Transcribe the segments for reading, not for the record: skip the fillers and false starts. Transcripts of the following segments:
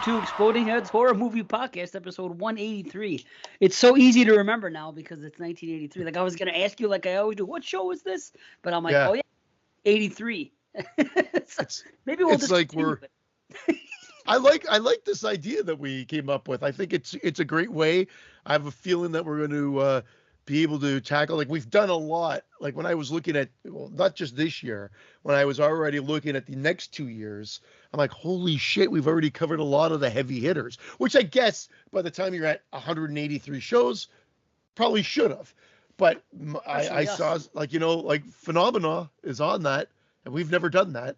to Exploding Heads Horror Movie Podcast, episode 183. It's so easy to remember now because it's 1983. Like I was gonna ask you, like I always do, what show is this? But I'm like, oh yeah, 83. Maybe we'll it's just like we're. I like this idea that we came up with. I think it's a great way. I have a feeling that we're going to be able to tackle. Like we've done a lot. Like when I was looking at, well, not just this year, when I was already looking at the next 2 years, I'm like, holy shit, we've already covered a lot of the heavy hitters. Which I guess by the time you're at 183 shows, probably should have. But I saw like Phenomena is on that, and we've never done that.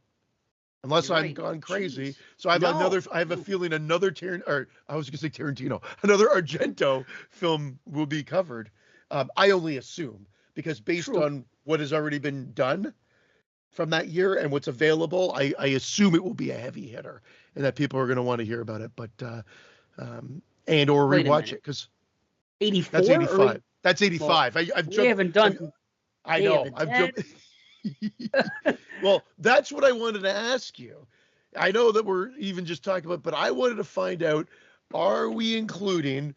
Unless I'm gone crazy. Jeez. So I have a feeling another another Argento film will be covered. I only assume, because based on what has already been done from that year and what's available, I assume it will be a heavy hitter and that people are going to want to hear about it, but and or rewatch it, because 84. That's 85. That's 85. Well, we haven't done. I know. I've jumped. Well, that's what I wanted to ask you. I know that we're even just talking about, but I wanted to find out, are we including,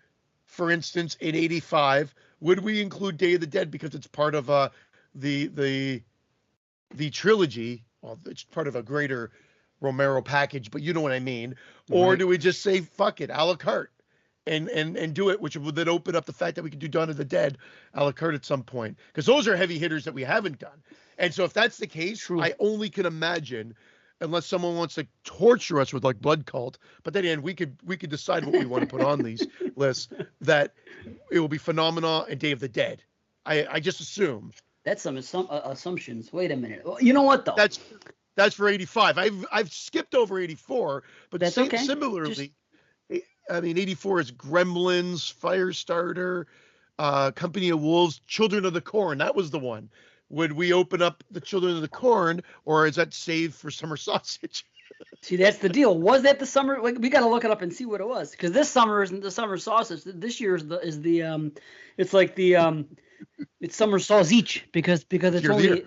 for instance, in 85, would we include Day of the Dead because it's part of the trilogy? Well, it's part of a greater Romero package, but you know what I mean. Right. Or do we just say, fuck it, a la carte? And do it, which would then open up the fact that we could do Dawn of the Dead a la carte at some point, because those are heavy hitters that we haven't done. And so if that's the case, I only can imagine, unless someone wants to torture us with like Blood Cult, but then we could decide what we want to put on these lists, that it will be Phenomena and Day of the Dead. I just assume. That's some assumptions. Wait a minute. Well, you know what though? That's for 85. I've skipped over 84, but that's okay. Similarly. I mean, 84 is Gremlins, Firestarter, Company of Wolves, Children of the Corn. That was the one. Would we open up the Children of the Corn, or is that saved for Summer Sausage? See, that's the deal. Was that the summer? Like, we got to look it up and see what it was, because this summer isn't the Summer Sausage. This year it's Summer Sausage because it's only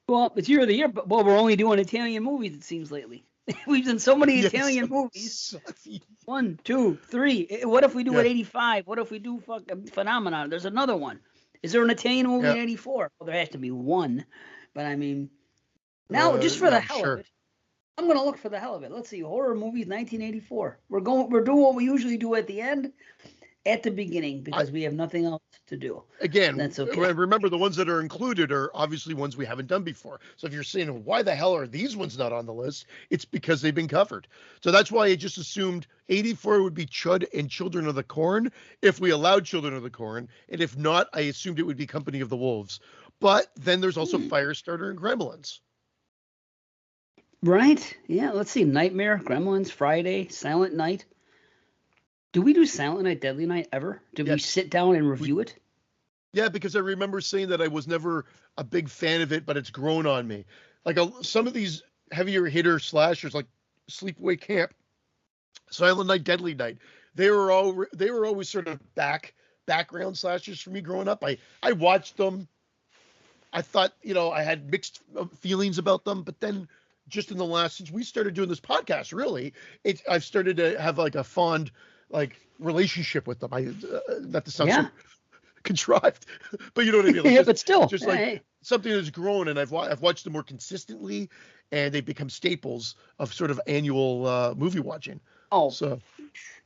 it's year of the year. But we're only doing Italian movies, it seems, lately. We've done so many Italian movies. 1, 2, 3. What if we do at 85? What if we do Phenomenon? There's another one. Is there an Italian movie in 84? Well, there has to be one. But I mean, now just for the hell of it, I'm gonna look for the hell of it. Let's see, horror movies 1984. We're doing what we usually do at the end, at the beginning, because we have nothing else to do. Again, that's okay. Remember, the ones that are included are obviously ones we haven't done before. So if you're saying, why the hell are these ones not on the list? It's because they've been covered. So that's why I just assumed 84 would be Chud and Children of the Corn, if we allowed Children of the Corn. And if not, I assumed it would be Company of the Wolves. But then there's also Firestarter and Gremlins. Right. Yeah, let's see. Nightmare, Gremlins, Friday, Silent Night. Do we do Silent Night, Deadly Night ever? Did we sit down and review it? Yeah, because I remember saying that I was never a big fan of it, but it's grown on me. Like some of these heavier hitter slashers, like Sleepaway Camp, Silent Night, Deadly Night, they were always sort of background slashers for me growing up. I watched them. I thought, I had mixed feelings about them, but then just in the last, since we started doing this podcast, really, I've started to have like a fond relationship with them. Not to sound so contrived, but you know what I mean. Like but still, just like something that's grown, and I've watched them more consistently, and they've become staples of sort of annual movie watching. Oh, so,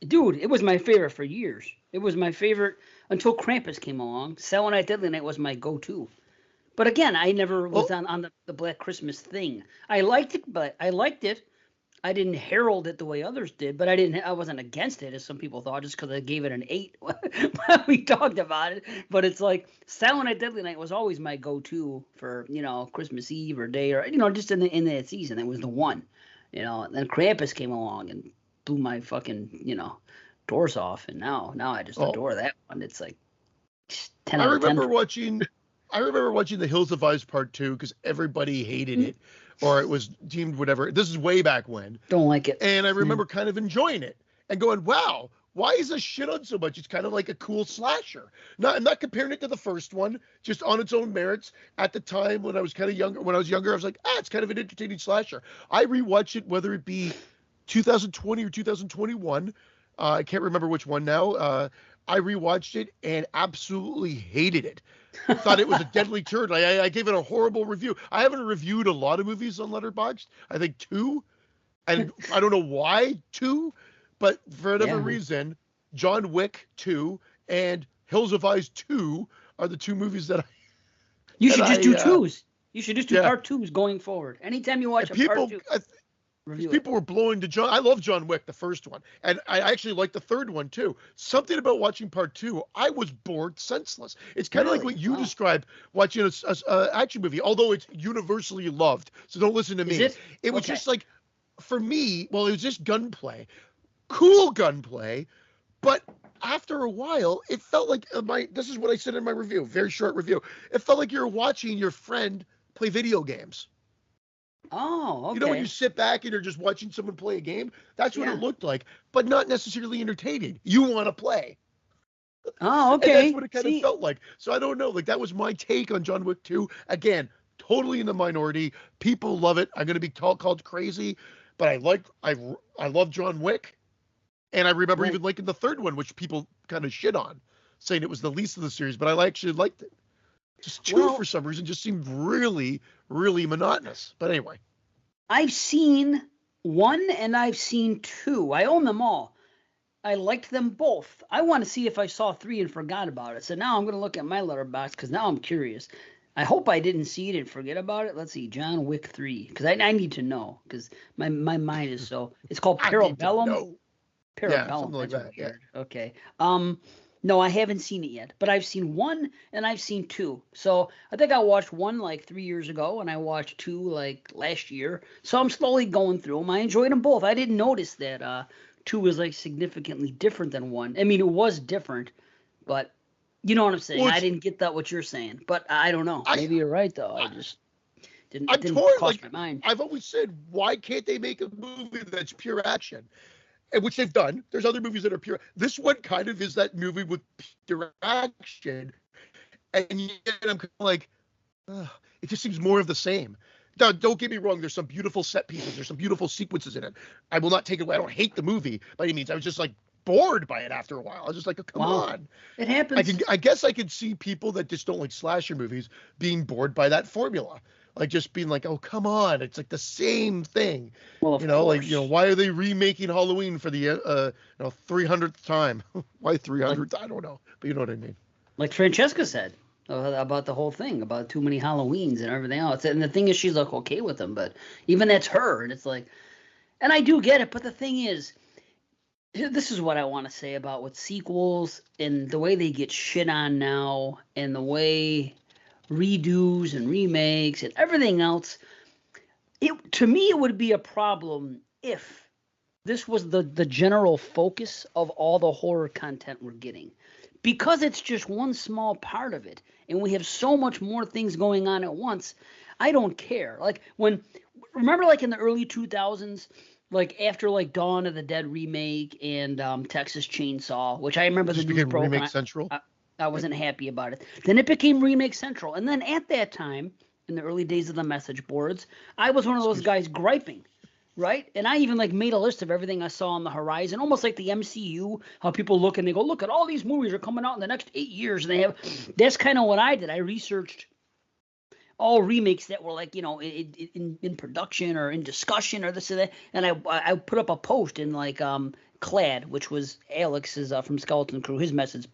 dude, it was my favorite for years. It was my favorite until Krampus came along. Silent Night, Deadly Night was my go-to. But again, I never was on the Black Christmas thing. I liked it, but I didn't herald it the way others did, but I wasn't against it, as some people thought, just because I gave it an 8 when we talked about it. But it's like Silent Night, Deadly Night was always my go-to for, Christmas Eve or day, or, just in that season. It was the one, and then Krampus came along and blew my fucking, doors off. And now I just adore that one. It's like 10 out of 10. I remember watching The Hills of Ice Part 2 because everybody hated it, or it was deemed whatever. This is way back when. Don't like it. And I remember kind of enjoying it and going, wow, why is this shit on so much? It's kind of like a cool slasher. I'm not comparing it to the first one, just on its own merits. At the time when I was kind of younger, I was like, it's kind of an entertaining slasher. I rewatch it, whether it be 2020 or 2021. I can't remember which one now. I rewatched it and absolutely hated it. Thought it was a deadly turd. I gave it a horrible review. I haven't reviewed a lot of movies on Letterboxd. I think 2, and I don't know why 2, but for whatever reason, John Wick 2 and Hills of Eyes 2 are the 2 movies that you should just do 2s. You should just do part 2s going forward. Anytime you watch part 2. People were blowing to John. I love John Wick, the first one, and I actually like the third one too. Something about watching part 2, I was bored senseless. It's kind of like what you described watching a action movie, although it's universally loved. So don't listen to me. It was just like, for me, well, it was just gunplay, cool gunplay, but after a while, it felt like this is what I said in my review, very short review. It felt like you're watching your friend play video games. Oh, okay. You know when you sit back and you're just watching someone play a game? That's what it looked like, but not necessarily entertaining. You want to play. Oh, okay. And that's what it kind of felt like. So I don't know. Like, that was my take on John Wick 2. Again, totally in the minority. People love it. I'm going to be called crazy, but I love John Wick. And I remember even liking the third one, which people kind of shit on, saying it was the least of the series, but I actually liked it. Just 2 for some reason just seemed really, really monotonous. But anyway. I've seen 1 and I've seen 2. I own them all. I liked them both. I want to see if I saw 3 and forgot about it. So now I'm going to look at my letterbox because now I'm curious. I hope I didn't see it and forget about it. Let's see, John Wick 3, because I need to know, because my mind is so. It's called Parabellum. Yeah, something like that. Yeah. Okay. No, I haven't seen it yet, but I've seen 1 and I've seen 2. So I think I watched 1 like 3 years ago, and I watched 2 like last year. So I'm slowly going through them. I enjoyed them both. I didn't notice that 2 was like significantly different than 1. I mean, it was different, but you know what I'm saying. I didn't get that what you're saying, but I don't know. Maybe you're right though. I just didn't cross my mind. I've always said, why can't they make a movie that's pure action? And which they've done. There's other movies that are pure. This one kind of is that movie with pure action. And yet I'm kind of like, it just seems more of the same. Now, don't get me wrong. There's some beautiful set pieces. There's some beautiful sequences in it. I will not take it away. I don't hate the movie by any means. I was just like bored by it after a while. I was just like, come on. It happens. I guess I could see people that just don't like slasher movies being bored by that formula. Like, just being like, oh, come on. It's like the same thing. Well, of course. Like, why are they remaking Halloween for the 300th time? Why 300th? I don't know. But you know what I mean. Like Francesca said about the whole thing, about too many Halloweens and everything else. And the thing is, she's like, okay with them. But even that's her. And it's like, and I do get it. But the thing is, this is what I want to say about with sequels and the way they get shit on now and the way redos and remakes and everything else. To me, it would be a problem if this was the general focus of all the horror content we're getting, because it's just one small part of it, and we have so much more things going on at once. I don't care. Like remember like in the early 2000s, like after like Dawn of the Dead remake and Texas Chainsaw, which I remember the news broke. Remake Central. I wasn't happy about it. Then it became Remake Central. And then at that time, in the early days of the message boards, I was one of those guys griping, right? And I even like made a list of everything I saw on the horizon, almost like the MCU, how people look and they go, look at all these movies are coming out in the next 8 years. And that's kind of what I did. I researched all remakes that were like, in production or in discussion or this or that. And I put up a post in like Clad, which was Alex's from Skeleton Crew, his message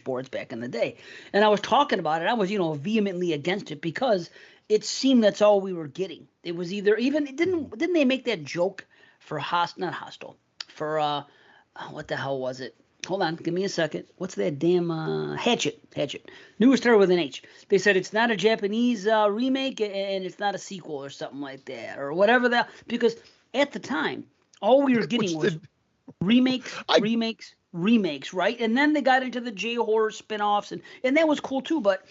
boards back in the day. And I was talking about it. I was, vehemently against it because it seemed that's all we were getting. It was either didn't they make that joke for for what the hell was it? Hold on, give me a second. What's that damn Hatchet. Newest started with an H. They said it's not a Japanese remake and it's not a sequel or something like that or whatever that, because at the time all we were getting was remakes, right? And then they got into the J-horror spin-offs, and that was cool too. But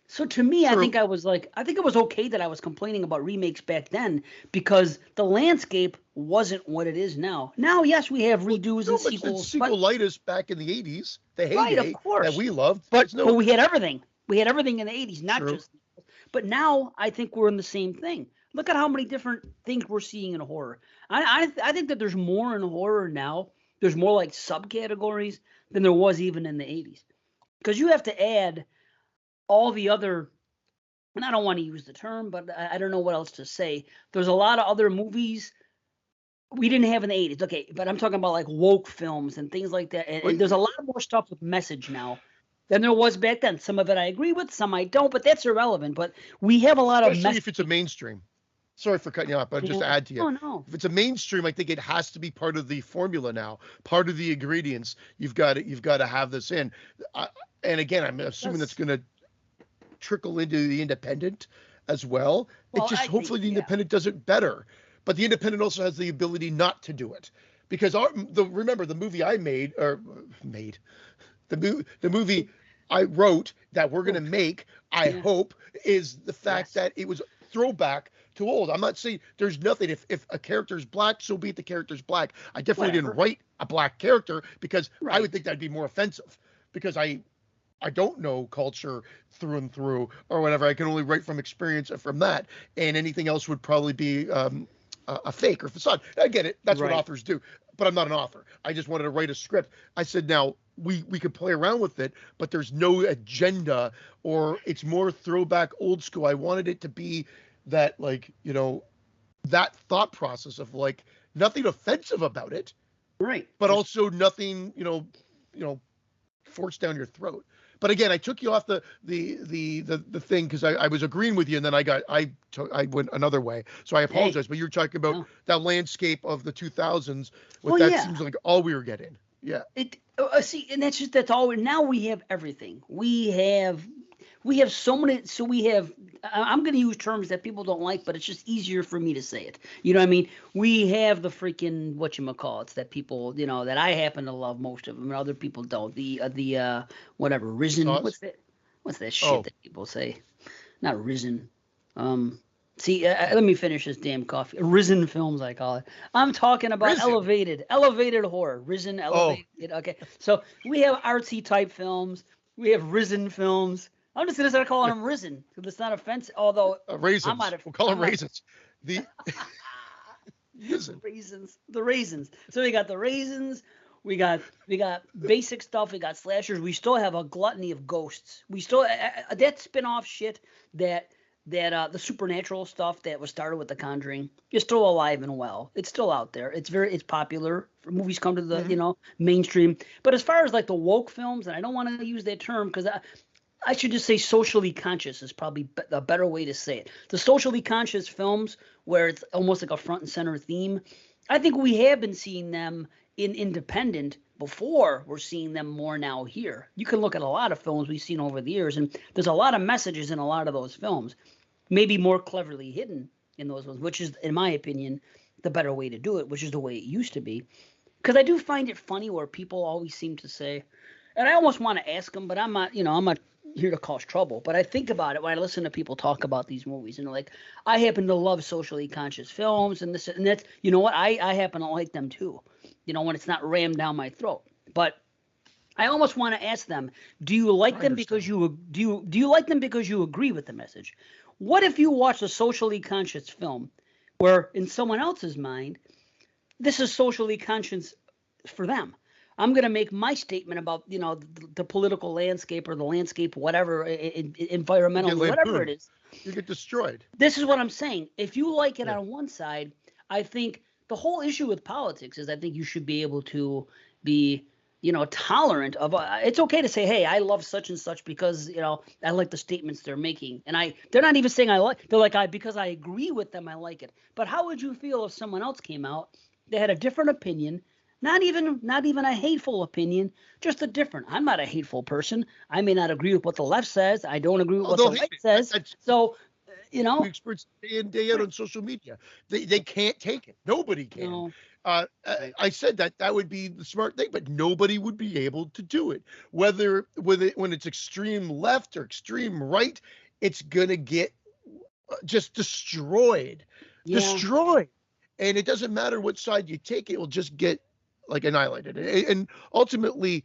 so to me, I think it was okay that I was complaining about remakes back then because the landscape wasn't what it is now. Now, yes, we have redos and sequels. Sequelitis back in the 80s, the heyday right, of course, that we loved. But we had everything. We had everything in the 80s, not just. But now I think we're in the same thing. Look at how many different things we're seeing in horror. I think that there's more in horror now. There's more like subcategories than there was even in the 80s. Because you have to add all the other, and I don't want to use the term, but I don't know what else to say. There's a lot of other movies we didn't have in the 80s. Okay, but I'm talking about like woke films and things like that. And there's a lot more stuff with message now than there was back then. Some of it I agree with, some I don't, but that's irrelevant. But we have a lot of especially if it's a mainstream. Sorry for cutting you off, but just to add to you. Oh, no. If it's a mainstream, I think it has to be part of the formula now, part of the ingredients. You've got to have this in. And again, I'm assuming that's going to trickle into the independent as well. It just hopefully the independent does it better. But the independent also has the ability not to do it. Because remember the movie I made, the movie I wrote that we're going to make, I hope, is the fact that it was throwback to old. I'm not saying there's nothing. If a character's black, so be it, the character's black. I definitely didn't write a black character because I would think that'd be more offensive because I don't know culture through and through or whatever. I can only write from experience from that, and anything else would probably be a fake or facade. I get it. That's what authors do. But I'm not an author. I just wanted to write a script. I said, now we could play around with it, but there's no agenda or it's more throwback old school. I wanted it to be that, like, you know, that thought process of like nothing offensive about it. Right. But also nothing, you know, forced down your throat. But again, I took you off the thing because I was agreeing with you, and then I went another way. So I apologize. Hey. But you're talking about that landscape of the 2000s. Seems like all we were getting. Yeah. See, and that's all. Now we have everything. We have so many. So we have. I'm going to use terms that people don't like, but it's just easier for me to say it. You know what I mean? We have the freaking whatchamacallits that people, you know, that I happen to love most of them, and other people don't. The whatever risen. What's that shit that people say? Not risen. See, let me finish this damn coffee. Risen films, I call it. I'm talking about elevated horror. Risen, elevated. Okay, so we have artsy type films. We have risen films. I'm just gonna start calling them risen because it's not offensive. Although raisins, we'll call them raisins. The raisins. So we got the raisins. We got basic stuff. We got slashers. We still have a gluttony of ghosts. We still that spin-off shit that the supernatural stuff that was started with The Conjuring is still alive and well. It's still out there. It's popular. Movies come to the mainstream. But as far as like the woke films, and I don't want to use that term because I should just say socially conscious is probably a better way to say it. The socially conscious films where it's almost like a front and center theme, I think we have been seeing them in independent before. We're seeing them more now here. You can look at a lot of films we've seen over the years, and there's a lot of messages in a lot of those films, maybe more cleverly hidden in those ones, which is, in my opinion, the better way to do it, which is the way it used to be. Because I do find it funny where people always seem to say, and I almost want to ask them, but I'm not here to cause trouble, but I think about it when I listen to people talk about these movies, and like, I happen to love socially conscious films and this and that's, you know what, I happen to like them too, you know, when it's not rammed down my throat. But I almost want to ask them, do you like them because you like them because you agree with the message? What if you watch a socially conscious film where in someone else's mind this is socially conscious for them? I'm going to make my statement about, you know, the political landscape or the landscape, whatever, environmental, whatever it is. You get destroyed. This is what I'm saying. If you like it on one side, I think the whole issue with politics is I think you should be able to be, you know, tolerant of it's okay to say, hey, I love such and such because, you know, I like the statements they're making. And they're not even saying they're like, because I agree with them, I like it. But how would you feel if someone else came out, they had a different opinion? Not even a hateful opinion, just a different. I'm not a hateful person. I may not agree with what the left says. I don't agree with what the right says. So, you know. We experience day in, day out on social media. They can't take it. Nobody can. No. I said that would be the smart thing, but nobody would be able to do it. Whether when it's extreme left or extreme right, it's going to get just destroyed. Yeah. Destroyed. And it doesn't matter what side you take, it will just get like annihilated. And ultimately,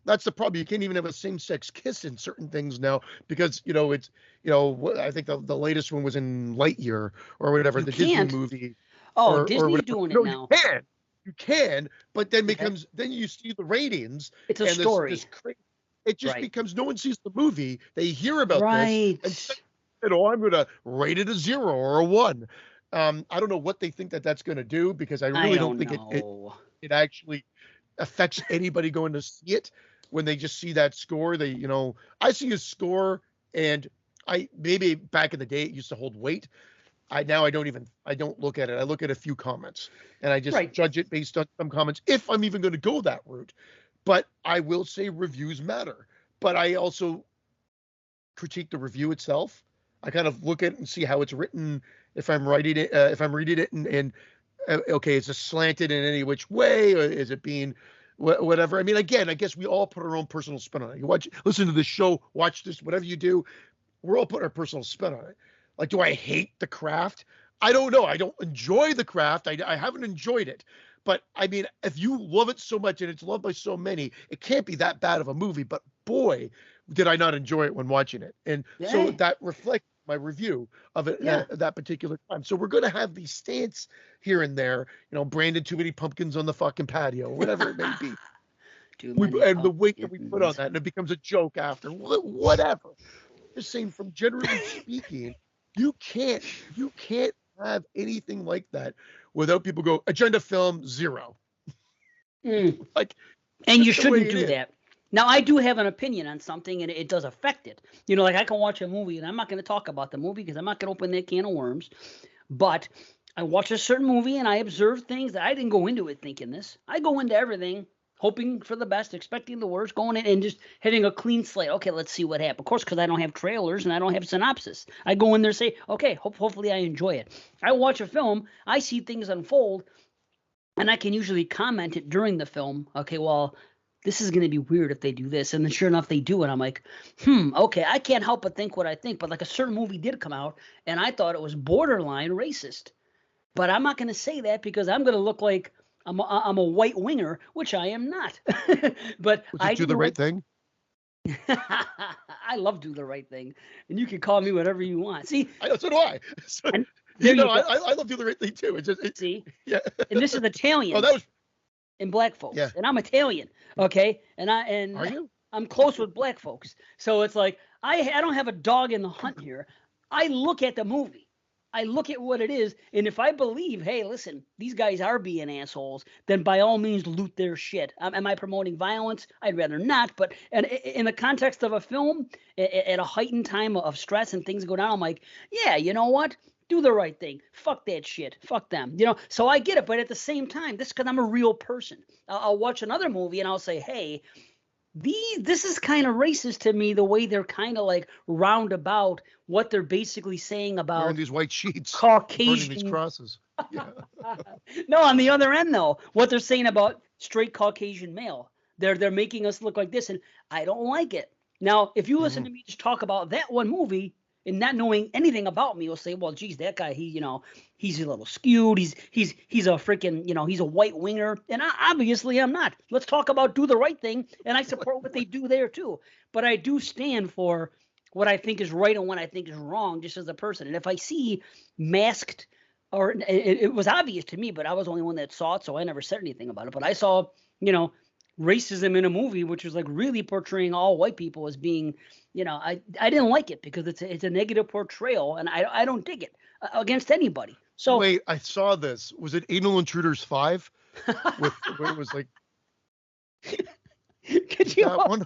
that's the problem. You can't even have a same-sex kiss in certain things now because it's I think the latest one was in Lightyear or whatever, the Disney movie. Oh, or Disney's whatever. doing it No, now. you can, but then then you see the ratings. It's a and story. It just becomes no one sees the movie. They hear about this and I'm going to rate it a 0 or a 1. I don't know what they think that's going to do because I really don't think it actually affects anybody going to see it when they just see that score. I see a score and maybe back in the day it used to hold weight. I don't look at it. I look at a few comments and I just judge it based on some comments if I'm even going to go that route. But I will say reviews matter. But I also critique the review itself. I kind of look at it and see how it's written. If I'm reading it and okay, is it slanted in any which way, or is it being whatever? I mean, again, I guess we all put our own personal spin on it. You listen to this show, watch this, whatever you do, we're all putting our personal spin on it. Like, do I hate the craft? I don't know. I don't enjoy the craft. I haven't enjoyed it. But I mean, if you love it so much and it's loved by so many, it can't be that bad of a movie. But boy, did I not enjoy it when watching it. And so that reflects my review of it at that particular time. So we're going to have these stance here and there, Brandon, too many pumpkins on the fucking patio, whatever it may be. And the weight that we put on that, and it becomes a joke after, whatever. Just saying, from generally speaking, you can't have anything like that without people go agenda film 0. Like, and you shouldn't do that. Now, I do have an opinion on something, and it does affect it. Like I can watch a movie, and I'm not going to talk about the movie because I'm not going to open that can of worms. But I watch a certain movie, and I observe things that I didn't go into it thinking this. I go into everything hoping for the best, expecting the worst, going in and just hitting a clean slate. Okay, let's see what happens. Of course, because I don't have trailers and I don't have synopsis. I go in there and say, okay, hopefully I enjoy it. I watch a film, I see things unfold, and I can usually comment it during the film. Okay, well, this is going to be weird if they do this. And then sure enough, they do it. I'm like, okay, I can't help but think what I think. But like a certain movie did come out, and I thought it was borderline racist. But I'm not going to say that because I'm going to look like I'm a white winger, which I am not. But I do the right thing. I love Do the Right Thing, and you can call me whatever you want. See, so do I. So, I love Do the Right Thing too. See, and this is Italian. Oh, that was in black folks, and I'm Italian. Okay, and are you? I'm close with black folks, so it's like I don't have a dog in the hunt here. I look at the movie. I look at what it is, and if I believe, hey, listen, these guys are being assholes, then by all means loot their shit. Am I promoting violence? I'd rather not, but in the context of a film, at a heightened time of stress and things go down, I'm like, yeah, you know what? Do the right thing. Fuck that shit. Fuck them. So I get it, but at the same time, this is because I'm a real person. I'll watch another movie, and I'll say, hey, this is kind of racist to me, the way they're kind of like roundabout what they're basically saying about wearing these white sheets, Caucasian, burning these crosses. Yeah. No, on the other end though, what they're saying about straight Caucasian male, they're making us look like this, and I don't like it. Now, if you listen to me just talk about that one movie and not knowing anything about me, you'll say, well, geez, that guy, he's a little skewed. He's a freaking, he's a white winger. And obviously I'm not. Let's talk about Do the Right Thing. And I support what they do there too. But I do stand for what I think is right and what I think is wrong just as a person. And if I see masked, or it was obvious to me, but I was the only one that saw it, so I never said anything about it. But I saw, racism in a movie, which was like really portraying all white people as being, I didn't like it because it's a negative portrayal, and I don't dig it against anybody. So wait, I saw this. Was it Anal Intruders 5? Where it was like, could you that one?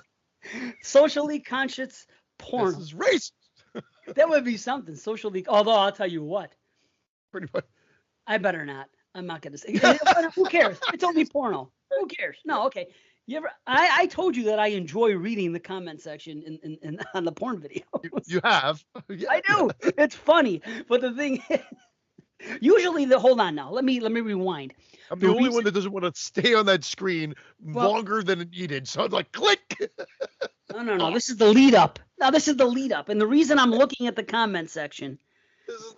Socially conscious porn? This is racist. That would be something socially. Although I'll tell you what, pretty much. I better not. I'm not gonna say. Who cares? It's only porno. Who cares? No, okay. I told you that I enjoy reading the comment section in on the porn video. You have. Yeah. I do. It's funny, but the thing is, usually hold on now. Let me rewind. I'm the only one that doesn't want to stay on that screen longer than it needed. So I'm like, click. No. This is the lead up. Now this is the lead up, and the reason I'm looking at the comment section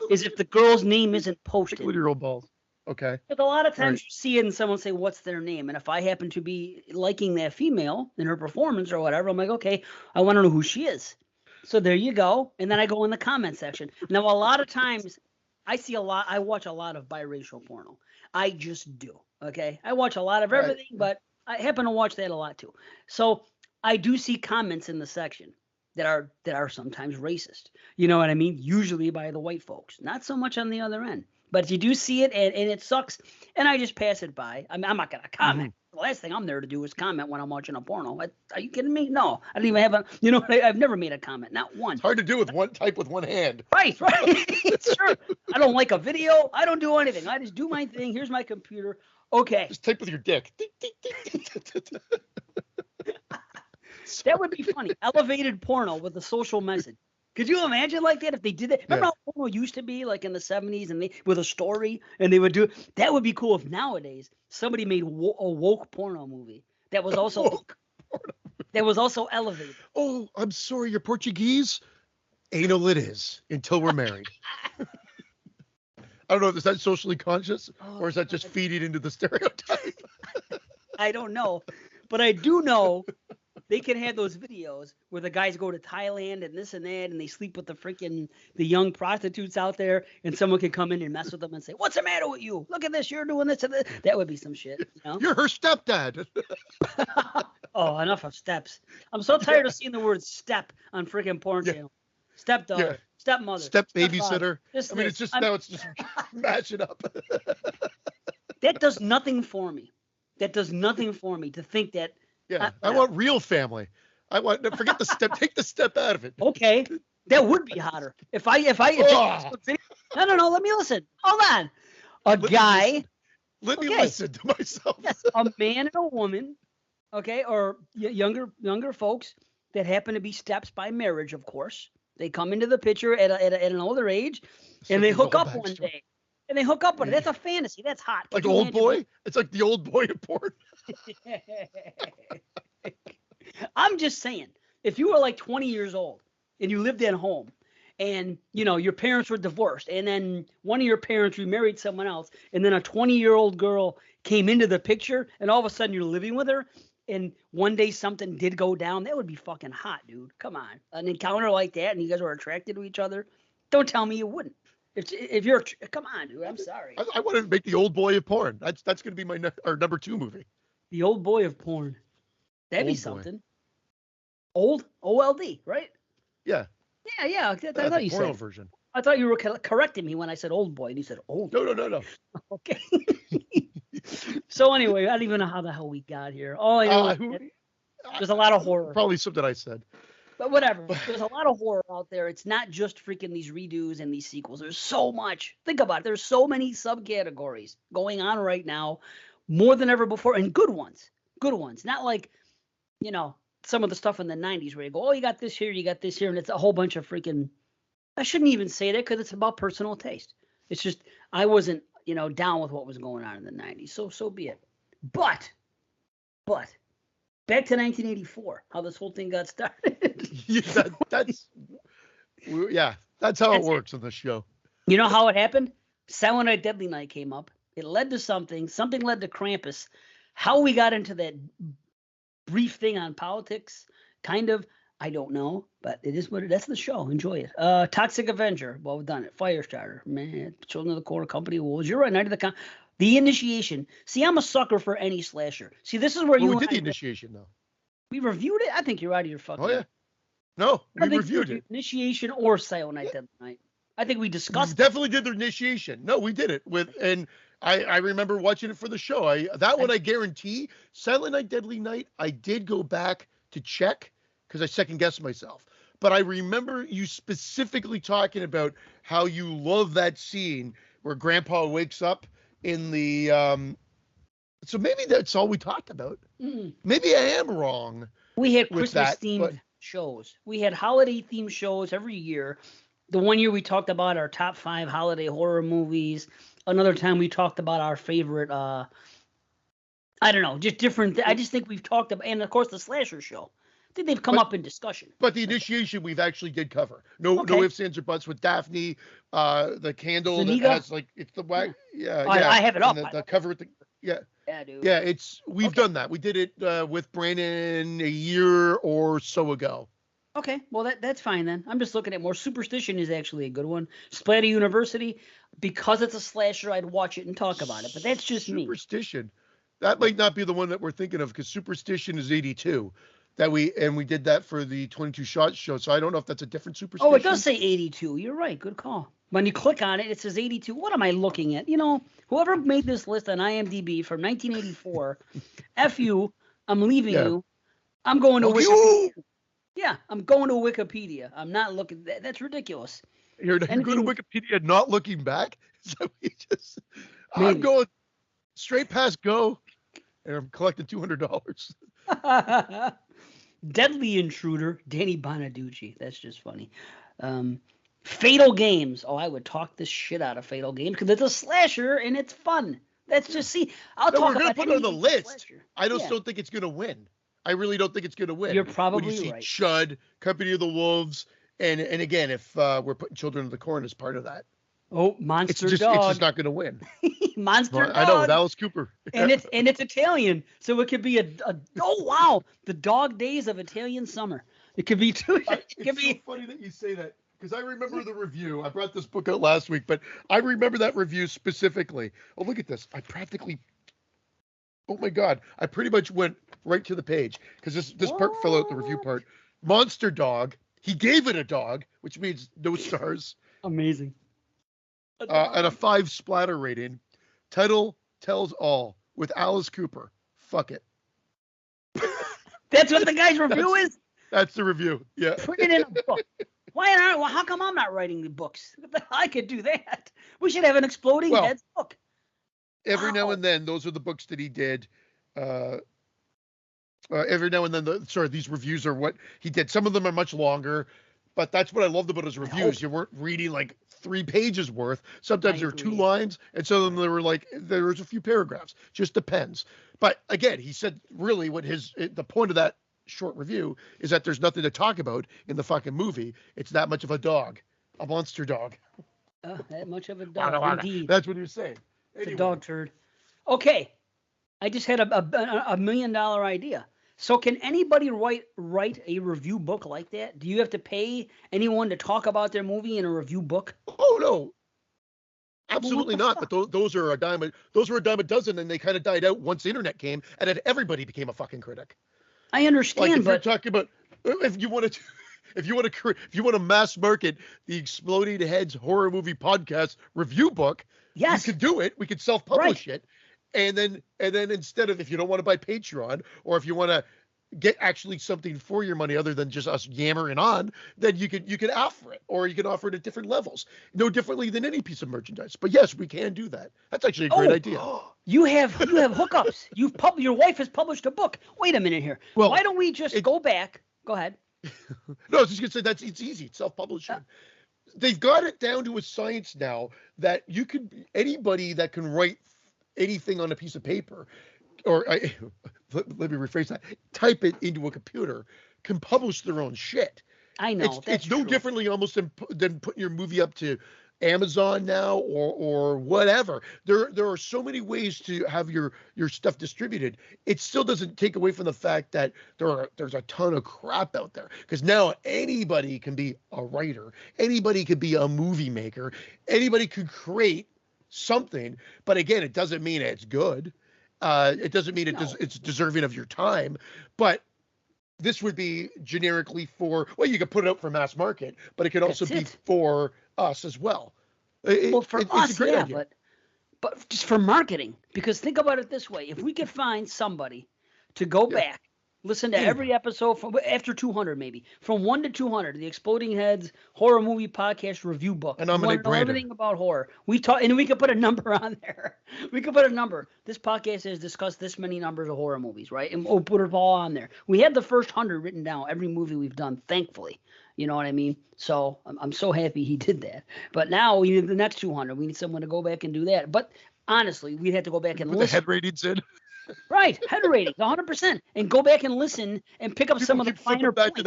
is if the girl's name isn't posted. Literal balls. Okay. But a lot of times Right. you see it and someone say, what's their name? And if I happen to be liking that female in her performance or whatever, I'm like, okay, I want to know who she is. So there you go. And then I go in the comment section. Now, a lot of times I watch a lot of biracial porno. I just do. Okay. I watch a lot of Right. everything, but I happen to watch that a lot too. So I do see comments in the section that are sometimes racist. You know what I mean? Usually by the white folks, not so much on the other end. But you do see it, and it sucks, and I just pass it by. I'm not gonna comment. The last thing I'm there to do is comment when I'm watching a porno. Are you kidding me? No, I don't even have a. I've never made a comment, not one. It's hard to do with one hand. Right. It's true. I don't like a video. I don't do anything. I just do my thing. Here's my computer. Okay. Just type with your dick. That would be funny. Elevated porno with a social message. Could you imagine like that if they did that? Remember how porno used to be like in the 70s and with a story and they would do that would be cool if nowadays somebody made a woke porno movie that was also elevated. Oh, I'm sorry, you're Portuguese? Anal it is until we're married. I don't know, is that socially conscious or is that just feeding into the stereotype? I don't know, but I do know they can have those videos where the guys go to Thailand and this and that, and they sleep with the young prostitutes out there, and someone can come in and mess with them and say, "What's the matter with you? Look at this, you're doing this and this." That would be some shit. You know? You're her stepdad. Oh, enough of steps. I'm so tired of seeing the word step on freaking porn channel. Stepdaughter, stepmother, step babysitter. It's just match it up. That does nothing for me. That does nothing for me to think that. Yeah, I want real family. Forget the step. Take the step out of it. Okay, that would be hotter. If I no. Let me listen. Hold on. Let me listen to myself. Yes, a man and a woman, okay, or younger folks that happen to be steps by marriage, of course. They come into the picture at an older age, and they hook up one day. And they hook up with it. That's a fantasy. That's hot. Like Old Boy? It's like the Old Boy in porn. I'm just saying, if you were like 20 years old and you lived at home and, your parents were divorced and then one of your parents remarried someone else and then a 20-year-old girl came into the picture and all of a sudden you're living with her and one day something did go down, that would be fucking hot, dude. Come on. An encounter like that and you guys were attracted to each other, don't tell me you wouldn't. If you're, come on, dude. I'm sorry. I want to make the Old Boy of porn. That's going to be my number 2 movie. The Old Boy of porn. That'd be something. Old OLD, right? Yeah. Yeah. I thought you said porno version. I thought you were correcting me when I said Old Boy, and you said Old. No. Okay. So anyway, I don't even know how the hell we got here. All I know there's a lot of horror. Probably something I said. But whatever. There's a lot of horror out there. It's not just freaking these redos and these sequels. There's so much. Think about it. There's so many subcategories going on right now, more than ever before, and good ones. Good ones. Not like, some of the stuff in the 90s where you go, oh, you got this here, and it's a whole bunch of freaking. I shouldn't even say that because it's about personal taste. It's just I wasn't, down with what was going on in the 90s. So be it. But back to 1984, how this whole thing got started. That's how it works on the show. You know how it happened? Silent Night, Deadly Night came up. It led to something led to Krampus. How we got into that brief thing on politics, kind of, I don't know, but it is what it is. That's the show. Enjoy it. Toxic Avenger, well, we've done it. Firestarter, man, Children of the Corn, Company of Wolves. You're right. Night of the Initiation. See, I'm a sucker for any slasher. See, this is where we did the Initiation, though. We reviewed it. I think you're out of your fucking. Oh yeah. No, we reviewed it. Initiation or Silent Night, Deadly Night. I think we discussed. We definitely did the Initiation. No, we did it and I remember watching it for the show. I guarantee. Silent Night, Deadly Night. I did go back to check because I second guessed myself. But I remember you specifically talking about how you love that scene where Grandpa wakes up in the. So maybe that's all we talked about. Mm. Maybe I am wrong. We had Christmas-themed shows. We had holiday-themed shows every year. The one year we talked about our top 5 holiday horror movies. Another time we talked about our favorite, I don't know, just different. I just think we've talked about, and of course the slasher show. think they've come up in discussion. But the initiation we've actually did cover. No ifs, ands, or buts with Daphne. The candle Zuniga? that has like it's the wax. Yeah, I have it up. The cover with the dude. Yeah, we've done that. We did it with Brandon a year or so ago. Okay, well that's fine then. I'm just looking at more. Superstition is actually a good one. Splatter University, because it's a slasher, I'd watch it and talk about it. But that's just me. Superstition. That might not be the one that we're thinking of, because Superstition is 82. We did that for the 22 Shots show. So I don't know if that's a different Superstition. Oh, it does say 82. You're right. Good call. When you click on it, it says 82. What am I looking at? Whoever made this list on IMDb from 1984, F you, I'm leaving you. I'm going to Wikipedia. Yeah, I'm going to Wikipedia. I'm not looking. That's ridiculous. You're going to Wikipedia not looking back? So I'm going straight past go, and I'm collecting $200. Deadly Intruder, Danny Bonaducci. That's just funny. Fatal Games. Oh, I would talk the shit out of Fatal Games because it's a slasher and it's fun. That's just we're going to put it on the list. Slasher. I just don't think it's going to win. I really don't think it's going to win. You're probably when you see right. Chud, Company of the Wolves, and again, if we're putting Children of the Corn as part of that. Oh, Monster Dog. It's just not going to win. Monster Dog. I know, Alice Cooper. and it's Italian, so it could be the Dog Days of Italian Summer. It could be too. It's so funny that you say that, because I remember the review. I brought this book out last week, but I remember that review specifically. Oh, look at this. Oh my God. I pretty much went right to the page, because this part fell out, the review part. Monster Dog. He gave it a dog, which means no stars. Amazing. And a 5 splatter rating. Title tells all, with Alice Cooper. Fuck it. That's what the guy's review is? That's the review. Yeah. Put it in a book. How come I'm not writing the books? I could do that. We should have an Exploding Heads book. Every now and then, those are the books that he did. Every now and then, these reviews are what he did. Some of them are much longer, but that's what I loved about his reviews. You weren't reading like 3 pages worth. Sometimes there were 2 lines, and some of them there was a few paragraphs. Just depends. But again, he said really what the point of that short review is that there's nothing to talk about in the fucking movie. It's that much of a dog, a monster dog. That much of a dog, indeed. That's what he was saying. It's a dog turd. Okay, I just had a $1 million idea. So can anybody write a review book like that? Do you have to pay anyone to talk about their movie in a review book? Oh no, absolutely not. Fuck? But those are a dime. Those were a dime a dozen, and they kind of died out once the internet came, and then everybody became a fucking critic. I understand, like if you're talking about if you want to mass market the Exploding Heads horror movie podcast review book, yes, we could do it. We could self-publish it. And then instead of, if you don't want to buy Patreon, or if you want to get actually something for your money other than just us yammering on, then you could offer it, or you can offer it at different levels, no differently than any piece of merchandise. But yes, we can do that. That's actually a great idea. You have hookups. Your wife has published a book. Wait a minute here. Well, why don't we just go back? Go ahead. No, I was just gonna say it's easy. It's self-publishing. They've got it down to a science now that anybody that can write anything on a piece of paper, or let me rephrase that, type it into a computer, can publish their own shit. I know. It's no differently almost than putting your movie up to Amazon now or whatever. There are so many ways to have your stuff distributed. It still doesn't take away from the fact that there's a ton of crap out there, because now anybody can be a writer, anybody could be a movie maker, anybody could create something. But again, it doesn't mean it's good. It doesn't mean it's deserving of your time. But this would be generically you could put it out for mass market, but it could also be for us as well. For us, it's a great idea. But just for marketing, because think about it this way: if we could find somebody to go back, listen to every episode from after 200, maybe from 1 to 200, the Exploding Heads horror movie podcast review book. And I'm going to know everything about horror. We talk, and we could put a number on there. We could put a number. This podcast has discussed this many numbers of horror movies, right? And we'll put it all on there. We had the first 100 written down, every movie we've done, thankfully. You know what I mean? So I'm so happy he did that. But now we need the next 200. We need someone to go back and do that. But honestly, we'd have to go back and put listen. the head ratings in. Right, header ratings, 100%, and go back and listen and pick up some of the finer points.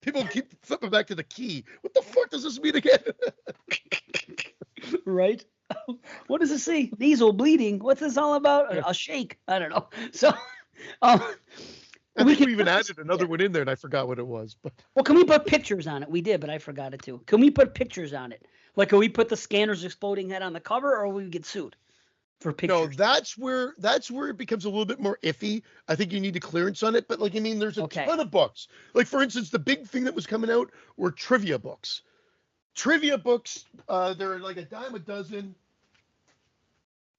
People keep flipping back to the key. What the fuck does this mean again? Right? What does it say? Nasal bleeding. What's this all about? A shake. I don't know. So, I think we even added another one in there, and I forgot what it was. But well, can we put pictures on it? We did, but I forgot it too. Can we put pictures on it? Like, can we put the Scanner's exploding head on the cover, or will we get sued for pictures? No, that's where it becomes a little bit more iffy. I think you need a clearance on it. But like, I mean, there's a ton of books. Like, for instance, the big thing that was coming out were trivia books. Trivia books, they're like $10 a dozen.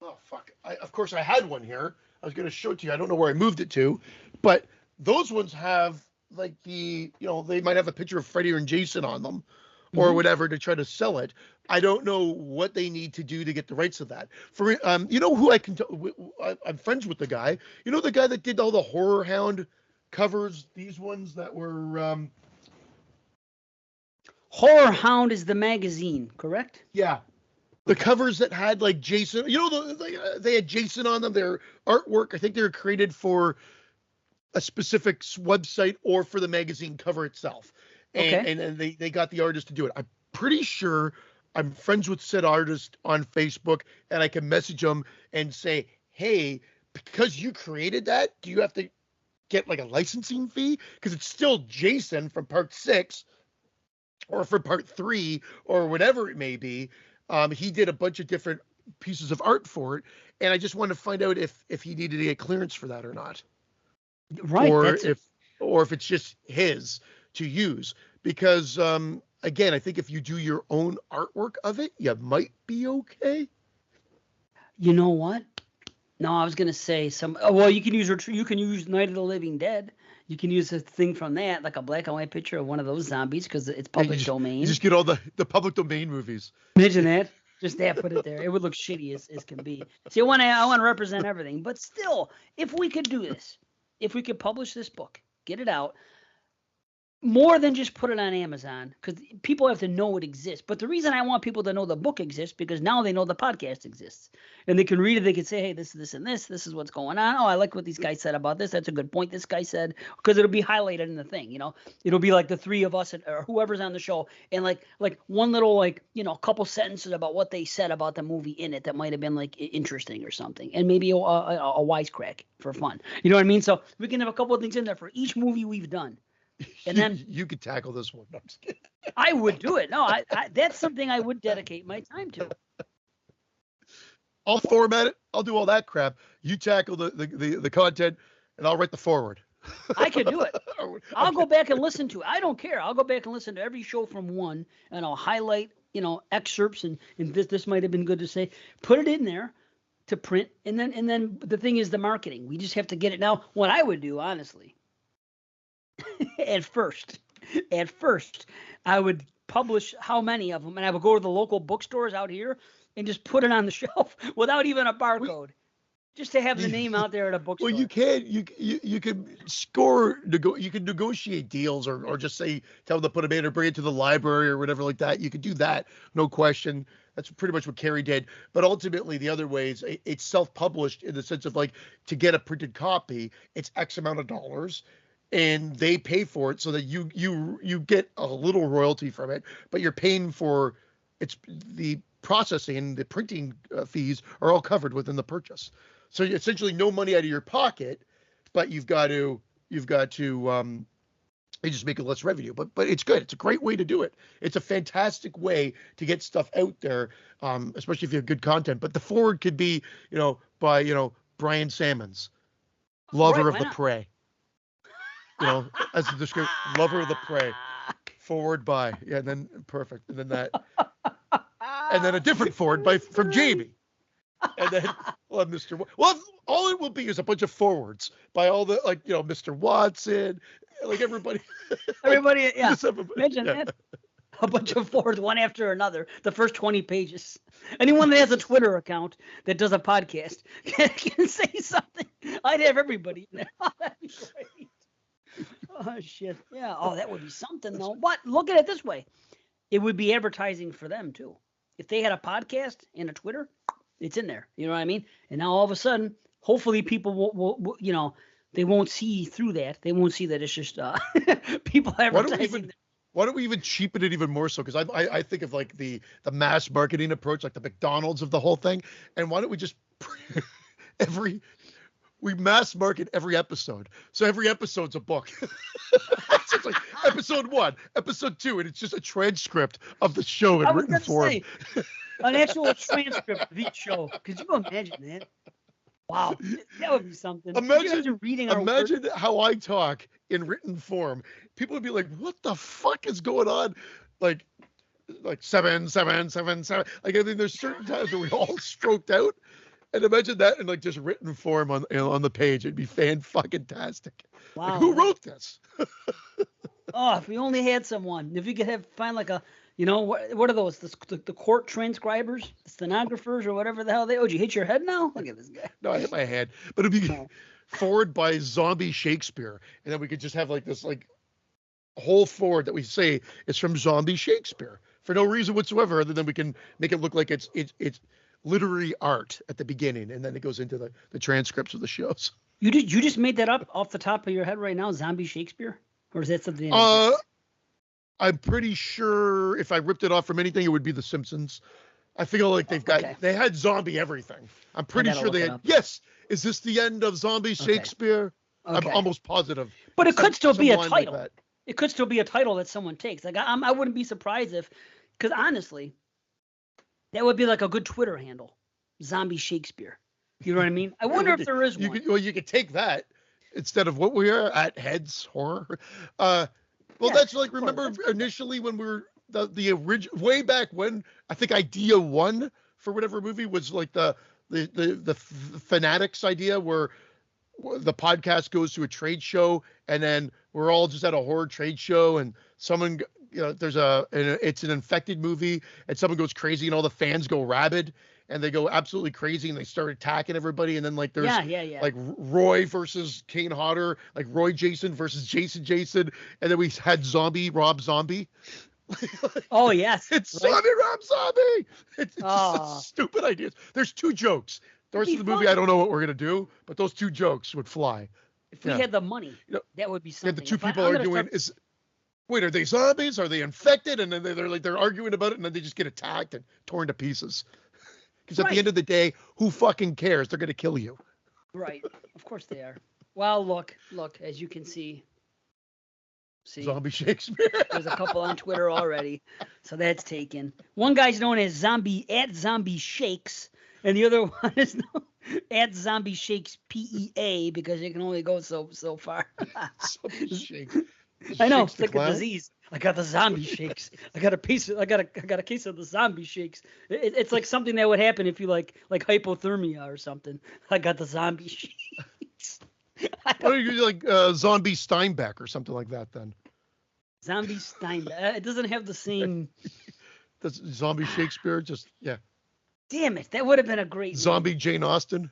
Oh fuck! Of course I had one here. I was going to show it to you. I don't know where I moved it to, but those ones have like they might have a picture of Freddy and Jason on them, or whatever, to try to sell it. I don't know what they need to do to get the rights of that. For who I can I'm friends with the guy. You know the guy that did all the Horror Hound covers. These ones that were. Horror Hound is the magazine, correct? Yeah. The covers that had like Jason, they had Jason on them. Their artwork, I think they were created for a specific website or for the magazine cover itself. And they got the artist to do it. I'm pretty sure I'm friends with said artist on Facebook, and I can message them and say, hey, because you created that, do you have to get like a licensing fee? Because it's still Jason from part 6 or from part 3 or whatever it may be. He did a bunch of different pieces of art for it, and I just want to find out if he needed to get clearance for that or not. Right. Or if it's just his to use. Because again, I think if you do your own artwork of it, you might be okay. You know what? No, I was gonna say you can use Night of the Living Dead. You can use a thing from that, like a black and white picture of one of those zombies, because it's public domain. You just get all the public domain movies. Imagine that. Just put it there. It would look shitty as can be. See, I want to represent everything, but still, if we could do this, if we could publish this book, get it out, more than just put it on Amazon, because people have to know it exists. But the reason I want people to know the book exists, because now they know the podcast exists, and they can read it. They can say, hey, this and this is what's going on. Oh, I like what these guys said about this. That's a good point this guy said, because it'll be highlighted in the thing. It'll be like the three of us or whoever's on the show, and like one little couple sentences about what they said about the movie in it that might have been like interesting or something, and maybe a wisecrack for fun. You know what I mean? So we can have a couple of things in there for each movie we've done. And then you could tackle this one. No, I'm just kidding. I would do it. No, I that's something I would dedicate my time to. I'll format it. I'll do all that crap. You tackle the content, and I'll write the forward. I could do it. I'll go back and listen to it. I don't care. I'll go back and listen to every show from one, and I'll highlight excerpts and this might have been good to say. Put it in there to print, and then the thing is the marketing. We just have to get it. Now, what I would do, honestly. At first, I would publish how many of them, and I would go to the local bookstores out here and just put it on the shelf without even a barcode, just to have the name out there at a bookstore. Well, you can you can negotiate deals or just say tell them to put them in or bring it to the library or whatever like that. You could do that, no question. That's pretty much what Carrie did. But ultimately, the other ways, it's self-published in the sense of like to get a printed copy, it's X amount of dollars. And they pay for it so that you get a little royalty from it, but you're paying for it's the processing, the printing fees are all covered within the purchase. So essentially no money out of your pocket, but you've got to you just make it less revenue. But it's good. It's a great way to do it. It's a fantastic way to get stuff out there, especially if you have good content. But the forward could be, by Brian Salmons, lover of the prey. As a description, lover of the prey, forward by, and then perfect, and then that, and then a different forward from Jamie, and then Mr. All it will be is a bunch of forwards by all the Mr. Watson, everybody, yeah. Imagine that. A bunch of forwards, one after another, the first 20 pages. Anyone that has a Twitter account that does a podcast can say something. I'd have everybody in there. That'd be great. Oh, shit. Yeah. Oh, that would be something, though. But look at it this way. It would be advertising for them, too. If they had a podcast and a Twitter, it's in there. You know what I mean? And now all of a sudden, hopefully people will they won't see through that. They won't see that it's just people advertising. Why don't we even cheapen it even more so? Because I think of like the mass marketing approach, like the McDonald's of the whole thing. And why don't we just we mass market every episode. So every episode's a book. So it's like episode 1, episode 2, and it's just a transcript of the show in written form. An actual transcript of each show. Could you imagine that? Wow, that would be something. Imagine how I talk in written form. People would be like, "What the fuck is going on?" Like 7, 7, 7, 7. Like I think there's certain times where we all stroked out, and imagine that in like just written form on the page. It'd be fan-fucking-tastic. Wow, like, who wrote this? Oh, if we only had someone. If you could find like a. What are those? The court transcribers, the stenographers, or whatever the hell they. Oh, did you hit your head now? Look at this guy. No, I hit my head. But it'd be forward by Zombie Shakespeare, and then we could just have like this like whole forward that we say is from Zombie Shakespeare for no reason whatsoever, other than we can make it look like it's literary art at the beginning, and then it goes into the transcripts of the shows. You just made that up off the top of your head right now, Zombie Shakespeare, or is that something? I'm pretty sure if I ripped it off from anything, it would be The Simpsons. I feel like they had zombie everything. I'm pretty sure they had. Yes. Is this the end of Zombie Shakespeare? Okay. I'm almost positive. But it could still be a title. Like it could still be a title that someone takes. Like I wouldn't be surprised because honestly, that would be like a good Twitter handle, Zombie Shakespeare. You know what I mean? I wonder if there is one. You could take that instead of what we are at Heads Horror. That's like, remember initially when we were the original, way back when, I think idea 1 for whatever movie was like the Fanatics idea, where the podcast goes to a trade show and then we're all just at a horror trade show and someone, it's an infected movie and someone goes crazy and all the fans go rabid and they go absolutely crazy and they start attacking everybody. And then like there's like Roy versus Kane Hodder, like Roy Jason versus Jason. And then we had Rob Zombie. Oh yes. It's right? Zombie Rob Zombie. It's just stupid ideas. There's 2 jokes. The rest of the movie, I don't know what we're going to do, but those 2 jokes would fly. If we had the money, that would be something. The 2 people arguing is, wait, are they zombies? Are they infected? And then they're arguing about it and then they just get attacked and torn to pieces. Because at the end of the day, who fucking cares? They're going to kill you. Right. Of course they are. Well, look, as you can see. Zombie Shakespeare. There's a couple on Twitter already. So that's taken. One guy's known as Zombie Shakes, and the other one is known at Zombie Shakes PEA because it can only go so far. Zombie Shakes. I know, it's like a disease. I got the zombie shakes. I got a case of the zombie shakes. It's like something that would happen if you like hypothermia or something. I got the zombie shakes. Why don't you do like Zombie Steinbeck or something like that then? Zombie Steinbeck. It doesn't have the same. That's Zombie Shakespeare. Damn it! That would have been a great. Zombie Jane Austen.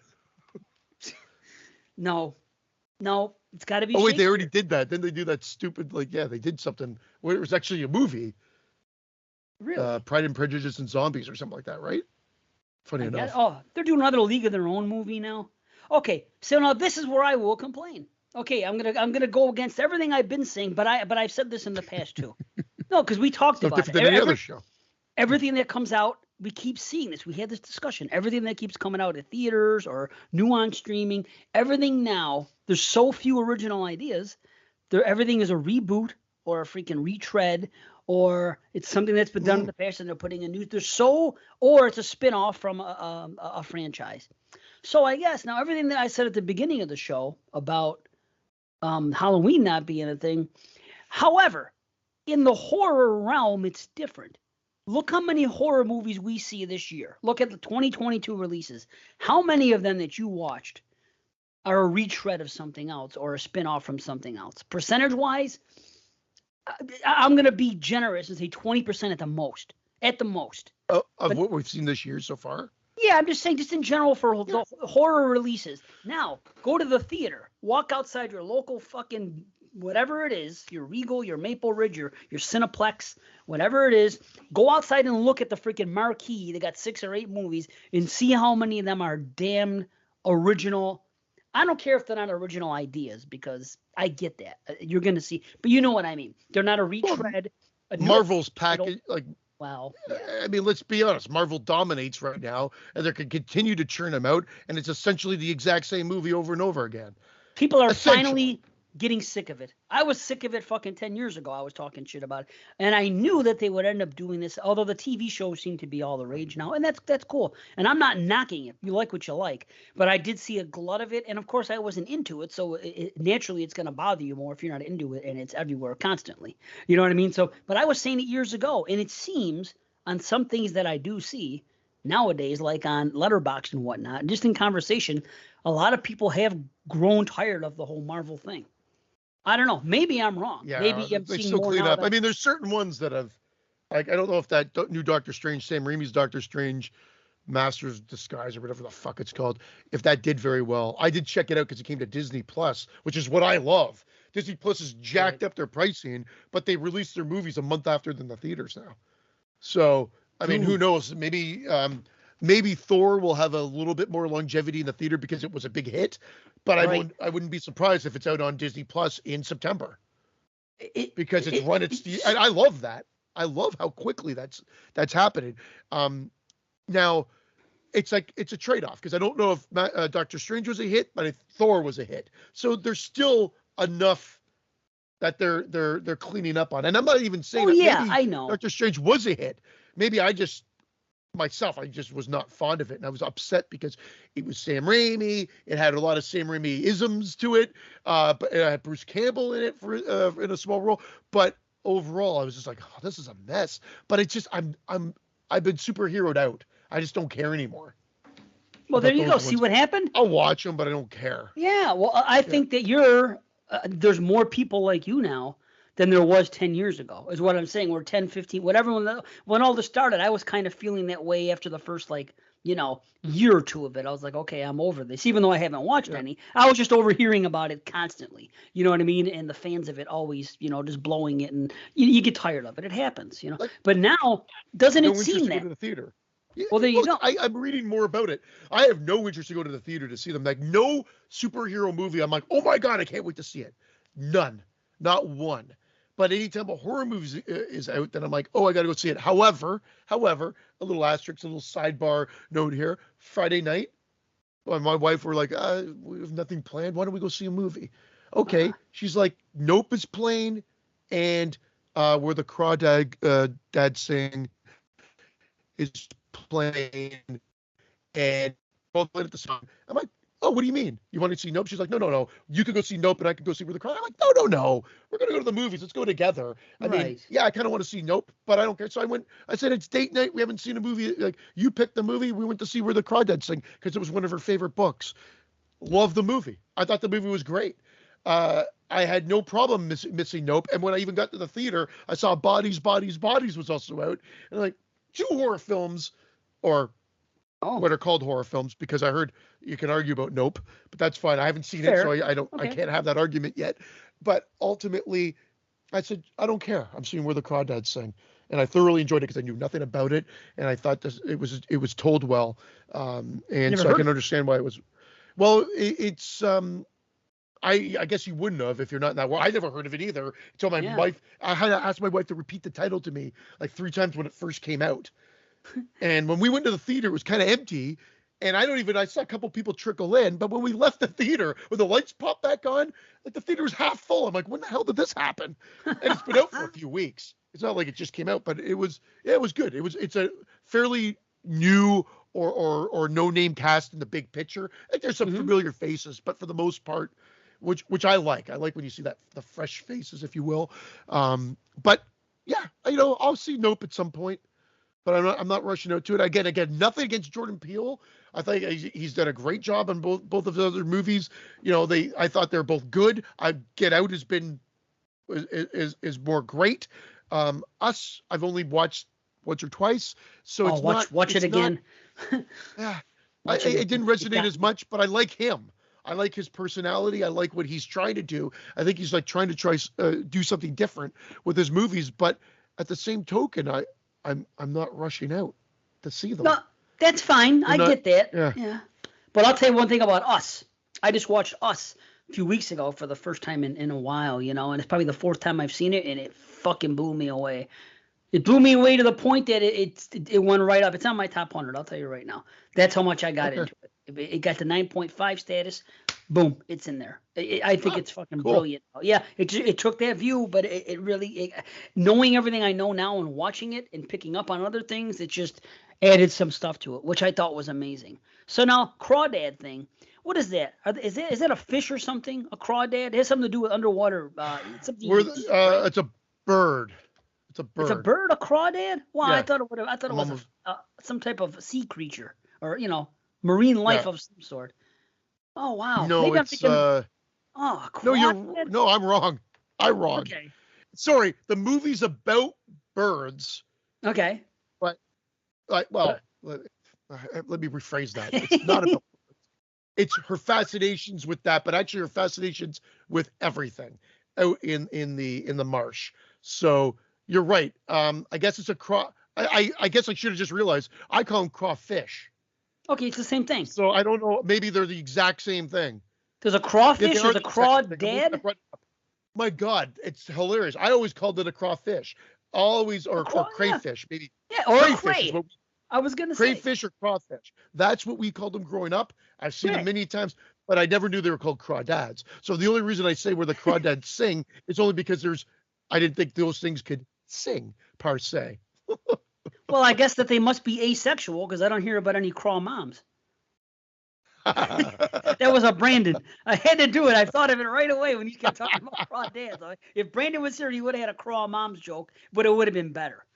No, it's got to be. Oh wait, they already did that. Then they do that stupid they did something where it was actually a movie. Really? Pride and Prejudice and Zombies or something like that, right? Funny enough. They're doing another League of Their Own movie now. Okay, so now this is where I will complain. Okay, I'm gonna go against everything I've been saying, but I've said this in the past too. No, because we talked about different than any other show. Everything that comes out, we keep seeing this. We had this discussion. Everything that keeps coming out at theaters or new on streaming, everything now, there's so few original ideas. Everything is a reboot or a freaking retread, or it's something that's been done in the past and they're putting a new. Or it's a spin-off from a franchise. So I guess now everything that I said at the beginning of the show about Halloween not being a thing. However, in the horror realm, it's different. Look how many horror movies we see this year. Look at the 2022 releases. How many of them that you watched are a retread of something else or a spin-off from something else? Percentage-wise, I'm going to be generous and say 20% at the most. At the most. Of what we've seen this year so far? Yeah, I'm just saying, just in general for the horror releases. Now, go to the theater. Walk outside your local fucking whatever it is, your Regal, your Maple Ridge, your Cineplex, whatever it is. Go outside and look at the freaking marquee. They got 6 or 8 movies and see how many of them are damned original. I don't care if they're not original ideas because I get that. You're going to see, but you know what I mean. They're not a retread. Marvel's package, like, wow. I mean, let's be honest. Marvel dominates right now, and they can continue to churn them out, and it's essentially the exact same movie over and over again. People are finally getting sick of it. I was sick of it fucking 10 years ago. I was talking shit about it. And I knew that they would end up doing this, although the TV shows seem to be all the rage now. And that's cool. And I'm not knocking it. You like what you like. But I did see a glut of it. And, of course, I wasn't into it. So naturally, it's going to bother you more if you're not into it and it's everywhere constantly. You know what I mean? So, but I was saying it years ago. And it seems on some things that I do see nowadays, like on Letterboxd and whatnot, just in conversation, a lot of people have grown tired of the whole Marvel thing. I don't know. Maybe I'm wrong. Yeah, maybe I'm they seeing still more clean now up. I mean, there's certain ones that have, like, I don't know if that new Doctor Strange, Sam Raimi's Doctor Strange, Master's Disguise or whatever the fuck it's called, if that did very well. I did check it out because it came to Disney Plus, which is what I love. Disney Plus has jacked up their pricing, but they released their movies a month after than the theaters now. So, I mean, who knows? Maybe Thor will have a little bit more longevity in the theater because it was a big hit, but I wouldn't be surprised if it's out on Disney Plus in September. Because it's run its, and I love that. I love how quickly that's happening. Now it's like it's a trade-off because I don't know if Doctor Strange was a hit, but if Thor was a hit, so there's still enough that they're cleaning up on. And I'm not even saying maybe I know Doctor Strange was a hit. Maybe I just was not fond of it, and I was upset because it was Sam Raimi. It had a lot of Sam Raimi isms to it, but it had Bruce Campbell in it for in a small role. But overall, I was just like, oh, this is a mess. But it's just I've been superheroed out. I just don't care anymore. Well, there you go. See what happened? I'll watch them, but I don't care. Yeah. Well, I think that there's more people like you now than there was 10 years ago, is what I'm saying. We're 10, 15, whatever. When all this started, I was kind of feeling that way after the first, year or two of it. I was like, okay, I'm over this. Even though I haven't watched any, I was just overhearing about it constantly. You know what I mean? And the fans of it always, just blowing it. And you get tired of it. It happens, But now, doesn't it seem that? Go to the theater. Yeah, well, there you go. I'm reading more about it. I have no interest to go to the theater to see them. Like, no superhero movie, I'm like, oh my God, I can't wait to see it. None. Not one. But anytime a horror movie is out, then I'm like, oh, I got to go see it. However, a little asterisk, a little sidebar note here. Friday night, my wife were like, we have nothing planned. Why don't we go see a movie? Okay. She's like, Nope is playing, and Where the Crawdad Sing is playing, and both played at the song. I'm like, oh, what do you mean? You want to see Nope? She's like, no. You could go see Nope, and I could go see Where the Crawdad. I'm like, no. We're going to go to the movies. Let's go together. I mean, yeah, I kind of want to see Nope, but I don't care. So I said, it's date night. We haven't seen a movie. Like, you picked the movie. We went to see Where the Crawdad Sing because it was one of her favorite books. Love the movie. I thought the movie was great. I had no problem missing Nope. And when I even got to the theater, I saw Bodies was also out. And like, 2 horror films, or what are called horror films, because I heard you can argue about Nope, but that's fine. I haven't seen it, so I can't have that argument yet. But ultimately, I said, I don't care. I'm seeing Where the Crawdads Sing. And I thoroughly enjoyed it because I knew nothing about it. And I thought it was told well. And so I can understand why it was. Well, it's I guess you wouldn't have if you're not in that world. I never heard of it either until my wife. I had to ask my wife to repeat the title to me like 3 times when it first came out. And when we went to the theater, it was kind of empty. And I saw a couple people trickle in. But when we left the theater, when the lights popped back on, like the theater was half full. I'm like, when the hell did this happen? And it's been out for a few weeks. It's not like it just came out, but it was good. It's a fairly new or no name cast in the big picture. Like there's some familiar faces, but for the most part, which I like. I like when you see that the fresh faces, if you will. But yeah, I'll see Nope at some point, but I'm not rushing out to it. Again, nothing against Jordan Peele. I think he's done a great job on both of the other movies. I thought they're both good. Get Out has been is more great. Us, I've only watched once or twice, so watch it again. Yeah, it didn't resonate as much, but I like him. I like his personality. I like what he's trying to do. I think he's like trying to do something different with his movies. But at the same token, I'm not rushing out to see them. No, that's fine. I get that. Yeah. But I'll tell you one thing about Us. I just watched Us a few weeks ago for the first time in a while, you know, and it's probably the fourth time I've seen it, and it fucking blew me away. It blew me away to the point that it went right up. It's on my top 100. I'll tell you right now. That's how much I got into it. It got to 9.5 status. Boom, it's in there. I think it's fucking brilliant. Yeah, it took that view, but it really, knowing everything I know now and watching it and picking up on other things, it just added some stuff to it, which I thought was amazing. So now, Crawdad thing. What is that? Is that a fish or something? A crawdad? It has something to do with underwater. Something. It's a bird. It's a bird. It's a bird, a crawdad? Well, Yeah. I thought it was some type of sea creature or marine life of some sort. Oh wow. No, maybe it's I'm thinking, no, I'm wrong. I'm wrong. Okay. Sorry, the movie's about birds. Okay. But let me rephrase that. It's not about it's her fascinations with that, but actually her fascinations with everything out in the marsh. So you're right. I guess it's a craw. I guess I should have just realized. I call them crawfish. Okay, it's the same thing. So I don't know. Maybe they're the exact same thing. There's a crawfish. There's a crawdad. My God, it's hilarious. I always called it a crawfish. Or crayfish, maybe. Yeah, or crayfish a cray. is what I was gonna say crayfish or crawfish. That's what we called them growing up. I've seen them many times, but I never knew they were called crawdads. So the only reason I say where the crawdads sing is only because I didn't think those things could sing per se. Well, I guess that they must be asexual because I don't hear about any craw moms. That was a Brandon. I had to do it. I thought of it right away when you kept talking about craw dads. If Brandon was here, he would have had a craw moms joke, but it would have been better.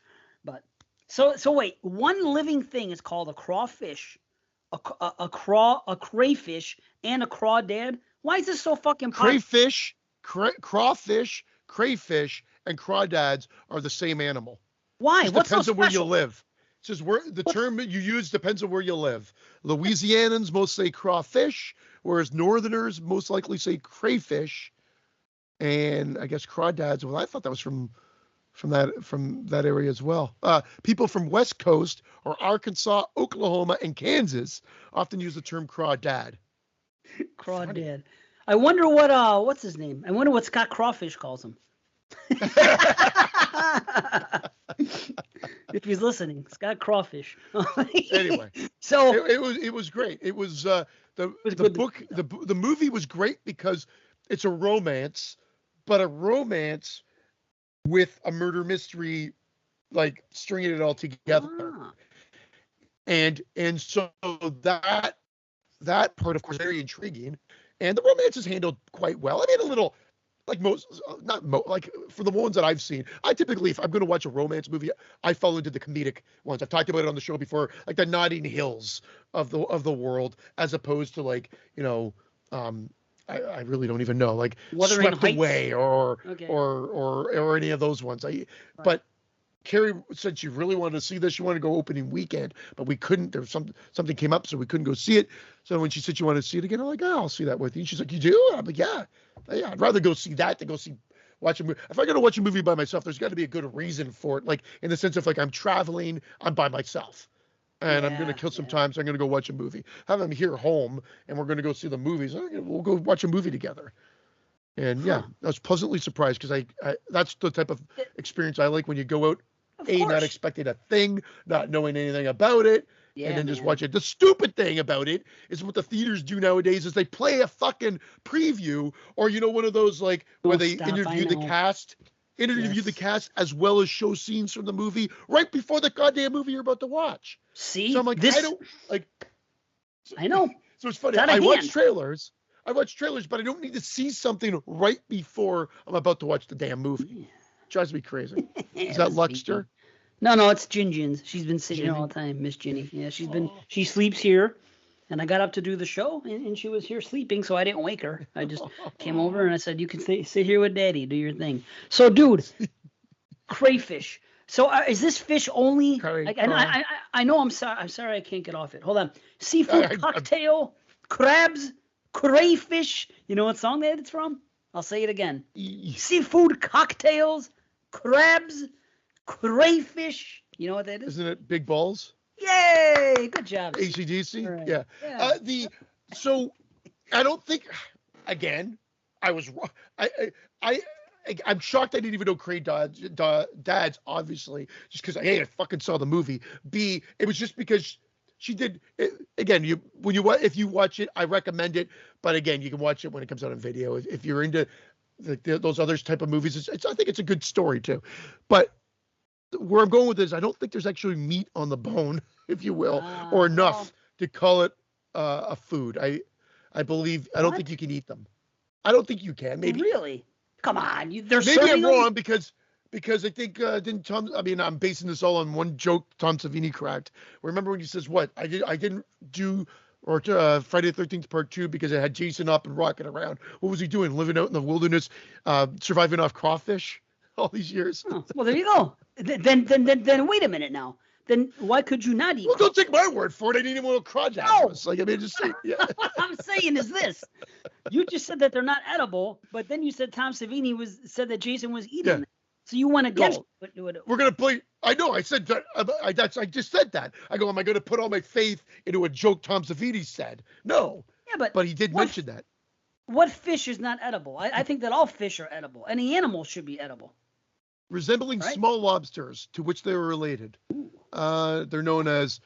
But so wait, one living thing is called a crawfish, a crayfish, and a crawdad. Why is this so fucking popular? Crawfish, crayfish, and crawdads are the same animal. Why? It What's depends so on where special? you live. It says the term you use depends on where you live. Louisianans most say crawfish, whereas Northerners most likely say crayfish, and I guess crawdads. Well, I thought that was from that area as well. People from West Coast or Arkansas, Oklahoma, and Kansas often use the term crawdad. Crawdad. I wonder what's his name? I wonder what Scott Crawfish calls him. If he's listening, Scott Crawfish. Anyway, so it was great. It was the movie was great because it's a romance, but a romance with a murder mystery, like stringing it all together. And so that part, of course, very intriguing, and the romance is handled quite well. I mean, a little. Like like for the ones that I've seen, I typically, if I'm going to watch a romance movie, I fall into the comedic ones. I've talked about it on the show before, like the Notting Hills of the world, as opposed to like, I really don't even know, like Wuthering Swept Heights? Away or any of those ones. But Carrie said she really wanted to see this. She wanted to go opening weekend, but we couldn't. There was something came up, so we couldn't go see it. So when she said she wanted to see it again, I'm like, oh, I'll see that with you. And she's like, you do? I'm like, yeah. I'd rather go see that than watch a movie. If I'm going to watch a movie by myself, there's got to be a good reason for it. Like in the sense of like I'm traveling, I'm by myself, and I'm going to kill some time, so I'm going to go watch a movie. Have them here home, and we're going to go see the movies. We'll go watch a movie together. And I was pleasantly surprised because I that's the type of experience I like when you go out. Not expecting a thing, not knowing anything about it, and then just watch it. The stupid thing about it is what the theaters do nowadays is they play a fucking preview, or one of those like where they interview the cast as well as show scenes from the movie right before the goddamn movie you're about to watch. See, so I'm like, I know. So it's funny. I watch trailers, but I don't need to see something right before I'm about to watch the damn movie. Drives me crazy. Is that Luxter? No, it's Jin's. She's been sitting here all the time, Miss Ginny. Yeah, she sleeps here, and I got up to do the show, and she was here sleeping, so I didn't wake her. I just came over and I said, "You can sit here with Daddy, do your thing." So, dude, crayfish. So is this fish only? I know. I'm sorry. I can't get off it. Hold on. Seafood cocktail, crabs, crayfish. You know what song that it's from? I'll say it again. Seafood cocktails, crabs, crayfish. You know what that is? Isn't it Big Balls? Yay! Good job. AC/DC. Right. Yeah. Yeah. So I don't think. Again, I was wrong. I'm shocked I didn't even know Cray Dads, obviously, just because A, I fucking saw the movie. B, it was just because she did it, again. If you watch it, I recommend it. But again, you can watch it when it comes out on video. If you're into those other type of movies, I think it's a good story too. But where I'm going with this, I don't think there's actually meat on the bone, if you will, or enough to call it a food. I believe I don't think you can eat them. I don't think you can. Maybe really. Come on, they're maybe I'm wrong them? because I think didn't Tom? I mean, I'm basing this all on one joke Tom Savini cracked. Remember when he says, "What I didn't do." Or Friday the 13th Part 2 because it had Jason up and rocking around. What was he doing? Living out in the wilderness, surviving off crawfish all these years. Oh, well, there you go. Then wait a minute now. Then why could you not eat? Well, don't take my word for it. I didn't even know what crawdads was. Like, I mean, just say, yeah. What I'm saying is this. You just said that they're not edible, but then you said Tom Savini said that Jason was eating them. So you went against it. We're going to play. I know. I said that. I just said that. I go, am I going to put all my faith into a joke Tom Savini said? No. Yeah, but he did mention that. What fish is not edible? I think that all fish are edible. Any animal should be edible. Resembling small lobsters to which they were related. They're known as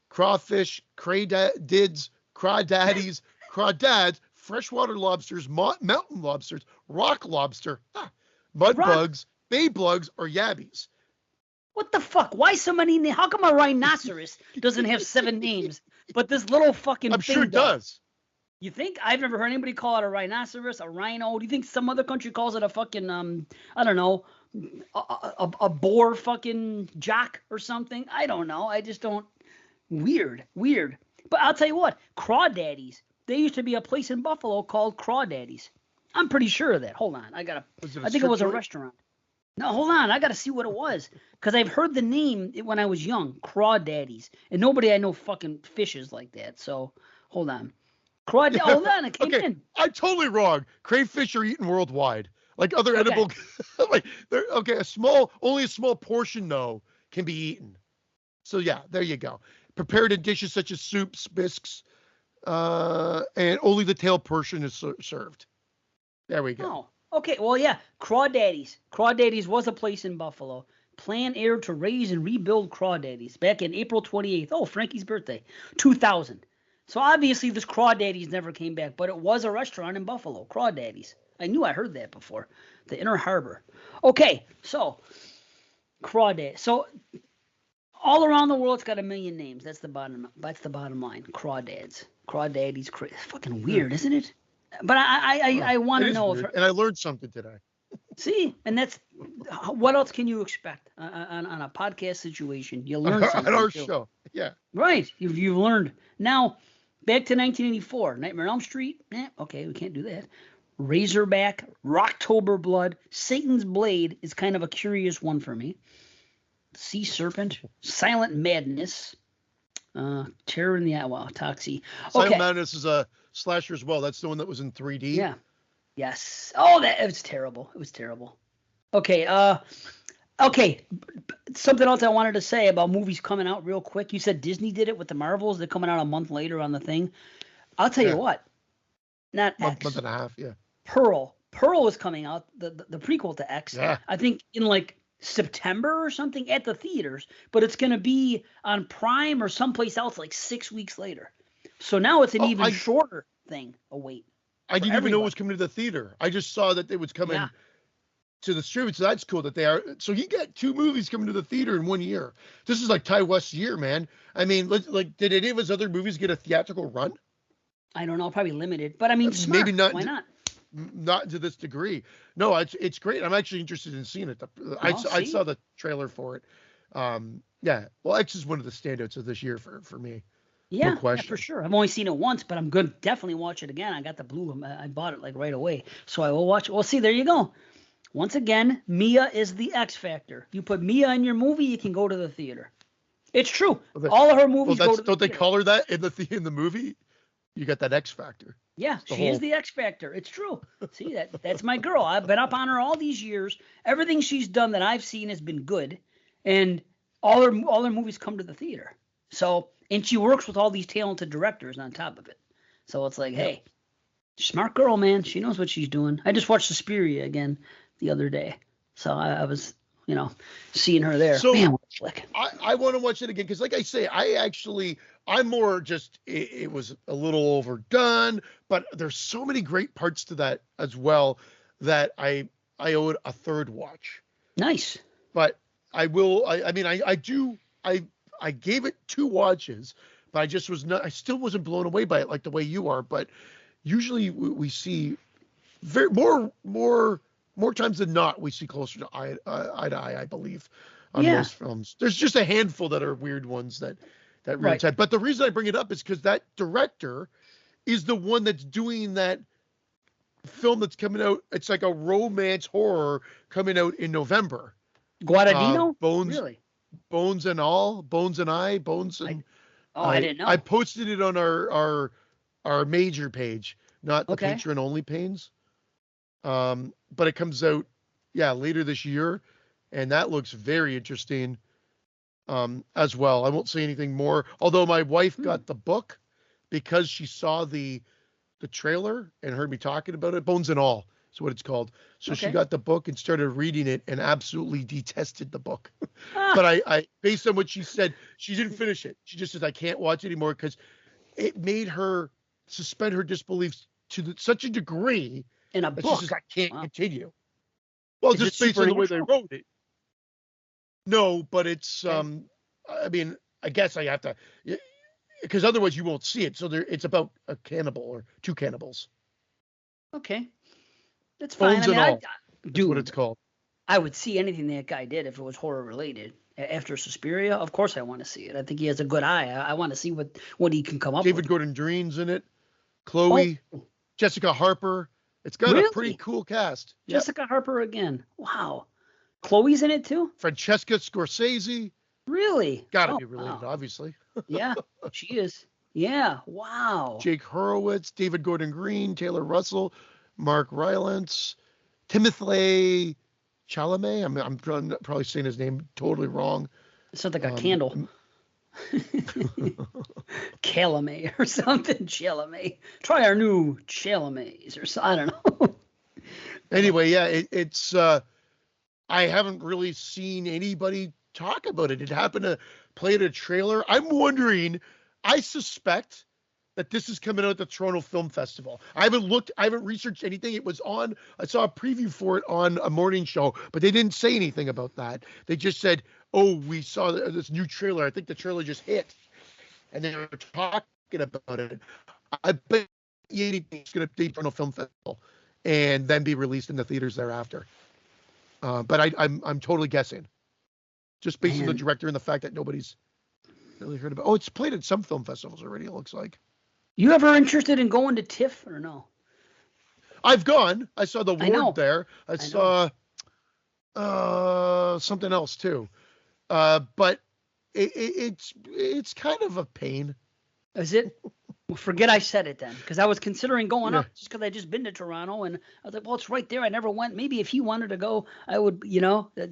crawfish, crawdads, crawdads, freshwater lobsters, mountain lobsters, rock lobster, mud bugs, bay bugs, or yabbies. What the fuck? Why so many names? How come a rhinoceros doesn't have 7 names, but this little fucking I'm thing sure it does. You think? I've never heard anybody call it a rhinoceros, a rhino. Do you think some other country calls it a fucking, I don't know, a boar fucking jock or something? I don't know. I just don't. Weird. But I'll tell you what, crawdaddies. There used to be a place in Buffalo called Crawdaddies. I'm pretty sure of that. Hold on. I think it was a restaurant. No, hold on. I got to see what it was. Because I've heard the name when I was young, Crawdaddies. And nobody I know fucking fishes like that. So, hold on. Hold on, it came in. I'm totally wrong. Crayfish are eaten worldwide. Like other edible, like only a small portion though can be eaten. So yeah, there you go. Prepared in dishes such as soups, bisques, and only the tail portion is served. There we go. Oh, okay. Well, yeah, Crawdaddies. Crawdaddies was a place in Buffalo. Plan aired to raise and rebuild Crawdaddies back in April 28th. Oh, Frankie's birthday, 2000. So obviously this Crawdaddies never came back, but it was a restaurant in Buffalo, Crawdaddies. I knew I heard that before. The Inner Harbor. Okay, so Crawdaddies. So all around the world, it's got a million names. That's the bottom line. Crawdads. Crawdaddies. It's fucking weird, isn't it? But I want to know. And I learned something today. See, and that's what else can you expect on a podcast situation? You learn something. On our show, yeah. Right, you've learned. Now, back to 1984, Nightmare on Elm Street. Okay, we can't do that. Razorback, Rocktober Blood, Satan's Blade is kind of a curious one for me. Sea Serpent, Silent Madness, Terror in the Toxie. Okay. Silent Madness is a slasher as well. That's the one that was in 3D. Yeah. Yes. Oh, it was terrible. It was terrible. Okay. Okay. Something else I wanted to say about movies coming out real quick. You said Disney did it with the Marvels. They're coming out a month later on the thing. I'll tell you what. Not X. Month and a half, yeah. Pearl. Pearl is coming out, the prequel to X. Yeah. I think in like September or something at the theaters, but it's going to be on Prime or someplace else like 6 weeks later. So now it's an even shorter thing. Wait. I didn't even know it was coming to the theater. I just saw that it was coming to the streaming, so that's cool that they are. So you get 2 movies coming to the theater in 1 year. This is like Ty West's year, man. I mean, did any of his other movies get a theatrical run? I don't know, probably limited, but I mean, smart. Maybe not. Why not? Not to this degree. No, it's great. I'm actually interested in seeing it. I saw the trailer for it. Yeah. Well, X is one of the standouts of this year for me. Yeah, no question. Yeah, for sure. I've only seen it once, but I'm going to definitely watch it again. I got the blue. I bought it like right away, so I will watch it. Well, see, there you go. Once again, Mia is the X factor. You put Mia in your movie, you can go to the theater. It's true. All of her movies go to the Don't theater. They call her that in the movie? You got that X factor. Yeah, she is the X factor. It's true. See, that's my girl. I've been up on her all these years. Everything she's done that I've seen has been good, and all her movies come to the theater. So, and she works with all these talented directors on top of it. So it's like, hey, smart girl, man. She knows what she's doing. I just watched Suspiria again the other day. So I was, seeing her there. So man, what a flick. I want to watch it again because, like I say, I'm more just it was a little overdone, but there's so many great parts to that as well that I owe it a third watch. Nice. But I will. I mean, I gave it 2 watches, but I still wasn't blown away by it like the way you are. But usually we see more times than not, we see closer to eye to eye, I believe, on most films. There's just a handful that are weird ones that really tight. But the reason I bring it up is because that director is the one that's doing that film that's coming out. It's like a romance horror coming out in November. Guadagnino? Bones, really? Bones and all, Bones and I, Bones and. I didn't know. I posted it on our major page, not the patron only panes. But it comes out, later this year, and that looks very interesting, as well. I won't say anything more. Although my wife got the book because she saw the trailer and heard me talking about it. Bones and All is what it's called. So she got the book and started reading it and absolutely detested the book. But I based on what she said, she didn't finish it. She just said, I can't watch it anymore because it made her suspend her disbelief to such a degree. In a book. She says, I can't continue. Well, just based on the way they wrote it. No, but it's, I mean, I guess I have to, because otherwise you won't see it. So it's about a cannibal or 2 cannibals. Okay. That's fine. Bones and All. That's what it's called. I would see anything that guy did if it was horror related. After Suspiria, of course I want to see it. I think he has a good eye. I want to see what he can come up with. David Gordon Green's in it. Chloe, Jessica Harper. It's got a pretty cool cast. Jessica Harper again. Wow. Chloe's in it too? Francesca Scorsese. Really? Gotta be related, obviously. Yeah, she is. Yeah. Wow. Jake Horowitz, David Gordon Green, Taylor Russell, Mark Rylance, Timothée Chalamet. I'm probably saying his name totally wrong. It sounds like a candle. Chalamet or something. Chalamet. Try our new Chalamets or something. I don't know. Anyway, it's I haven't really seen anybody talk about it. It happened to play at a trailer. I'm wondering, I suspect that this is coming out at the Toronto Film Festival. I haven't researched anything. It was on, I saw a preview for it on a morning show, but they didn't say anything about that. They just said, we saw this new trailer. I think the trailer just hit. And they were talking about it. I bet it's going to be Toronto Film Festival and then be released in the theaters thereafter. But I'm totally guessing. Just based on the director and the fact that nobody's really heard about it. Oh, it's played at some film festivals already, it looks like. You ever interested in going to TIFF or no? I've gone. I saw the Ward there. I saw something else too. But it's kind of a pain. Is it? Well, forget I said it then, because I was considering going up just because I just been to Toronto, and I was like, well, it's right there. I never went. Maybe if he wanted to go, I would,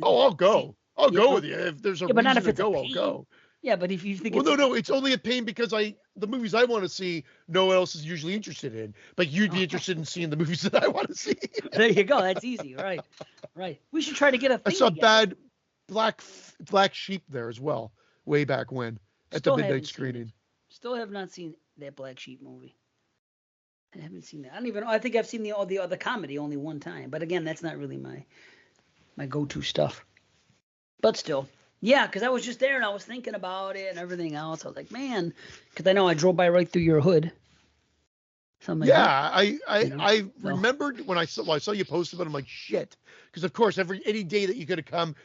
Oh, I'll go. I'll go with you. If there's a reason to go, I'll go. Yeah, but if you think it's only a pain because the movies I want to see, no one else is usually interested in. But you'd be interested in seeing the movies that I want to see. There you go. That's easy. Right. We should try to get a thing I saw together. Bad Black Sheep there as well, way back when, at the midnight screening. Still have not seen that Black Sheep movie. I haven't seen that. I don't even know. I think I've seen the comedy only one time. But again, that's not really my go-to stuff. But still. Yeah, because I was just there and I was thinking about it and everything else. I was like, man, because I know I drove by right through your hood. Like I remembered when I saw you post about it, I'm like, shit. Because, of course, any day that you could have come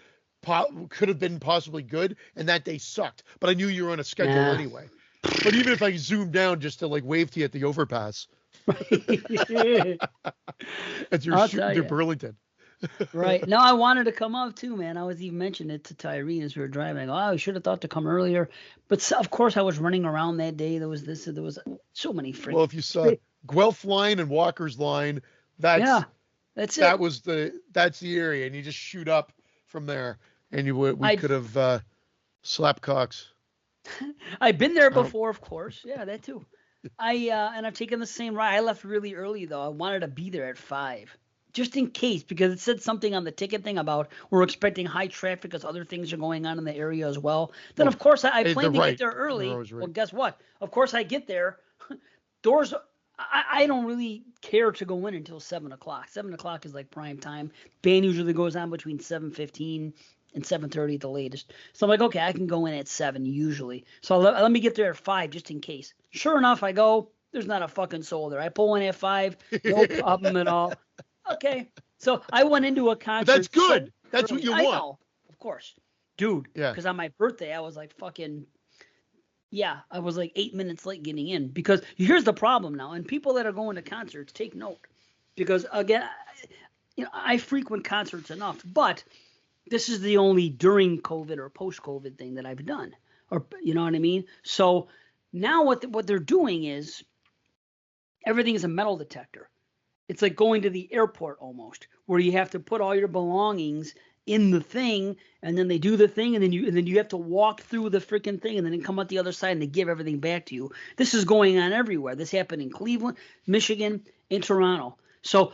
could have been possibly good, and that day sucked. But I knew you were on a schedule anyway. But even if I zoomed down just to, wave to you at the overpass. As you're shooting through Burlington. Right. No, I wanted to come up too, man. I was even mentioning it to Tyree as we were driving. I should have thought to come earlier. But of course I was running around that day. There was so many freaking. Well, if you saw Guelph line and Walker's line, that's it. That's the area, and you just shoot up from there, and we could have slapped cocks. I've been there before, of course. Yeah, that too. And I've taken the same ride. I left really early though. I wanted to be there at 5, just in case, because it said something on the ticket thing about we're expecting high traffic as other things are going on in the area as well. Then of course I planned to get there early. Right. Well, guess what? Of course I get there. Doors. I don't really care to go in until 7 o'clock. 7 o'clock is like prime time. Band usually goes on between 7:15 and 7:30 at the latest. So I'm like, okay, I can go in at 7 usually. So let me get there at 5 just in case. Sure enough, I go. There's not a fucking soul there. I pull in at 5, no problem at all. Okay. So I went into a concert. But that's good. That's what you want. I know, of course. Dude, because on my birthday, I was like fucking, I was like 8 minutes late getting in. Because here's the problem now. And people that are going to concerts, take note. Because, again, I frequent concerts enough. But this is the only during COVID or post-COVID thing that I've done. Or, you know what I mean? So now what they're doing is everything is a metal detector. It's like going to the airport almost, where you have to put all your belongings in the thing, and then they do the thing, and then you have to walk through the freaking thing, and then come out the other side, and they give everything back to you. This is going on everywhere. This happened in Cleveland, Michigan, and Toronto. So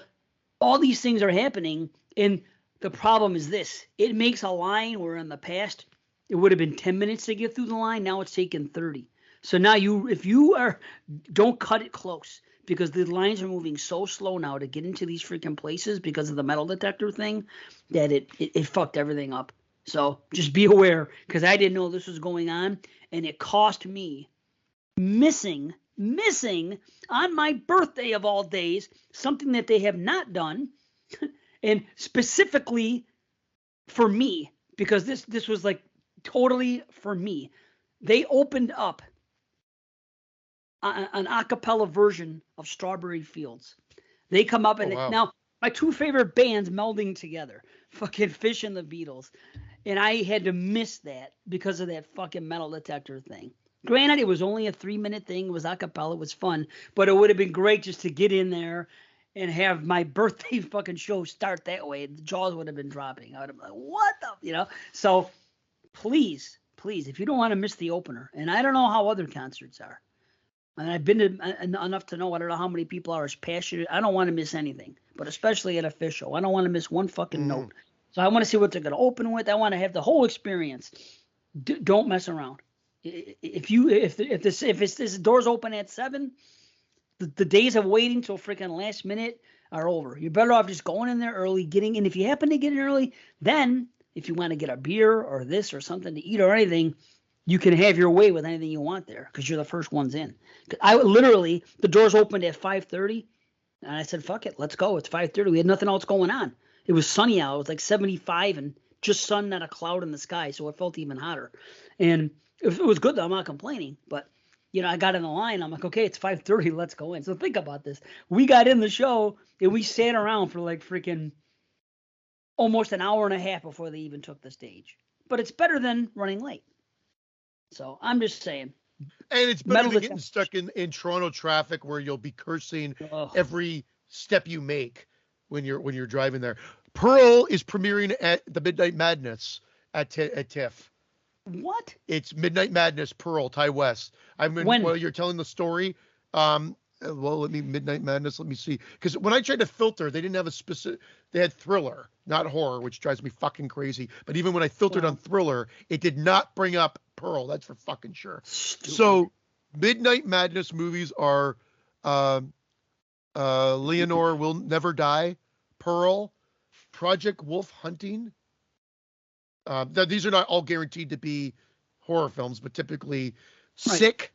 all these things are happening, and the problem is this. It makes a line where in the past it would have been 10 minutes to get through the line. Now it's taken 30. So now don't cut it close, because the lines are moving so slow now to get into these freaking places because of the metal detector thing that it fucked everything up. So just be aware, because I didn't know this was going on, and it cost me missing on my birthday of all days, something that they have not done, and specifically for me, because this was like totally for me. They opened up an a cappella version of Strawberry Fields. They come up and now my two favorite bands melding together, fucking Fish and the Beatles. And I had to miss that because of that fucking metal detector thing. Granted, it was only a 3-minute thing. It was a cappella. It was fun. But it would have been great just to get in there and have my birthday fucking show start that way. The jaws would have been dropping. I would have been like, what the, So please, if you don't want to miss the opener, and I don't know how other concerts are, and I've been to enough to know I don't know how many people are as passionate. I don't want to miss anything, but especially at a Fish show. I don't want to miss one fucking note. So I want to see what they're going to open with. I want to have the whole experience. Don't mess around. If this doors open at 7, the days of waiting till freaking last minute are over. You're better off just going in there early, getting in. If you happen to get in early, then if you want to get a beer or this or something to eat or anything, you can have your way with anything you want there because you're the first ones in. The doors opened at 5:30, and I said, fuck it, let's go. It's 5:30. We had nothing else going on. It was sunny out. It was like 75 and just sun, not a cloud in the sky, so it felt even hotter. And it was good, though. I'm not complaining. But, I got in the line. I'm like, okay, it's 5:30. Let's go in. So think about this. We got in the show, and we sat around for like freaking almost an hour and a half before they even took the stage. But it's better than running late. So I'm just saying. And it's better than getting stuck in Toronto traffic where you'll be cursing every step you make when you're driving there. Pearl is premiering at the Midnight Madness at TIFF. What? It's Midnight Madness, Pearl, Ty West. While you're telling the story, Midnight Madness, let me see. Because when I tried to filter, they didn't have a specific, they had thriller, not horror, which drives me fucking crazy. But even when I filtered on thriller, it did not bring up Pearl. That's for fucking sure. Stupid. So Midnight Madness movies are Leonore Will Never Die, Pearl, Project Wolf Hunting. These are not all guaranteed to be horror films, but typically Sick.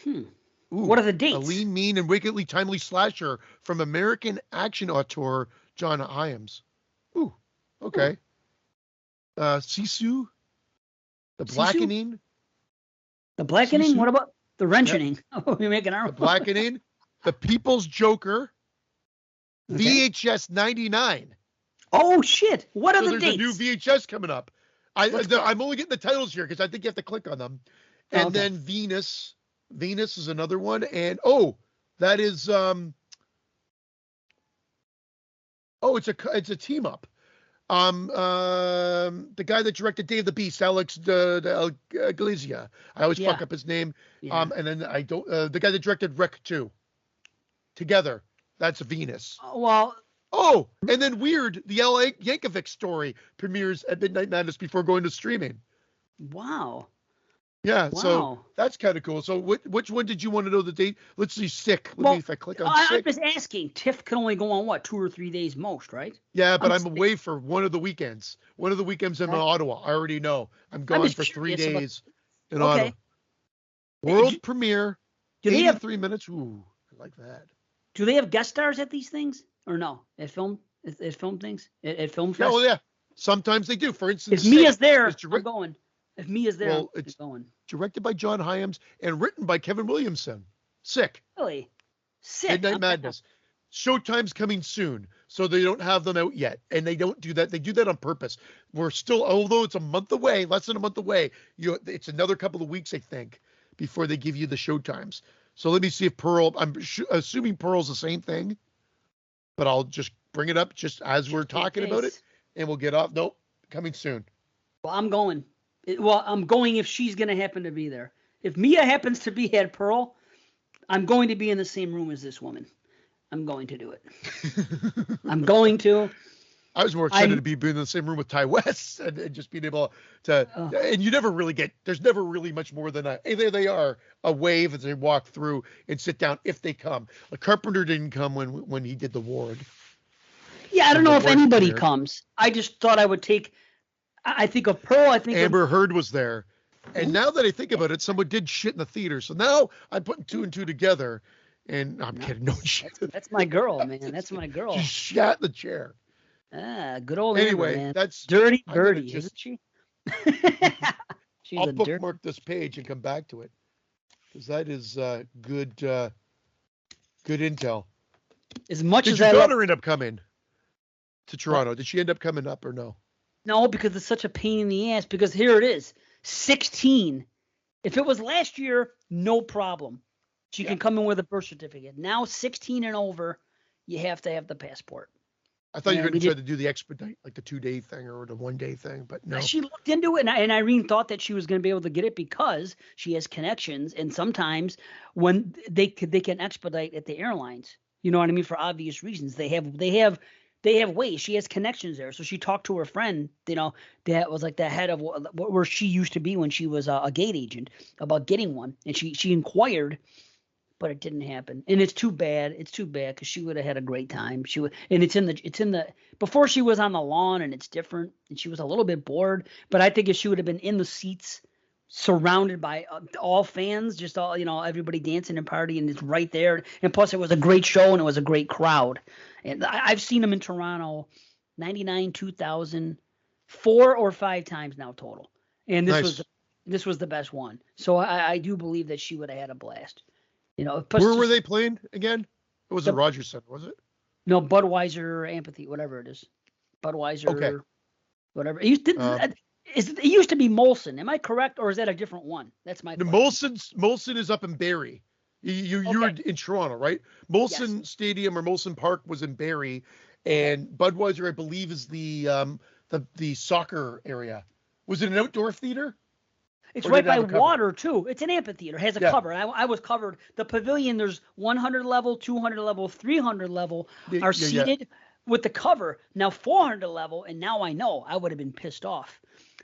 Ooh, what are the dates? A lean, mean, and wickedly timely slasher from American action auteur John Hyams. Ooh, okay. Sisu. The Blackening. The Blackening? Sisu? What about the Wrenching? Yep. Oh, you're making our The Blackening. The People's Joker. Okay. VHS 99. Oh, shit. What are the dates? There's a new VHS coming up. I'm only getting the titles here because I think you have to click on them. And then Venus. Venus is another one. And, that is, it's a team up. The the guy that directed Day of the Beast, Alex de Galizia. I always fuck up his name. Yeah. And then I don't. The guy that directed Rec 2. Together, that's Venus. Well. Oh, and then Weird, the L.A. Yankovic story premieres at Midnight Madness before going to streaming. Wow. Yeah, so that's kind of cool. So which one did you want to know the date? Let's see, Sick. Let me, if I click on Sick. I'm just asking. TIFF can only go on, what, 2 or 3 days most, right? Yeah, but I'm away for one of the weekends. One of the weekends I'm in Ottawa. I already know. I'm gone for 3 days in Ottawa. World premiere, 83 minutes. Ooh, I like that. Do they have guest stars at these things? Or no? At film things? At Film Fest? Oh, yeah. Sometimes they do. For instance, if Mia's there, I'm going. If Mia's there, I'm going. Directed by John Hyams and written by Kevin Williamson. Sick. Really? Sick. Midnight Madness. Showtime's coming soon, so they don't have them out yet. And they don't do that. They do that on purpose. We're still, although it's a month away, less than a month away, it's another couple of weeks, I think, before they give you the showtimes. So let me see if Pearl, I'm assuming Pearl's the same thing, but I'll just bring it up just as we're talking about it, and we'll get off. Nope, coming soon. Well, I'm going. I'm going if she's going to happen to be there. If Mia happens to be at Pearl, I'm going to be in the same room as this woman. I'm going to do it. I'm going to. I was more excited to be in the same room with Ty West and just being able to, and you never really there's never really much more than hey, there they are, a wave as they walk through and sit down if they come. Carpenter didn't come when he did The Ward. Yeah, I don't know if anybody comes. I just thought I would take, I think of Pearl, Amber Heard was there. And now that I think about it, someone did shit in the theater. So now I'm putting 2 and 2 together. And I'm kidding. No shit. That's my girl, man. That's my girl. She shat in the chair. Good old Anyway, Amber, man. that's Dirty Birdie, isn't she? I'll bookmark this page and come back to it because that is good intel. As much Did as your daughter end up coming to Toronto? Did she end up coming up or no? No, because it's such a pain in the ass. Because here it is, 16. If it was last year, no problem. She can come in with a birth certificate. Now 16 and over, you have to have the passport. I thought you were going to try to do the expedite, like the 2-day thing or the 1-day thing, but no. She looked into it, and Irene thought that she was going to be able to get it because she has connections, and sometimes when they can expedite at the airlines, you know what I mean, for obvious reasons. They have ways. She has connections there, so she talked to her friend, that was like the head of where she used to be when she was a gate agent about getting one, and she inquired. But it didn't happen, and it's too bad. It's too bad because she would have had a great time. She would, and it's in the before she was on the lawn, and it's different. And she was a little bit bored. But I think if she would have been in the seats, surrounded by all fans, just all everybody dancing and partying, and it's right there. And plus, it was a great show, and it was a great crowd. And I've seen them in Toronto, 99, 2000, 4 or 5 times now total. And this was the best one. So I do believe that she would have had a blast. Where were they playing again? It wasn't Rogers Center, was it? No, Budweiser Amphitheater, whatever it is. Budweiser, whatever. It used to be Molson. Am I correct, or is that a different one? That's my question. Molson is up in Barrie. You were in Toronto, right? Molson Stadium or Molson Park was in Barrie, and Budweiser, I believe, is the soccer area. Was it an outdoor theater? It's right by water, too. It's an amphitheater. It has a cover. I was covered. The pavilion, there's 100 level, 200 level, 300 level are seated with the cover. Now 400 level, and now I know I would have been pissed off.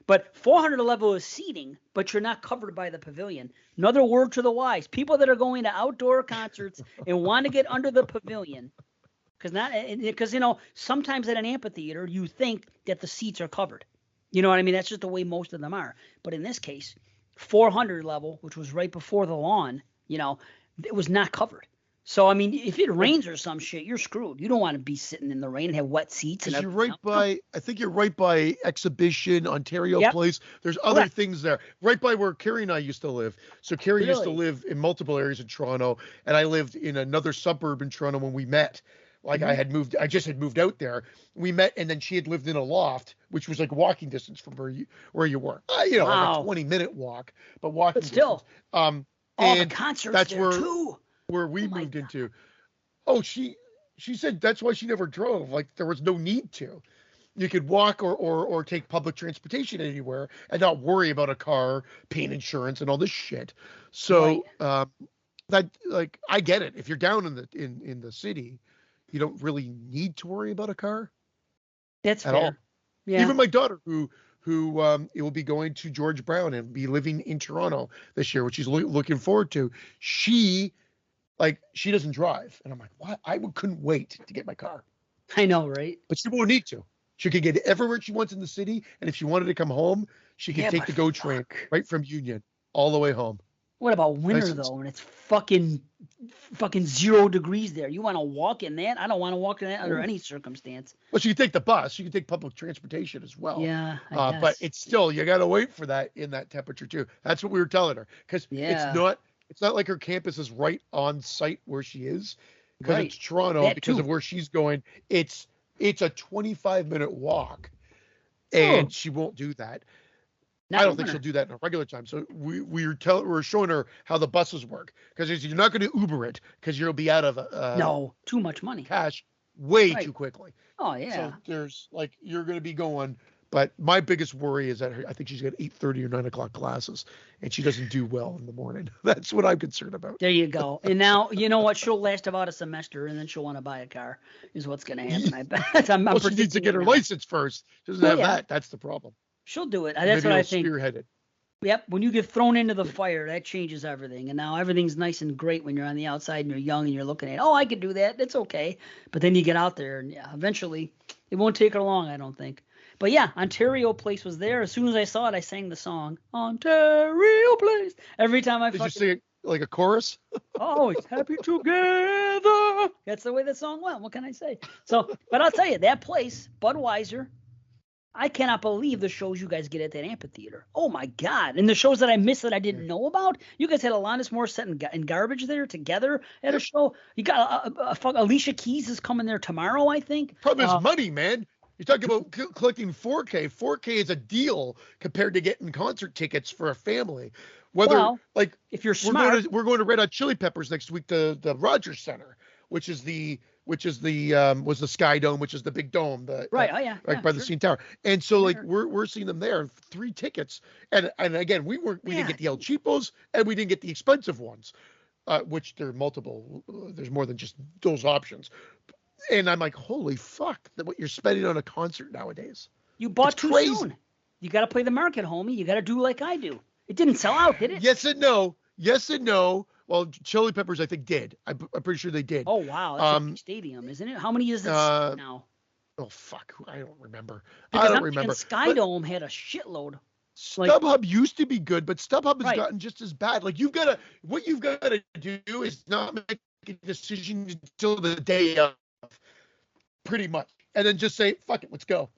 But 400 level is seating, but you're not covered by the pavilion. Another word to the wise. People that are going to outdoor concerts and want to get under the pavilion, because sometimes at an amphitheater, you think that the seats are covered. You know what I mean? That's just the way most of them are. But in this case, 400 level, which was right before the lawn, it was not covered. So, I mean, if it rains or some shit, you're screwed. You don't want to be sitting in the rain and have wet seats. You're I think you're right by Exhibition, Ontario Place. There's other things there. Right by where Carrie and I used to live. So Carrie used to live in multiple areas in Toronto, and I lived in another suburb in Toronto when we met. Like I just had moved out there. We met, and then she had lived in a loft, which was like walking distance from where you were. Like a 20-minute walk, but walking. But still, all the concerts that's there too. Where we moved into. Oh, she said that's why she never drove. Like there was no need to. you could walk or take public transportation anywhere and not worry about a car, paying insurance, and all this shit. So that, like, I get it. If you're down in the city, you don't really need to worry about a car. That's at fair. all. Yeah. Even my daughter, who it will be going to George Brown and be living in Toronto this year, which she's looking forward to. She doesn't drive, and I'm like, what? Couldn't wait to get my car. I know, right? But she won't need to. She could get everywhere she wants in the city, and if she wanted to come home, she could take the GO train right from Union all the way home. What about winter though, when it's fucking 0 degrees there? You want to walk in that? I don't want to walk in that under any circumstance. Well, she can take the bus. You can take public transportation as well. Yeah, I guess. But it's still, you got to wait for that in that temperature too. That's what we were telling her, because it's not like her campus is right on site where she is, because it's Toronto. Because of where she's going, it's a 25-minute walk, and she won't do that. I don't think she'll do that in a regular time. So we're showing her how the buses work, because you're not going to Uber it, because you'll be out of too much money, cash way too quickly. Oh yeah. So there's you're going to be going. But my biggest worry is that I think she's got 8:30 or 9 o'clock classes, and she doesn't do well in the morning. That's what I'm concerned about. There you go. And now, you know what? She'll last about a semester, and then she'll want to buy a car, is what's going to happen. I bet. I'm she needs to get her license first. She doesn't have that. That's the problem. She'll do it. That's what I think. Spearheaded. Yep. When you get thrown into the fire, that changes everything. And now everything's nice and great when you're on the outside and you're young and you're looking at, I could do that. That's okay. But then you get out there, and eventually it won't take her long, I don't think. But yeah, Ontario Place was there. As soon as I saw it, I sang the song Ontario Place. Every time I Did you sing it like a chorus? Always happy together. That's the way the song went. What can I say? So, but I'll tell you, that place, Budweiser, I cannot believe the shows you guys get at that amphitheater. Oh my God. And the shows that I missed that I didn't know about. You guys had Alanis Morissette and Garbage there together at a show. You got Alicia Keys is coming there tomorrow, I think. Problem is money, man. You're talking about collecting 4K. 4K is a deal compared to getting concert tickets for a family. If you're smart, we're going to Red Hot Chili Peppers next week to the Rogers Center, which is the Sky Dome, which is the big dome, by the CN Tower. And so we're seeing them there, 3 tickets. And again, we didn't get the El Cheapos, and we didn't get the expensive ones, which there are multiple. There's more than just those options. And I'm like, holy fuck, what you're spending on a concert nowadays. You bought too soon. You got to play the market, homie. You got to do like I do. It didn't sell out, did it? Yes and no. Well, Chili Peppers, I think, did. I'm pretty sure they did. Oh, wow. That's a big stadium, isn't it? How many is this now? Oh, fuck. I don't remember. Sky Dome had a shitload. StubHub used to be good, but StubHub has gotten just as bad. What you've got to do is not make a decision until the day of, pretty much, and then just say, fuck it, let's go.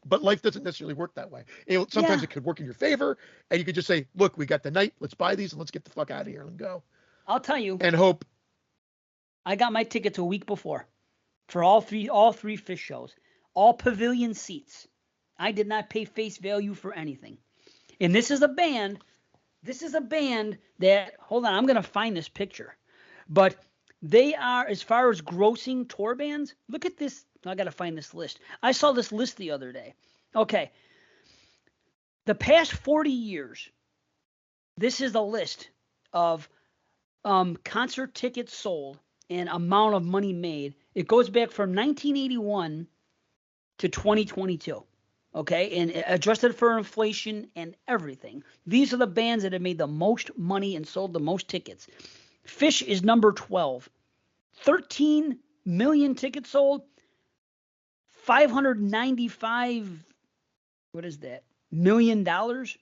But life doesn't necessarily work that way. Sometimes it could work in your favor, and you could just say, look, we got the night, let's buy these and let's get the fuck out of here and go. I'll tell you. And hope. I got my tickets a week before for all three Fish shows, all pavilion seats. I did not pay face value for anything. And this is a band that, hold on, I'm going to find this picture. But they are, as far as grossing tour bands, look at this. I got to find this list. I saw this list the other day. Okay. The past 40 years, this is a list of concert tickets sold and amount of money made. It goes back from 1981 to 2022. Okay, and adjusted for inflation and everything. These are the bands that have made the most money and sold the most tickets. Fish is number 12. 13 million tickets sold. 595, what is that, $1 million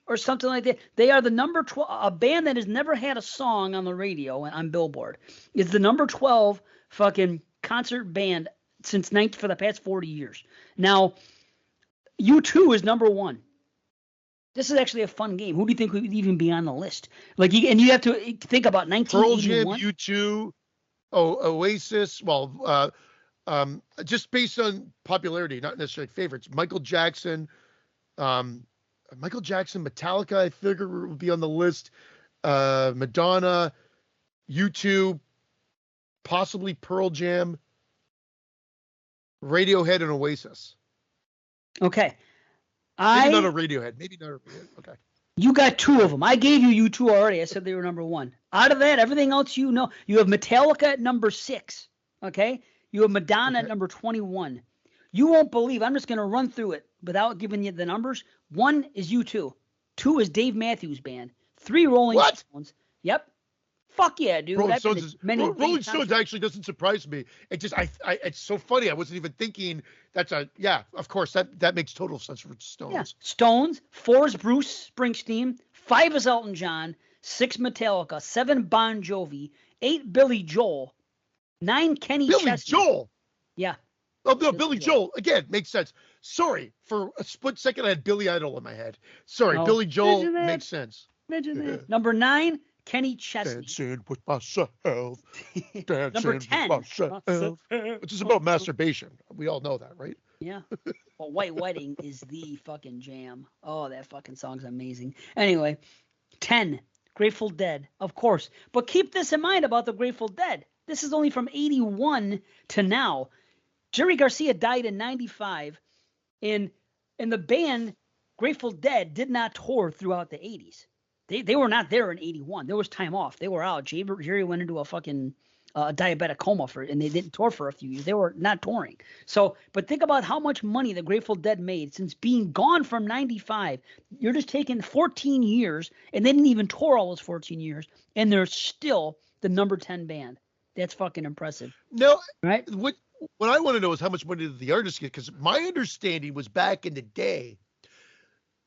or something like that. They are the number 12, a band that has never had a song on the radio and on Billboard. It's the number 12 fucking concert band for the past 40 years. Now, U2 is number 1. This is actually a fun game. Who do you think would even be on the list? And you have to think about 1981. Pearl Jam, U2, Oasis. Well, just based on popularity, not necessarily favorites. Michael Jackson, Metallica, I figure would be on the list. Madonna, U2, possibly Pearl Jam, Radiohead, and Oasis. Okay. Maybe not a Radiohead. Maybe not a Radiohead. Okay. You got 2 of them. I gave you 2 already. I said they were number 1. Out of that, everything else you know. You have Metallica at number 6. Okay? You have Madonna at number 21. You won't believe. I'm just going to run through it without giving you the numbers. 1 is U2. 2 is Dave Matthews Band. 3 Rolling Stones. Yep. Fuck yeah, dude. Rolling Stones actually doesn't surprise me. It just it's so funny. I wasn't even thinking of course that makes total sense for Stones. Yeah. Stones, 4 is Bruce Springsteen, 5 is Elton John, 6 Metallica, 7 Bon Jovi, 8 Billy Joel, 9 Kenny Chesney. Billy Joel. Yeah. Oh no, Billy Joel again makes sense. Sorry, for a split second I had Billy Idol in my head. Sorry, Billy Joel makes sense. Number 9. Kenny Chesney. Dancing with myself. Dancing Number 10. with myself. Which is about masturbation. We all know that, right? Yeah. Well, White Wedding is the fucking jam. Oh, that fucking song's amazing. Anyway, 10. Grateful Dead, of course. But keep this in mind about the Grateful Dead. This is only from 81 to now. Jerry Garcia died in 95. And the band Grateful Dead did not tour throughout the 80s. They were not there in 81. There was time off. They were out. Jerry went into a fucking diabetic coma and they didn't tour for a few years. They were not touring. So, but think about how much money the Grateful Dead made since being gone from 95. You're just taking 14 years, and they didn't even tour all those 14 years, and they're still the number 10 band. That's fucking impressive. No, right? What I want to know is how much money did the artists get? Because my understanding was back in the day.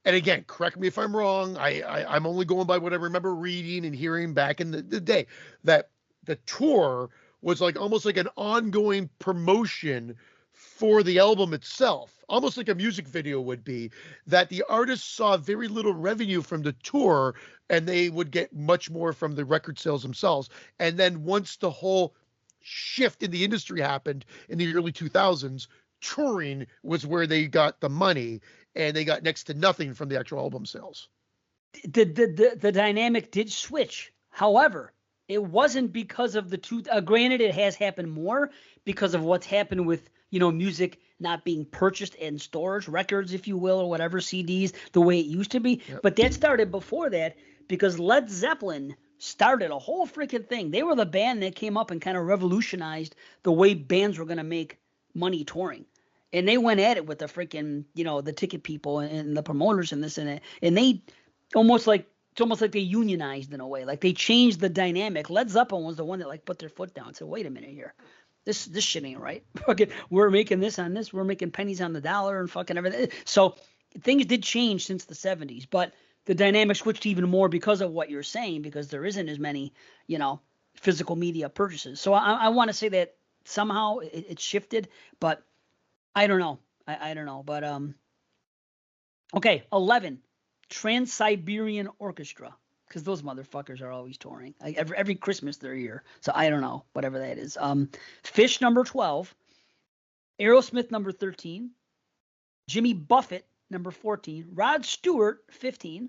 And again, correct me if I'm wrong. I'm only going by what I remember reading and hearing back in the day, that the tour was like almost like an ongoing promotion for the album itself, almost like a music video would be, that the artists saw very little revenue from the tour and they would get much more from the record sales themselves. And then once the whole shift in the industry happened in the early 2000s, touring was where they got the money, and they got next to nothing from the actual album sales. The dynamic did switch. However, it wasn't because of the two. Granted, it has happened more because of what's happened with, music not being purchased in stores, records, if you will, or whatever, CDs, the way it used to be. Yep. But that started before that because Led Zeppelin started a whole freaking thing. They were the band that came up and kind of revolutionized the way bands were going to make money touring. And they went at it with the freaking, the ticket people and the promoters and this and that. And they it's almost like they unionized in a way. Like they changed the dynamic. Led Zeppelin was the one that put their foot down and said, wait a minute here. This shit ain't right. We're making this on this. We're making pennies on the dollar and fucking everything. So things did change since the 70s. But the dynamic switched even more because of what you're saying, because there isn't as many, physical media purchases. So I want to say that somehow it shifted, but I don't know. I don't know. But, okay, 11, Trans-Siberian Orchestra, because those motherfuckers are always touring. Every Christmas they're here. So I don't know, whatever that is. Fish, number 12, Aerosmith, number 13, Jimmy Buffett, number 14, Rod Stewart, 15,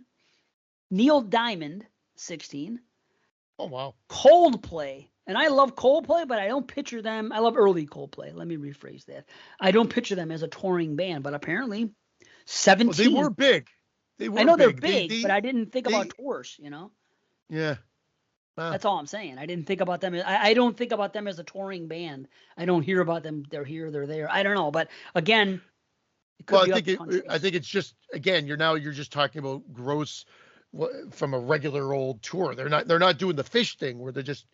Neil Diamond, 16. Oh, wow. Coldplay. And I love Coldplay, but I don't picture them. I love early Coldplay. Let me rephrase that. I don't picture them as a touring band, but apparently 17. Well, they were big. I know they're big, but I didn't think about tours, Yeah. Wow. That's all I'm saying. I didn't think about them. I don't think about them as a touring band. I don't hear about them. They're here, they're there. I don't know. But again, I think it's just, again, you're just talking about gross from a regular old tour. They're not doing the Fish thing where they're just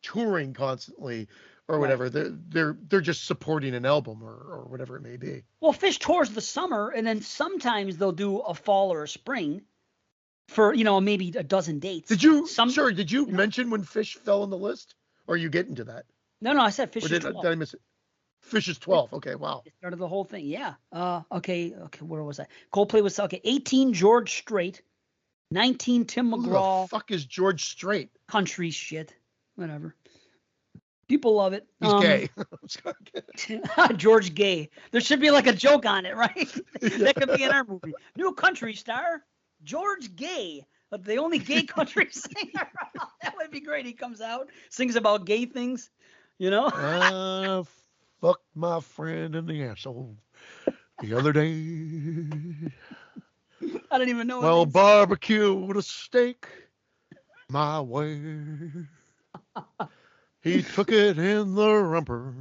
touring constantly or whatever. They're just supporting an album or whatever it may be. Well, Fish tours the summer, and then sometimes they'll do a fall or a spring for maybe a dozen dates. Did you mention when Fish fell on the list, or are you getting to that? No, I said Fish is 12. Did I miss it? Fish is 12. Okay, wow. It started the whole thing. Yeah. Okay. Where was I? Coldplay was 18. George Strait. 19. Tim McGraw. Who the fuck is George Strait? Country shit. Whatever. People love it. He's gay. George Gay. There should be a joke on it, right? That could be in our movie. New country star, George Gay. The only gay country singer. That would be great. He comes out, sings about gay things, Fuck my friend in the asshole. The other day, I don't even know. well, barbecued a steak my way. He took it in the rumper.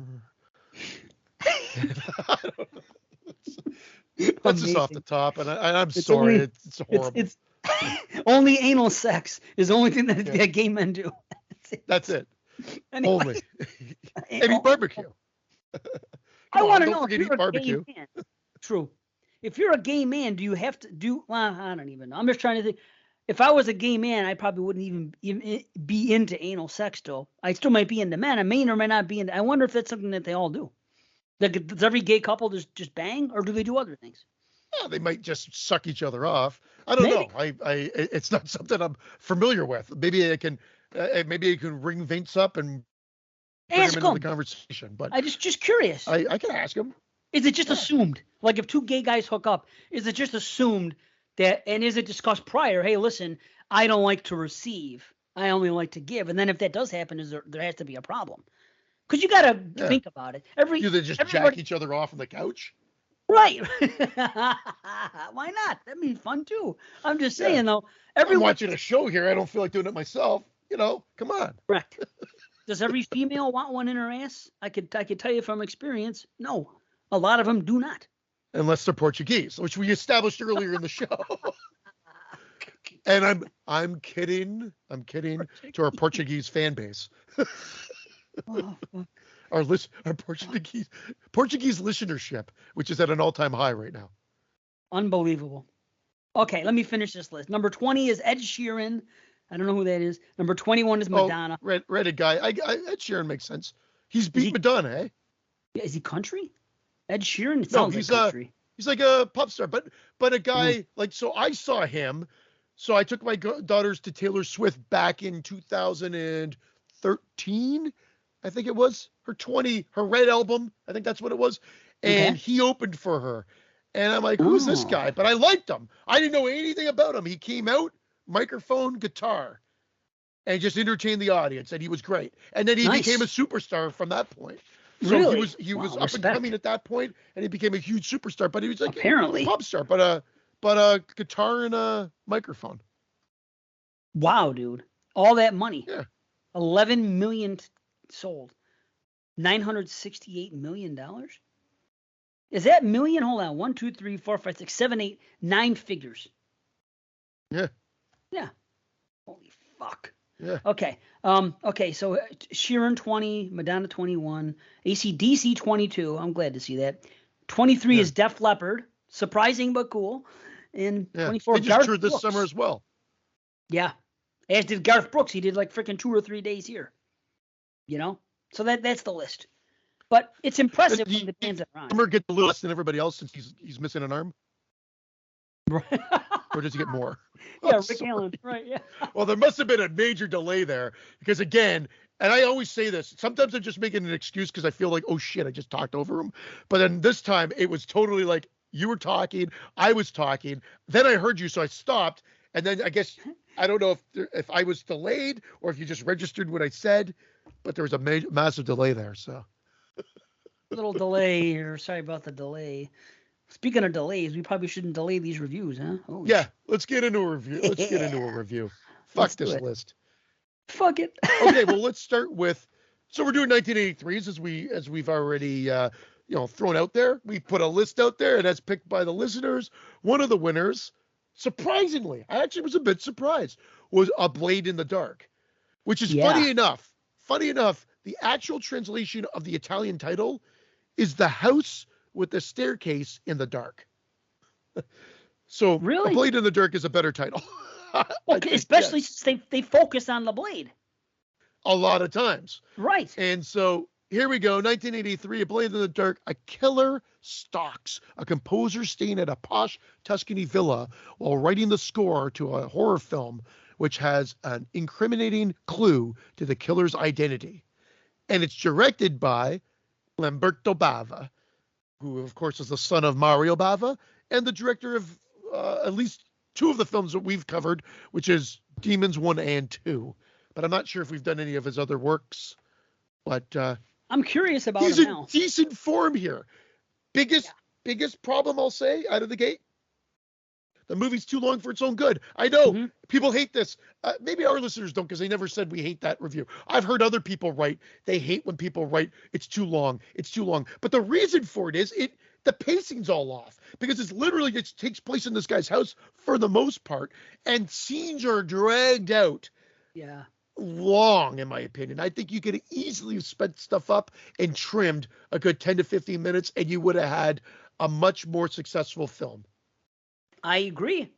That's just off the top, and I'm sorry. It's horrible. It's only anal sex is the only thing that gay men do. That's it. Anyway. Only. And eat barbecue. I want to know if you're a gay man. True. If you're a gay man, do you have to do? Well, I don't even know. I'm just trying to think. If I was a gay man, I probably wouldn't even be into anal sex still. I still might be into men. I may or may not be into. I wonder if that's something that they all do. Like, does every gay couple just bang, or do they do other things? Yeah, they might just suck each other off. I don't know. It's not something I'm familiar with. Maybe I can ring Vince up and bring him into the conversation. But I just curious. I can ask him. Is it just assumed? Like, if two gay guys hook up, is it just assumed that, and is it discussed prior? Hey, listen, I don't like to receive. I only like to give. And then if that does happen, there has to be a problem? Because you got to think about it. Do they just jack each other off on the couch? Right. Why not? That'd be fun too. I'm just saying though. I'm watching a show here. I don't feel like doing it myself. Come on. Correct. Does every female want one in her ass? I could tell you from experience. No, a lot of them do not. Unless they're Portuguese, which we established earlier in the show. And I'm kidding. I'm kidding to our Portuguese fan base. Our Portuguese listenership, which is at an all-time high right now. Unbelievable. Okay, let me finish this list. Number 20 is Ed Sheeran. I don't know who that is. Number 21 is Madonna. Reddit guy. Ed Sheeran makes sense. He's beat Madonna, eh? Yeah, is he country? Ed Sheeran? It sounds like country. He's like a pop star, but a guy so I saw him. So I took my daughters to Taylor Swift back in 2013. I think it was her Red album. I think that's what it was. And he opened for her. And I'm like, who's this guy? But I liked him. I didn't know anything about him. He came out, microphone, guitar, and just entertained the audience. And he was great. And then he became a superstar from that point. So really? he was up and coming at that point, and he became a huge superstar. But he was like apparently a pop star, but a guitar and a microphone. Wow, dude. All that money. Yeah. 11 million sold. $968 million? Is that million? Hold on. 1, 2, 3, 4, 5, 6, 7, 8, 9 figures. Yeah. Yeah. Holy fuck. Yeah. Okay. Okay. So Sheeran 20, Madonna 21, AC/DC 22. I'm glad to see that. 23 is Def Leppard. Surprising but cool. And 24. They just toured this summer as well. Yeah. As did Garth Brooks. He did like freaking 2 or 3 days here. So that's the list. But it's impressive when the bands are on. Drummer gets a little less than everybody else since he's missing an arm. Or does he get more? Yeah, Rick Allen. Right, yeah. Well, there must have been a major delay there because, again, and I always say this, sometimes I'm just making an excuse because I feel like, oh, shit, I just talked over him. But then this time it was totally like you were talking, I was talking, then I heard you, so I stopped. And then I guess, I don't know if I was delayed or if you just registered what I said, but there was a massive delay there, so. Little delay here. Sorry about the delay. Speaking of delays, we probably shouldn't delay these reviews, huh? Oh, yeah, let's get into a review. Fuck this list. Fuck it. Okay, well, let's start with. So we're doing 1983s as we've already thrown out there. We put a list out there, and that's picked by the listeners. One of the winners, surprisingly, I actually was a bit surprised, was A Blade in the Dark, which is funny enough. The actual translation of the Italian title is The House with the Staircase in the Dark. So really? A Blade in the Dark is a better title. Okay, especially since they focus on the blade. A lot of times. Right. And so here we go, 1983, A Blade in the Dark. A killer stalks a composer staying at a posh Tuscany villa while writing the score to a horror film which has an incriminating clue to the killer's identity. And it's directed by Lamberto Bava, who, of course, is the son of Mario Bava, and the director of at least 2 of the films that we've covered, which is Demons 1 and 2. But I'm not sure if we've done any of his other works. But I'm curious about him now. He's in decent form here. Biggest biggest problem I'll say out of the gate. The movie's too long for its own good. I know people hate this. Maybe our listeners don't because they never said we hate that review. I've heard other people write. They hate when people write, it's too long. It's too long. But the reason for it is the pacing's all off because it takes place in this guy's house for the most part. And scenes are dragged out. Yeah. Long, in my opinion. I think you could easily have sped stuff up and trimmed a good 10 to 15 minutes and you would have had a much more successful film. I agree.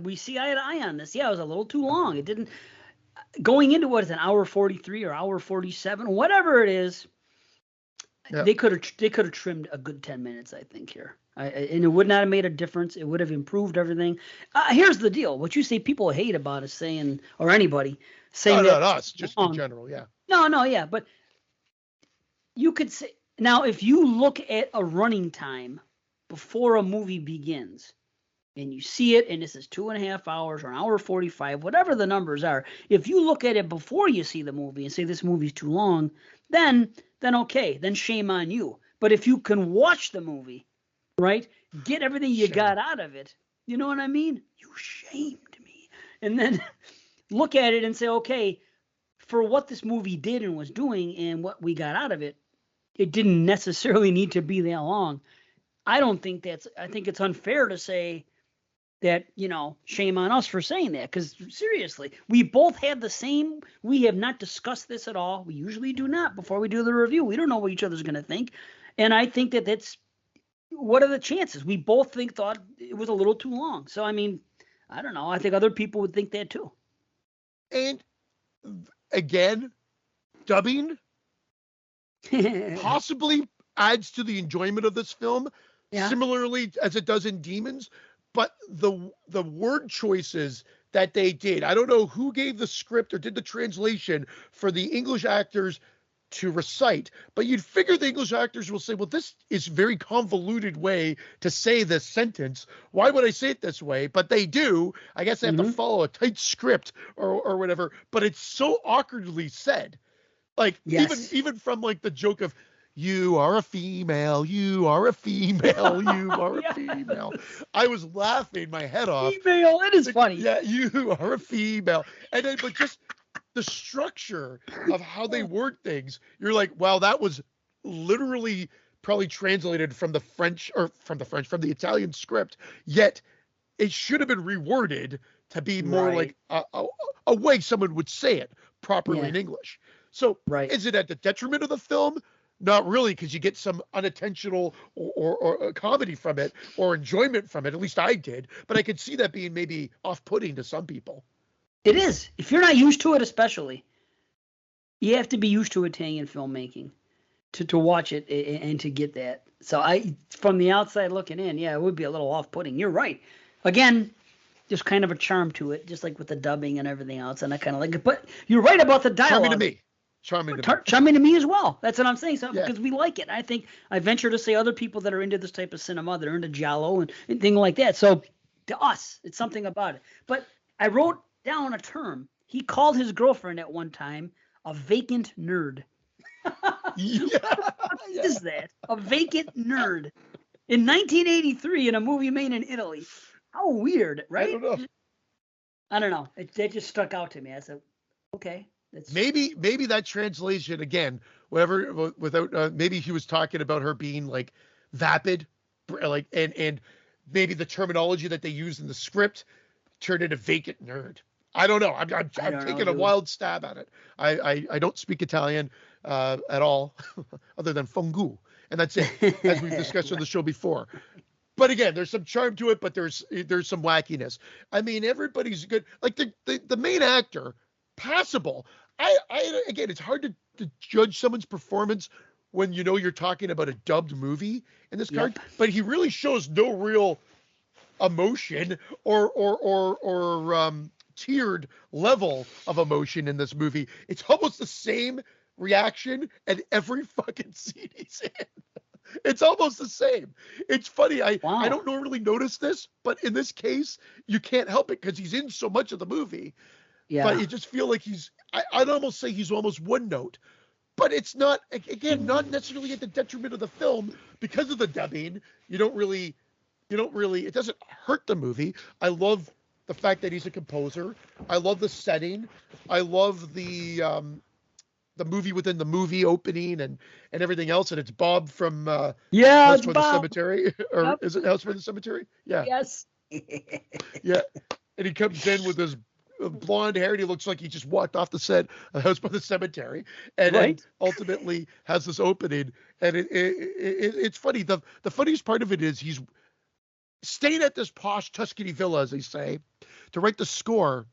We see eye to eye on this. Yeah, it was a little too long. It didn't going into what is an hour 43 or hour 47, whatever it is. Yep. They could have trimmed a good 10 minutes, I think here. And it would not have made a difference. It would have improved everything. Here's the deal. What you say people hate about us saying, or anybody saying not us, just in general, yeah. No, yeah, but you could say now if you look at a running time before a movie begins. And you see it, and this is 2.5 hours or an hour 45, whatever the numbers are. If you look at it before you see the movie and say this movie's too long, then okay, then shame on you. But if you can watch the movie, right, get everything you got out of it, you know what I mean? You shamed me. And then look at it and say, okay, for what this movie did and was doing and what we got out of it, it didn't necessarily need to be that long. I think it's unfair to say that, shame on us for saying that. Because seriously, we both had the same, we have not discussed this at all. We usually do not before we do the review. We don't know what each other's going to think. And I think that's, what are the chances? We both thought it was a little too long. So, I mean, I don't know. I think other people would think that too. And again, dubbing possibly adds to the enjoyment of this film, similarly as it does in Demons. But the word choices that they did, I don't know who gave the script or did the translation for the English actors to recite, but you'd figure the English actors will say, well, this is a very convoluted way to say this sentence. Why would I say it this way? But they do. I guess they have to follow a tight script or whatever, but it's so awkwardly said. Like, even from like the joke of, you are a female, you are a female, you are a female. I was laughing my head off. Female, it is funny. Yeah, you are a female. And then, but just the structure of how they word things, you're like, wow, that was literally probably translated from the Italian script, yet it should have been reworded to be more like a way someone would say it properly in English. So is it at the detriment of the film? Not really, because you get some unintentional or comedy from it or enjoyment from it. At least I did. But I could see that being maybe off-putting to some people. It is. If you're not used to it, especially, you have to be used to Italian filmmaking to watch it and to get that. So from the outside looking in, it would be a little off-putting. You're right. Again, there's kind of a charm to it, just like with the dubbing and everything else. And I kind of like it. But you're right about the dialogue. Charming to me. Charming to me as well. That's what I'm saying. So because we like it. I think I venture to say other people that are into this type of cinema, that are into giallo and things like that. So to us, it's something about it. But I wrote down a term. He called his girlfriend at one time a vacant nerd. What is that? A vacant nerd. In 1983 in a movie made in Italy. How weird, right? I don't know. That just stuck out to me. I said, okay. Maybe that translation again, whatever, without maybe he was talking about her being like vapid, like and maybe the terminology that they used in the script turned into vacant nerd. I don't know. I'm taking a wild stab at it. I don't speak Italian at all, other than fungu, and that's it, as we've discussed on the show before. But again, there's some charm to it, but there's some wackiness. I mean, everybody's good. Like the main actor, passable. Again, it's hard to judge someone's performance when you're talking about a dubbed movie in this card, but he really shows no real emotion or tiered level of emotion in this movie. It's almost the same reaction at every fucking scene he's in. It's almost the same. It's funny. I don't normally notice this, but in this case, you can't help it because he's in so much of the movie. Yeah. But you just feel like I'd almost say he's almost one note. but it's not, again, not necessarily at the detriment of the film because of the dubbing. You don't really, it doesn't hurt the movie. I love the fact that he's a composer. I love the setting. I love the movie within the movie opening and everything else. And it's Bob from House it's by Bob. the Cemetery, or Yep. is it House by the Cemetery? Yeah. Yes. Yeah. And he comes in with his blonde hair, and he looks like he just walked off the set of House by the Cemetery, and Right. then ultimately has this opening. And it's funny. The funniest part of it is he's staying at this posh Tuscany villa, as they say, to write the score.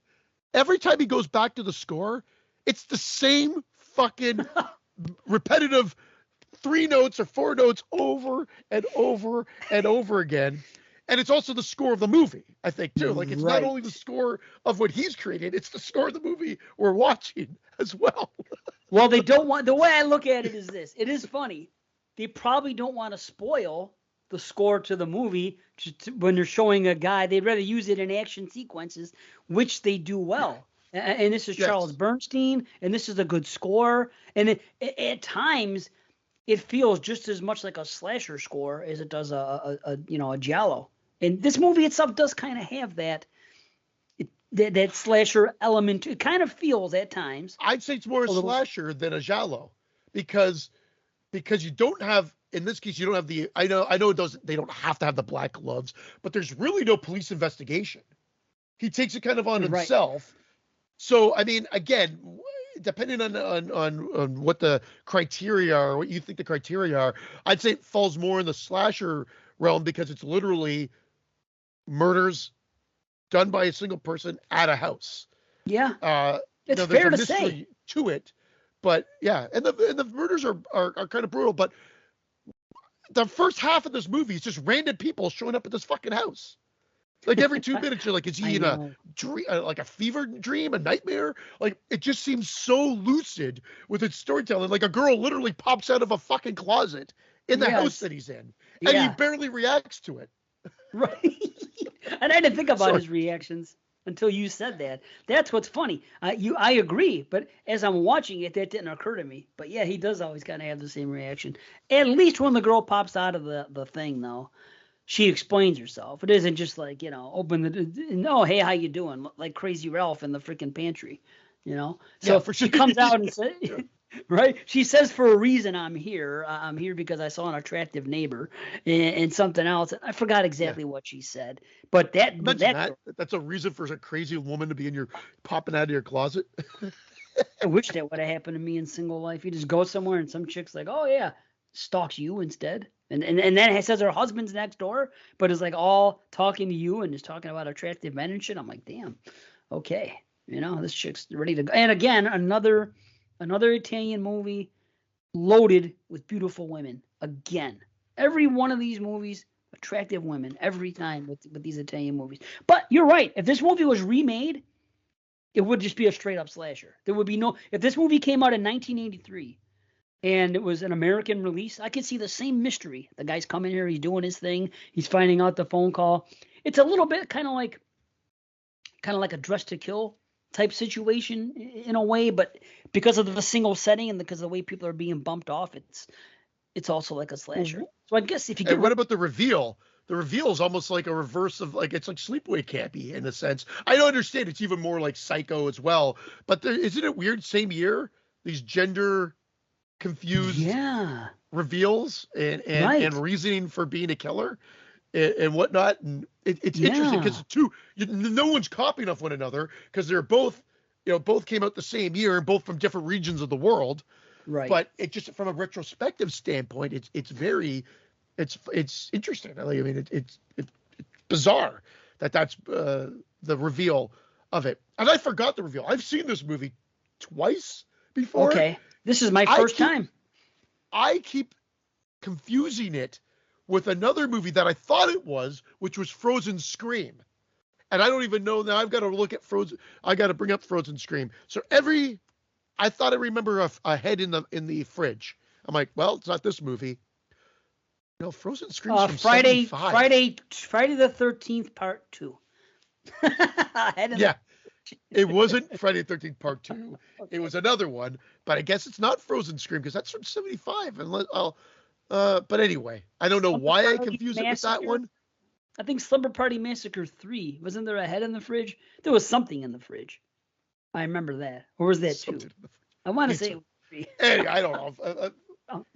Every time he goes back to the score, it's the same fucking repetitive 3 notes or 4 notes over and over and over again. And it's also the score of the movie, I think, too. Like, it's not only the score of what he's created, it's the score of the movie we're watching as well. Well, they don't want, the way I look at it is this. It is funny. They probably don't want to spoil the score to the movie when they're showing a guy. They'd rather use it in action sequences, which they do well. And this is Charles Bernstein, and this is a good score. And at times, it feels just as much like a slasher score as it does a giallo. And this movie itself does kind of have that slasher element. It kind of feels at times. I'd say it's more a slasher than a giallo, because you don't have, in this case, you don't have the, I know it doesn't, they don't have to have the black gloves, but there's really no police investigation. He takes it kind of on himself. So, I mean, again, depending on what the criteria are, what you think the criteria are, I'd say it falls more in the slasher realm, because it's literally murders done by a single person at a house. Yeah. It's fair to say to it, but yeah. And the murders are kind of brutal, but the first half of this movie is just random people showing up at this fucking house. Like every 2 minutes, you're like, is he in a dream, like a fever dream, a nightmare? Like, it just seems so lucid with its storytelling. Like, a girl literally pops out of a fucking closet in the house that he's in, and he barely reacts to it. Right. And I didn't think about his reactions until you said that. That's what's funny. I agree, but as I'm watching it, that didn't occur to me. But yeah, he does always kind of have the same reaction. At least when the girl pops out of the thing, though, she explains herself. It isn't just like, open the, hey, how you doing? Like Crazy Ralph in the freaking pantry, So for she comes out and says, right? She says, for a reason, I'm here. I'm here because I saw an attractive neighbor and something else. I forgot exactly what she said, but that's a reason for a crazy woman to be popping out of your closet. I wish that would have happened to me in single life. You just go somewhere and some chick's like, oh yeah, stalks you instead. And then it says her husband's next door, but is like all talking to you and is talking about attractive men and shit. I'm like, damn, okay. This chick's ready to go. And again, another Italian movie loaded with beautiful women. Again, every one of these movies, attractive women every time with these Italian movies. But you're right. If this movie was remade, it would just be a straight up slasher. There would be if this movie came out in 1983 and it was an American release, I could see the same mystery. The guy's coming here, he's doing his thing, he's finding out the phone call. It's a little bit kind of like a Dress to Kill type situation in a way, but because of the single setting and because of the way people are being bumped off, it's also like a slasher. So I guess if you what about the reveal? The reveal is almost like a reverse of, like, it's like Sleepaway Campy in a sense. I don't understand. It's even more like Psycho as well. But isn't it weird? Same year, these gender confused reveals and reasoning for being a killer and whatnot. And it's interesting because no one's copying off one another, because they're both came out the same year and both from different regions of the world. Right. But it just, from a retrospective standpoint, it's very, it's interesting. I mean, it's bizarre that's the reveal of it. And I forgot the reveal. I've seen this movie twice before. Okay. This is my first time. I keep confusing it with another movie that I thought it was, which was Frozen Scream. And I don't even know now. I've got to look at Frozen. I got to bring up Frozen Scream. So I thought I remember a head in the fridge. I'm like, well, it's not this movie. No, Frozen Scream from Friday 75. Friday the 13th Part 2. It wasn't Friday the 13th Part 2. Okay. It was another one, but I guess it's not Frozen Scream because that's from 75. But anyway, I don't know Slumber why I Party confuse it with that Massacre? one. I think Slumber Party Massacre 3. Wasn't there a head in the fridge? There was something in the fridge. I remember that. Or was that 2? I want to say it was 3. Anyway, I don't know.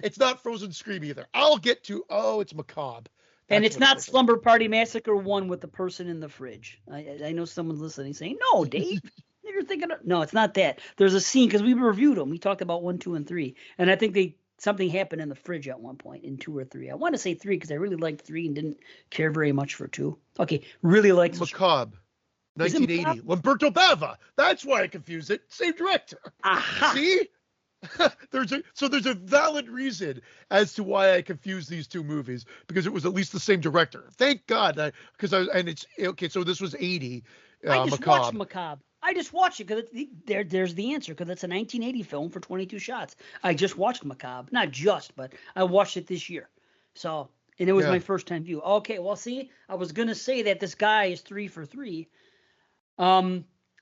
It's not Frozen Scream either. I'll get to, it's Macabre. And That's it's what not it is. Slumber Party Massacre 1 with the person in the fridge. I know someone's listening saying, no, Dave, you're thinking of... No, it's not that. There's a scene, because we reviewed them. We talked about 1, 2, and 3. And I think something happened in the fridge at one point in 2 or 3. I want to say 3 because I really liked 3 and didn't care very much for 2. Okay, really liked... Macabre. 1980. Lamberto Bava. That's why I confused it. Same director. Aha. See? There's a valid reason as to why I confused these two movies, because it was at least the same director. Thank God. So this was 80. I just Macabre. watched Macabre. I just watched it because there's the answer, because it's a 1980 film for 22 shots. I just watched Macabre. Not just, but I watched it this year. So, and it was my first time view. Okay, well, see, I was going to say that this guy is 3 for 3.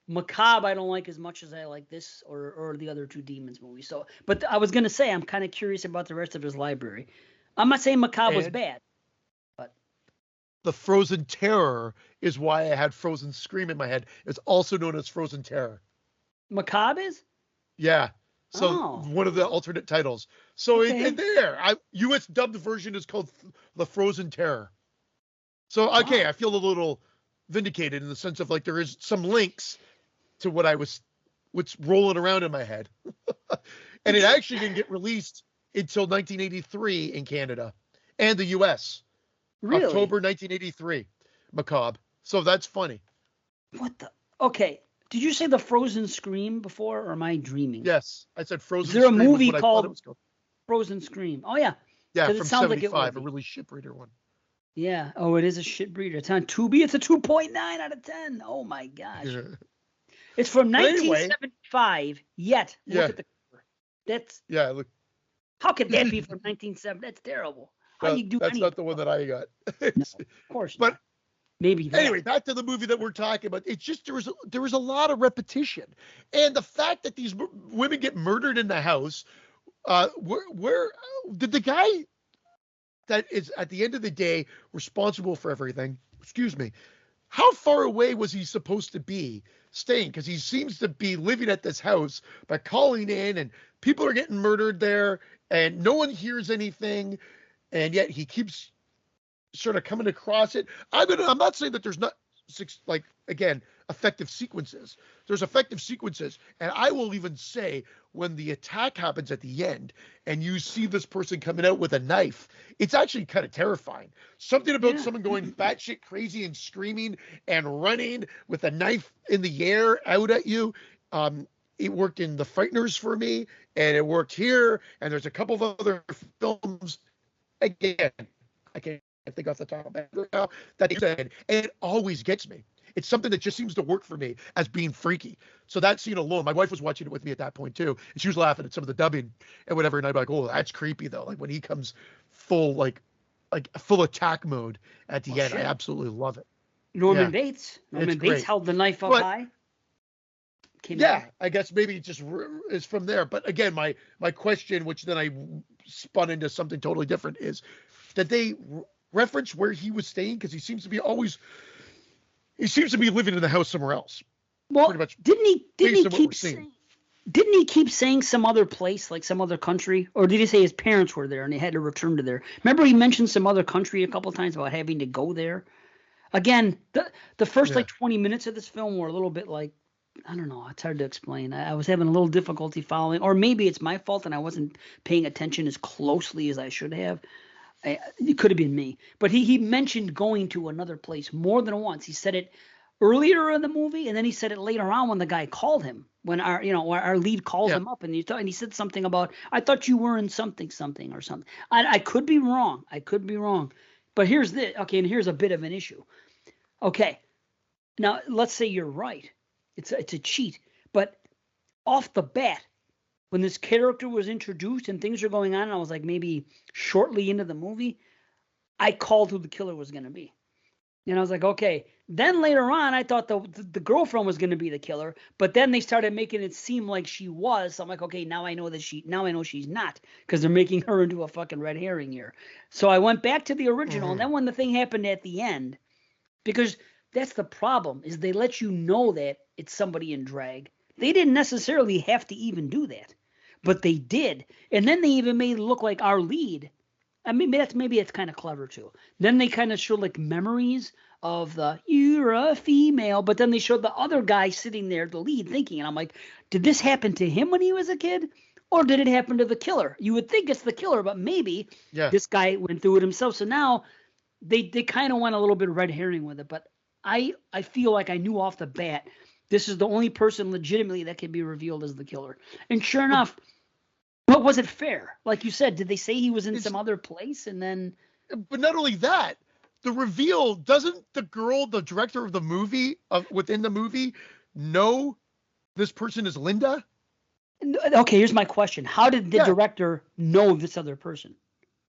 Macabre I don't like as much as I like this or the other 2 Demons movies. So, but I was going to say I'm kind of curious about the rest of his library. I'm not saying Macabre was bad, but the Frozen Terror is why I had Frozen Scream in my head. It's also known as Frozen Terror. Macabre is? Yeah. So one of the alternate titles. So in there, U.S. dubbed version is called The Frozen Terror. So, okay, I feel a little vindicated in the sense of like there is some links to what's rolling around in my head. And it actually didn't get released until 1983 in Canada and the U.S. Really? October 1983, Macabre. So that's funny. What the? Okay. Did you say The Frozen Scream before, or am I dreaming? Yes, I said Frozen Scream. Is there a Scream movie called Frozen Scream? Oh, yeah. Yeah, from it sounds 75, like a really shit breeder one. Yeah. Oh, it is a shit breeder. It's on Tubi. It's a 2.9 out of 10. Oh, my gosh. Yeah. It's from 1975, yet look at the cover. That's... Yeah, look. How could that be from 1970? That's terrible. How you do That's not the one that I got. No, of course not. But maybe anyway, back to the movie that we're talking about. It's just there was a lot of repetition, and the fact that these women get murdered in the house. Where did the guy that is at the end of the day responsible for everything? Excuse me. How far away was he supposed to be staying? Because he seems to be living at this house by calling in, and people are getting murdered there, and no one hears anything. And yet he keeps sort of coming across it. I'm not saying that there's not effective sequences. There's effective sequences. And I will even say when the attack happens at the end and you see this person coming out with a knife, it's actually kind of terrifying. Something about someone going batshit crazy and screaming and running with a knife in the air out at you. It worked in The Frighteners for me, and it worked here. And there's a couple of other films. Again, I can't think off the top of my head now that he said, and it always gets me. It's something that just seems to work for me as being freaky. So that scene alone, my wife was watching it with me at that point too, and she was laughing at some of the dubbing and whatever, and I'd be like, oh, that's creepy though. Like when he comes full full attack mode at the end, I absolutely love it. Norman Bates held the knife up high. I guess maybe it just is from there. But again, my question, which then I spun into something totally different, is that they reference where he was staying, because he seems to be living in the house somewhere else. Well, pretty much didn't he keep saying some other place, like some other country, or did he say his parents were there and he had to return to there? Remember, he mentioned some other country a couple of times about having to go there. Again, the first 20 minutes of this film were a little bit like, I don't know. It's hard to explain. I was having a little difficulty following, or maybe it's my fault and I wasn't paying attention as closely as I should have. It could have been me. But he mentioned going to another place more than once. He said it earlier in the movie, and then he said it later on when the guy called him, when our lead called him up, and he said something about, I thought you were in something or something. I could be wrong. But here's here's a bit of an issue. Okay. Now, let's say you're right. It's a cheat. But off the bat, when this character was introduced and things are going on, and I was like maybe shortly into the movie, I called who the killer was going to be. And I was like, okay. Then later on, I thought the girlfriend was going to be the killer, but then they started making it seem like she was. So I'm like, okay, now I know she's not, because they're making her into a fucking red herring here. So I went back to the original, and then when the thing happened at the end, because that's the problem, is they let you know that it's somebody in drag. They didn't necessarily have to even do that, but they did. And then they even made it look like our lead. I mean, maybe it's kind of clever too. Then they kind of showed like memories of the "you're a female," but then they showed the other guy sitting there, the lead, thinking, and I'm like, did this happen to him when he was a kid, or did it happen to the killer? You would think it's the killer, but maybe this guy went through it himself. So now they kind of went a little bit red herring with it, but I feel like I knew off the bat this is the only person legitimately that can be revealed as the killer. And sure enough, but was it fair? Like you said, did they say he was in some other place and then? But not only that, the reveal, doesn't the girl, the director of the movie, within the movie, know this person is Linda? Okay, here's my question. How did the director know this other person?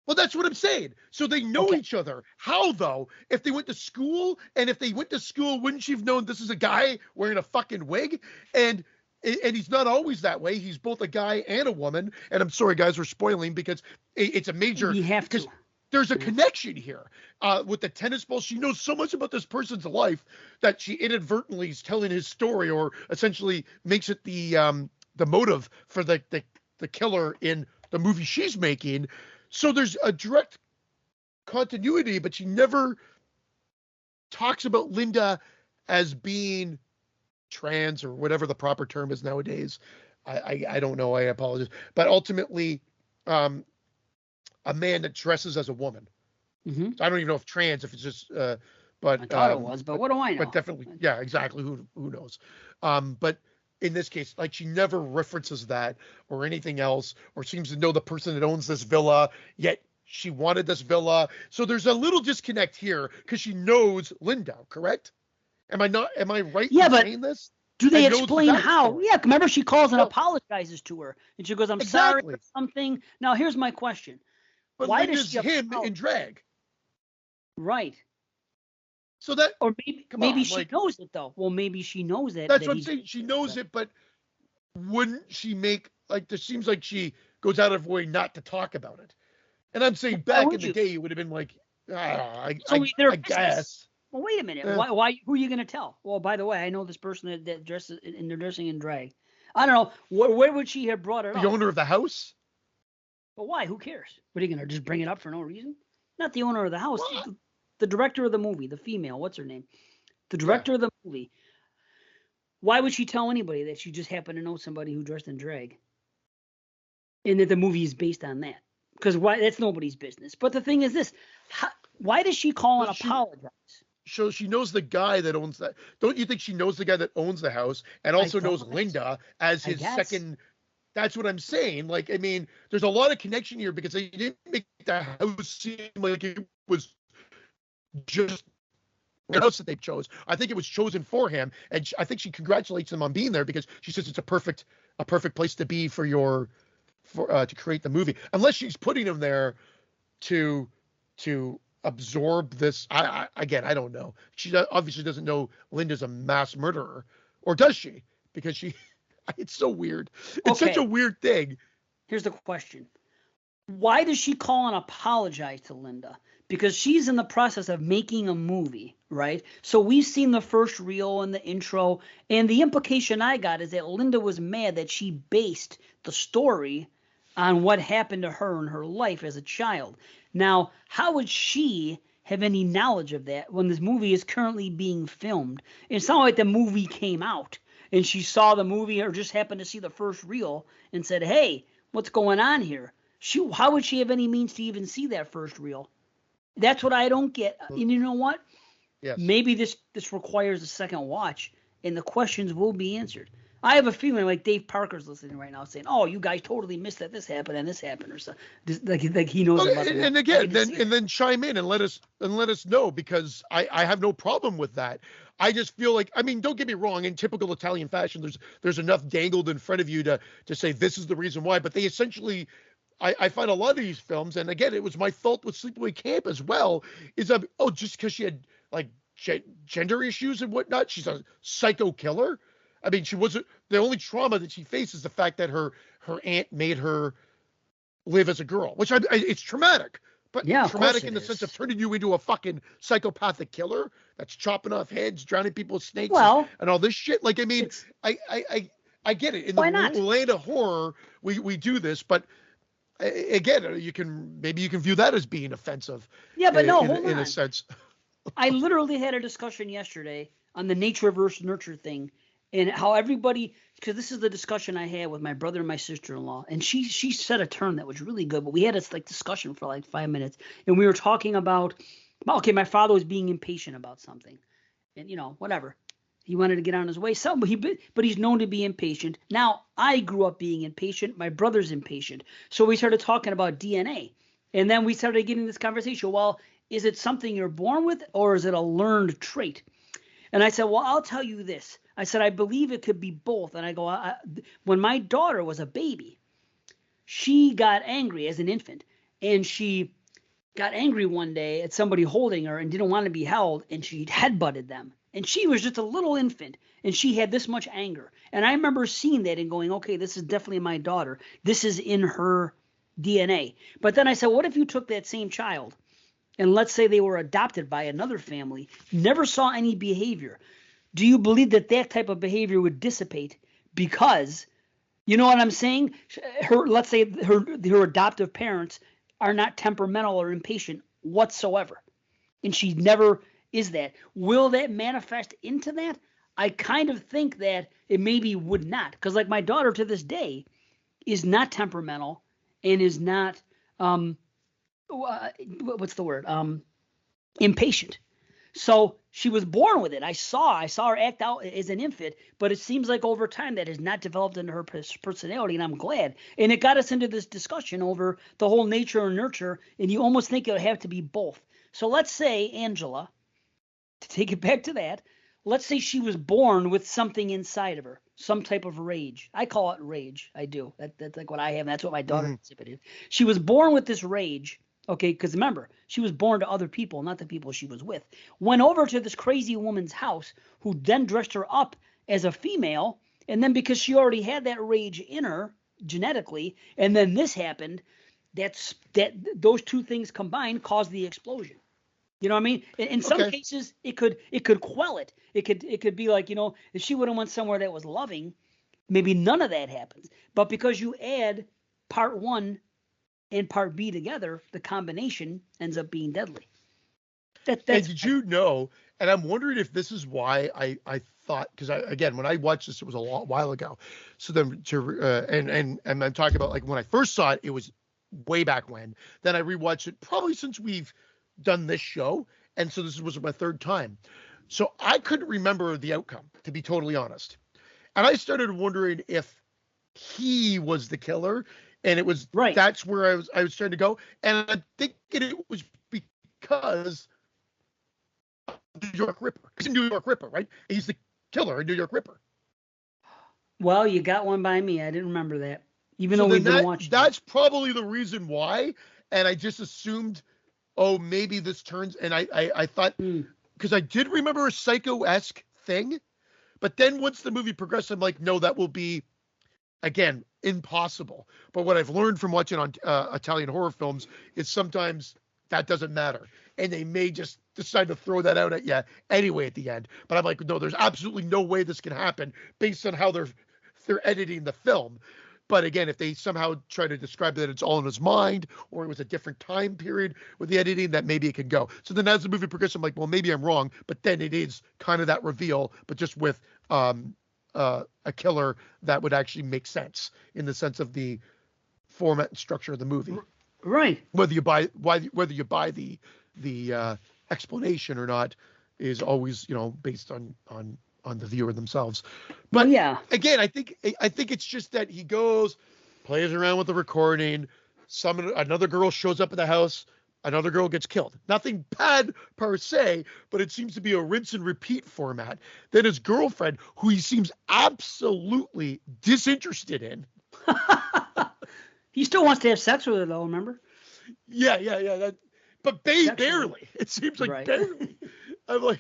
Well, that's what I'm saying. So they know each other. How, though? If they went to school, and if they went to school, wouldn't she have known this is a guy wearing a fucking wig? And he's not always that way. He's both a guy and a woman. And I'm sorry, guys, we're spoiling because it's a major. We have to. There's a connection here with the tennis ball. She knows so much about this person's life that she inadvertently is telling his story, or essentially makes it the motive for the killer in the movie she's making. So there's a direct continuity, but she never talks about Linda as being trans or whatever the proper term is nowadays. I don't know. I apologize. But ultimately, a man that dresses as a woman. Mm-hmm. So I don't even know if trans, if it's just, but I thought it was, but what do I know? But definitely, yeah, exactly. Who knows? But in this case, like, she never references that or anything else, or seems to know the person that owns this villa, yet she wanted this villa. So there's a little disconnect here because she knows Linda, correct? Am I right in saying this? Do they explain how? Yeah, remember she calls and apologizes to her, and she goes, "I'm sorry for something." Now here's my question: but why does she him in drag? Right. So that, or maybe she knows it though. Well, maybe she knows it. That's what I'm saying. She knows it, but wouldn't she make, like, this seems like she goes out of her way not to talk about it. And I'm saying back in the day, it would have been like, I guess. Well, wait a minute. Why? Who are you going to tell? Well, by the way, I know this person that dresses and they're dressing in drag. I don't know. Where would she have brought it up? The owner of the house? But why? Who cares? What are you going to just bring it up for no reason? Not the owner of the house. The director of the movie, the female, what's her name? The director of the movie. Why would she tell anybody that she just happened to know somebody who dressed in drag? And that the movie is based on that? Because that's nobody's business. But the thing is this: why does she call and apologize? So she knows the guy that owns that. Don't you think she knows the guy that owns the house and also knows Linda as his second? That's what I'm saying. Like, I mean, there's a lot of connection here because they didn't make the house seem like it was just the house that they chose. I think it was chosen for him, and I think she congratulates him on being there because she says it's a perfect place to be to create the movie. Unless she's putting him there to absorb this. I don't know. She obviously doesn't know Linda's a mass murderer, or does she? Because it's so weird. It's such a weird thing. Here's the question: why does she call and apologize to Linda? Because she's in the process of making a movie, right? So we've seen the first reel and the intro, and the implication I got is that Linda was mad that she based the story on what happened to her in her life as a child. Now, how would she have any knowledge of that when this movie is currently being filmed? It's not like the movie came out and she saw the movie or just happened to see the first reel and said, "Hey, what's going on here?" How would she have any means to even see that first reel? That's what I don't get. And you know what? Yes. Maybe this requires a second watch, and the questions will be answered. I have a feeling like Dave Parker's listening right now, saying, "Oh, you guys totally missed that this happened and this happened," or something. Like he knows about it. And again, then chime in and let us know, because I have no problem with that. I just feel like, I mean, don't get me wrong, in typical Italian fashion, there's enough dangled in front of you to say this is the reason why. But they essentially, I find a lot of these films, and again, it was my fault with Sleepaway Camp as well, is just because she had like gender issues and whatnot. She's a psycho killer. I mean, she wasn't, the only trauma that she faces is the fact that her aunt made her live as a girl, which it's traumatic, but Yeah, traumatic in the sense of turning you into a fucking psychopathic killer that's chopping off heads, drowning people with snakes, well, and all this shit. Like, I mean, I get it. In the land of horror, we do this, but again, you can view that as being offensive. Yeah, but no, hold on. In a sense. I literally had a discussion yesterday on the nature versus nurture thing, and how everybody, because this is the discussion I had with my brother and my sister-in-law, and she said a term that was really good, but we had this like discussion for like 5 minutes, and we were talking about, okay, my father was being impatient about something, and whatever, he wanted to get on his way, but he's known to be impatient. Now I grew up being impatient, my brother's impatient, so we started talking about DNA, and then we started getting this conversation. Well, is it something you're born with, or is it a learned trait? And I said, well, I'll tell you this. I said, I believe it could be both. And I go, when my daughter was a baby, she got angry as an infant. And she got angry one day at somebody holding her and didn't want to be held. And she headbutted them. And she was just a little infant. And she had this much anger. And I remember seeing that and going, okay, this is definitely my daughter. This is in her DNA. But then I said, what if you took that same child, and let's say they were adopted by another family, never saw any behavior? Do you believe that type of behavior would dissipate because, you know what I'm saying? Let's say her adoptive parents are not temperamental or impatient whatsoever, and she never is that. Will that manifest into that? I kind of think that it maybe would not, because like my daughter to this day is not temperamental and is not what's the word? Impatient. So she was born with it. I saw her act out as an infant, but it seems like over time that has not developed into her personality, and I'm glad. And it got us into this discussion over the whole nature and nurture, and you almost think it would have to be both. So let's say, Angela, to take it back to that, let's say she was born with something inside of her, some type of rage. I call it rage. I do. That's like what I have, and that's what my daughter exhibited. She was born with this rage. Okay, because remember, she was born to other people, not the people she was with. Went over to this crazy woman's house, who then dressed her up as a female, and then because she already had that rage in her genetically, and then this happened, those two things combined caused the explosion. You know what I mean? In some cases, it could quell it. It could be like, if she would have went somewhere that was loving, maybe none of that happens. But because you add part one and part B together, the combination ends up being deadly. And did you know, and I'm wondering if this is why I thought, because again, when I watched this, it was a while ago. So then and I'm talking about, like, when I first saw it, it was way back when. Then I rewatched it probably since we've done this show. And so this was my third time. So I couldn't remember the outcome, to be totally honest. And I started wondering if he was the killer. And it was right. That's where I was trying to go. And I think it was because New York Ripper. He's a New York Ripper, right? He's the killer in New York Ripper. Well, you got one by me. I didn't remember that. Even though we've been watching. That's probably the reason why. And I just assumed, maybe this turns. And I thought, because I did remember a Psycho-esque thing. But then once the movie progressed, I'm like, no, that will be, again, impossible. But what I've learned from watching on Italian horror films is sometimes that doesn't matter, and they may just decide to throw that out at you anyway at the end. But I'm like, no, there's absolutely no way this can happen based on how they're editing the film. But again, if they somehow try to describe that it's all in his mind, or it was a different time period with the editing, that maybe it could go. So then as the movie progresses, I'm like, well, maybe I'm wrong. But then it is kind of that reveal, but just with a killer that would actually make sense in the sense of the format and structure of the movie, right? Whether you buy the explanation or not is always based on the viewer themselves. But yeah, again, I think it's just that he goes, plays around with the recording. Another girl shows up at the house. Another girl gets killed. Nothing bad per se, but it seems to be a rinse and repeat format. Then his girlfriend, who he seems absolutely disinterested in. He still wants to have sex with her, though, remember? Yeah. But barely. It seems like barely. I'm like,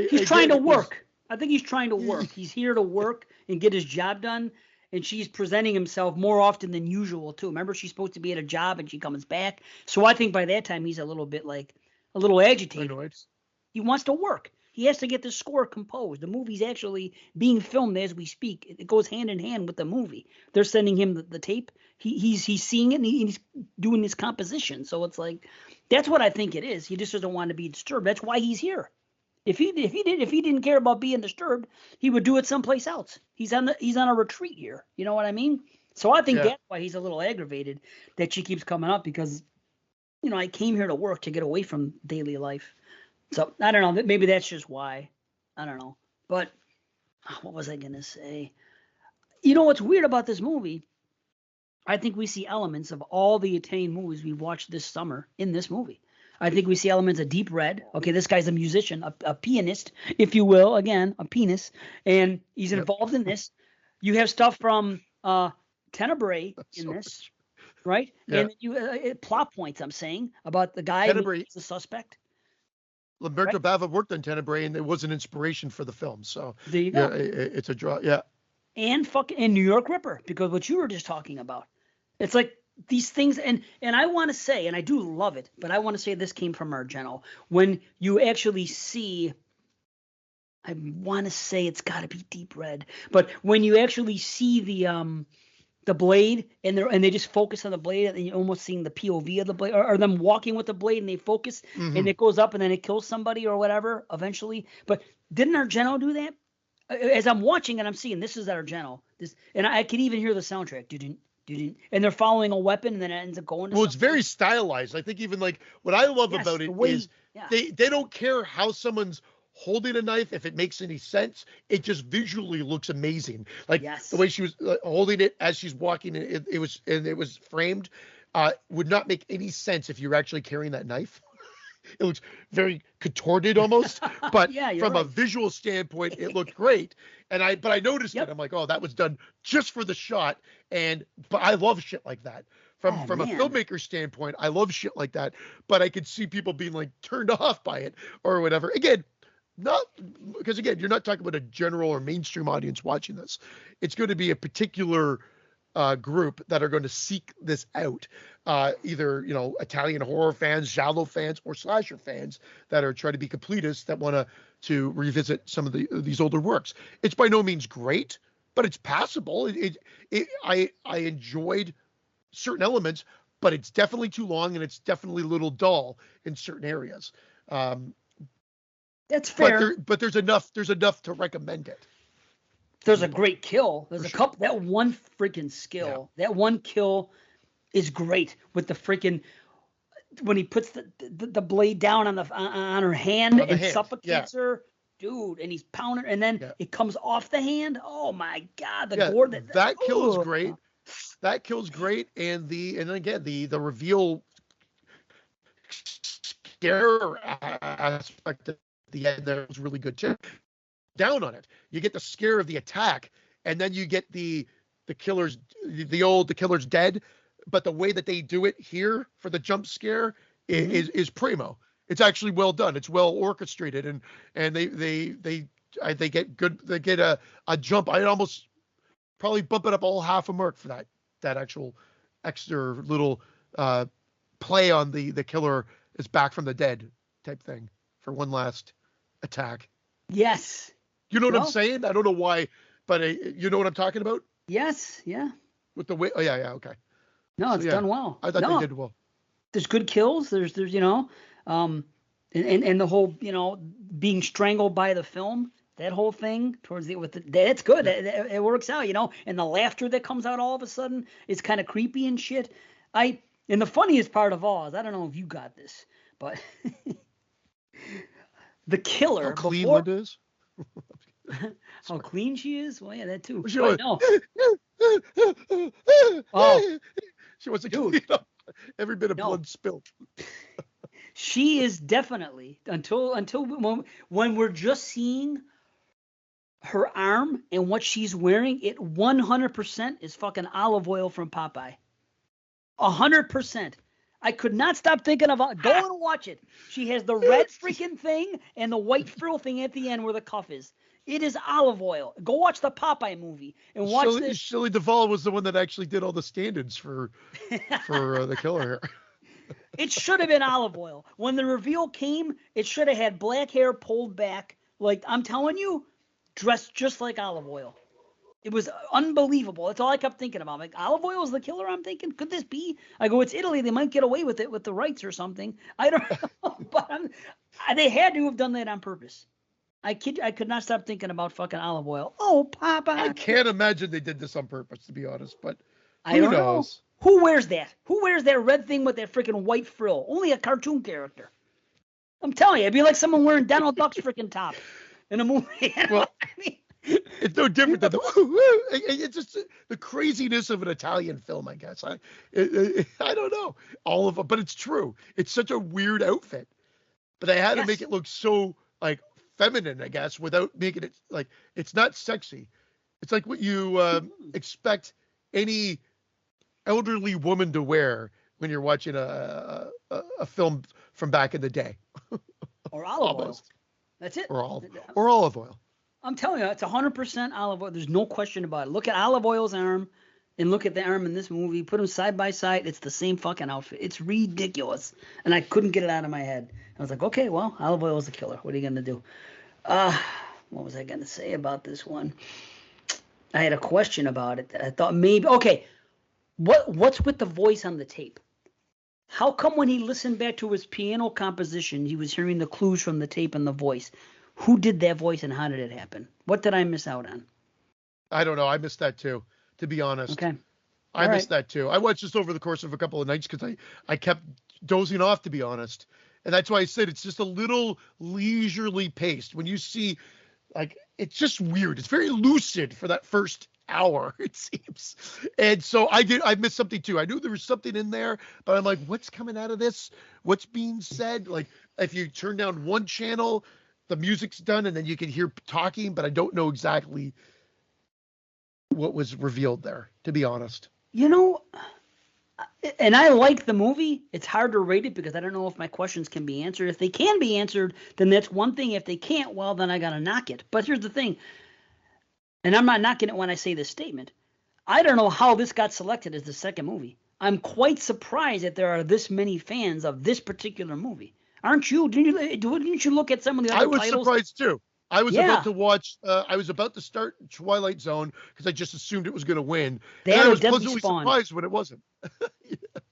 he's trying to work. I think he's trying to work. He's here to work and get his job done. And she's presenting himself more often than usual too. Remember, she's supposed to be at a job and she comes back. So I think by that time he's a little bit a little agitated. Annoyed. He wants to work. He has to get the score composed. The movie's actually being filmed as we speak. It goes hand in hand with the movie. They're sending him the tape. He's seeing it and he's doing his composition. So it's like, that's what I think it is. He just doesn't want to be disturbed. That's why he's here. If he didn't care about being disturbed, he would do it someplace else. He's on a retreat here. You know what I mean? So I think that's why he's a little aggravated that she keeps coming up because, I came here to work to get away from daily life. So I don't know. Maybe that's just why. I don't know. But what was I gonna say? What's weird about this movie? I think we see elements of all the Italian movies we've watched this summer in this movie. I think we see elements of Deep Red. Okay, this guy's a musician, a pianist, if you will. Again, a penis, and he's involved in this. You have stuff from Tenebrae in this, right? Yeah. And you plot points. I'm saying about the guy who's the suspect. Lamberto Bava worked on Tenebrae, and it was an inspiration for the film. So there you go. It's a draw. Yeah. And New York Ripper, because what you were just talking about, it's like. These things, and I want to say, and I do love it, but I want to say this came from Argento. When you actually see, I want to say it's got to be Deep Red, but when you actually see the blade and they just focus on the blade, and you're almost seeing the POV of the blade, or them walking with the blade, and they focus, and it goes up, and then it kills somebody or whatever eventually. But didn't Argento do that? As I'm watching and I'm seeing this is Argento, and I could even hear the soundtrack. And they're following a weapon, and then it ends up going to it's very stylized. I think even what I love about it is they don't care how someone's holding a knife, if it makes any sense. It just visually looks amazing. The way she was holding it as she's walking, it was framed, would not make any sense if you're actually carrying that knife. It looks very contorted almost, but from a visual standpoint, it looked great. And I noticed it. I'm like, oh, that was done just for the shot. But I love shit like that. From a filmmaker standpoint, I love shit like that. But I could see people being turned off by it or whatever. Again, you're not talking about a general or mainstream audience watching this. It's going to be a particular group that are going to seek this out, either Italian horror fans, giallo fans, or slasher fans that are trying to be completists that want to revisit some of these older works. It's by no means great, but it's passable. I enjoyed certain elements, but it's definitely too long and it's definitely a little dull in certain areas. That's fair, but there's enough to recommend it. There's a great kill. There's a couple. That one freaking skill. Yeah. That one kill is great with the freaking when he puts the blade down on her hand and suffocates her, dude. And he's pounding, and then it comes off the hand. Oh my God, the gore that kill is great. That kill's great, and again the reveal scare aspect at the end there was really good too. Down on it, you get the scare of the attack, and then you get the killer's dead, but the way that they do it here for the jump scare is primo. It's actually well done. It's well orchestrated, and they get good. They get a jump. I'd almost probably bump it up all half a mark for that actual extra little play on the killer is back from the dead type thing for one last attack. Yes. You know what I'm saying? I don't know why, but you know what I'm talking about? Yes, yeah. With the way, okay. No, it's done well. I thought they did well. There's good kills. There's and the whole being strangled by the film. That whole thing towards that's good. It works out, and the laughter that comes out all of a sudden is kind of creepy and shit. And the funniest part of all is I don't know if you got this, but the killer. How clean Linda is. How clean she is? Well, yeah, that too. She wants to clean up every bit of blood spilled. She is definitely until when we're just seeing her arm and what she's wearing, it 100% is fucking olive oil from Popeye. 100%. I could not stop thinking of go and watch it. She has the red freaking thing and the white frill thing at the end where the cuff is. It is olive oil. Go watch the Popeye movie and watch this. Shelley Duvall was the one that actually did all the stand-ins for the killer. It should have been olive oil. When the reveal came, it should have had black hair pulled back. Like, I'm telling you, dressed just like olive oil. It was unbelievable. That's all I kept thinking about. Like, olive oil is the killer, I'm thinking? Could this be? I go, it's Italy. They might get away with it with the rights or something. I don't know. But they had to have done that on purpose. I could not stop thinking about fucking olive oil. Oh, Papa. I can't imagine they did this on purpose, to be honest. But who knows? Know. Who wears that? Who wears that red thing with that freaking white frill? Only a cartoon character. I'm telling you, it'd be like someone wearing Donald Duck's freaking top in a movie. You know? Well, I mean, it's no different than it's just the craziness of an Italian film, I guess. I don't know all of it, but it's true. It's such a weird outfit, but they had to make it look so like feminine, I guess, without making it like it's not sexy. It's like what you expect any elderly woman to wear when you're watching a film from back in the day. Or olive oil. That's it. Or olive oil. I'm telling you, it's 100% olive oil. There's no question about it. Look at olive oil's arm and look at the arm in this movie. Put them side by side. It's the same fucking outfit. It's ridiculous. And I couldn't get it out of my head. I was like, okay, well, olive oil is the killer. What are you going to do? What was I going to say about this one? I had a question about it that I thought maybe, okay, what's with the voice on the tape? How come when he listened back to his piano composition, he was hearing the clues from the tape and the voice? Who did that voice and how did it happen? What did I miss out on? I don't know. I missed that too, to be honest. Okay. I missed that too. I watched this over the course of a couple of nights because I kept dozing off, to be honest. And that's why I said it's just a little leisurely paced. When you see, like, it's just weird. It's very lucid for that first hour, it seems. And so I missed something too. I knew there was something in there, but I'm like, what's coming out of this? What's being said? Like, if you turn down one channel, the music's done and then you can hear talking, but I don't know exactly what was revealed there, to be honest. You know, and I like the movie. It's hard to rate it because I don't know if my questions can be answered. If they can be answered, then that's one thing. If they can't, well, then I got to knock it. But here's the thing, and I'm not knocking it when I say this statement. I don't know how this got selected as the second movie. I'm quite surprised that there are this many fans of this particular movie. Aren't you? Didn't you look at some of the other titles? I was surprised too. I was about to watch. I was about to start Twilight Zone because I just assumed it was going to win. And I was pleasantly surprised when it wasn't.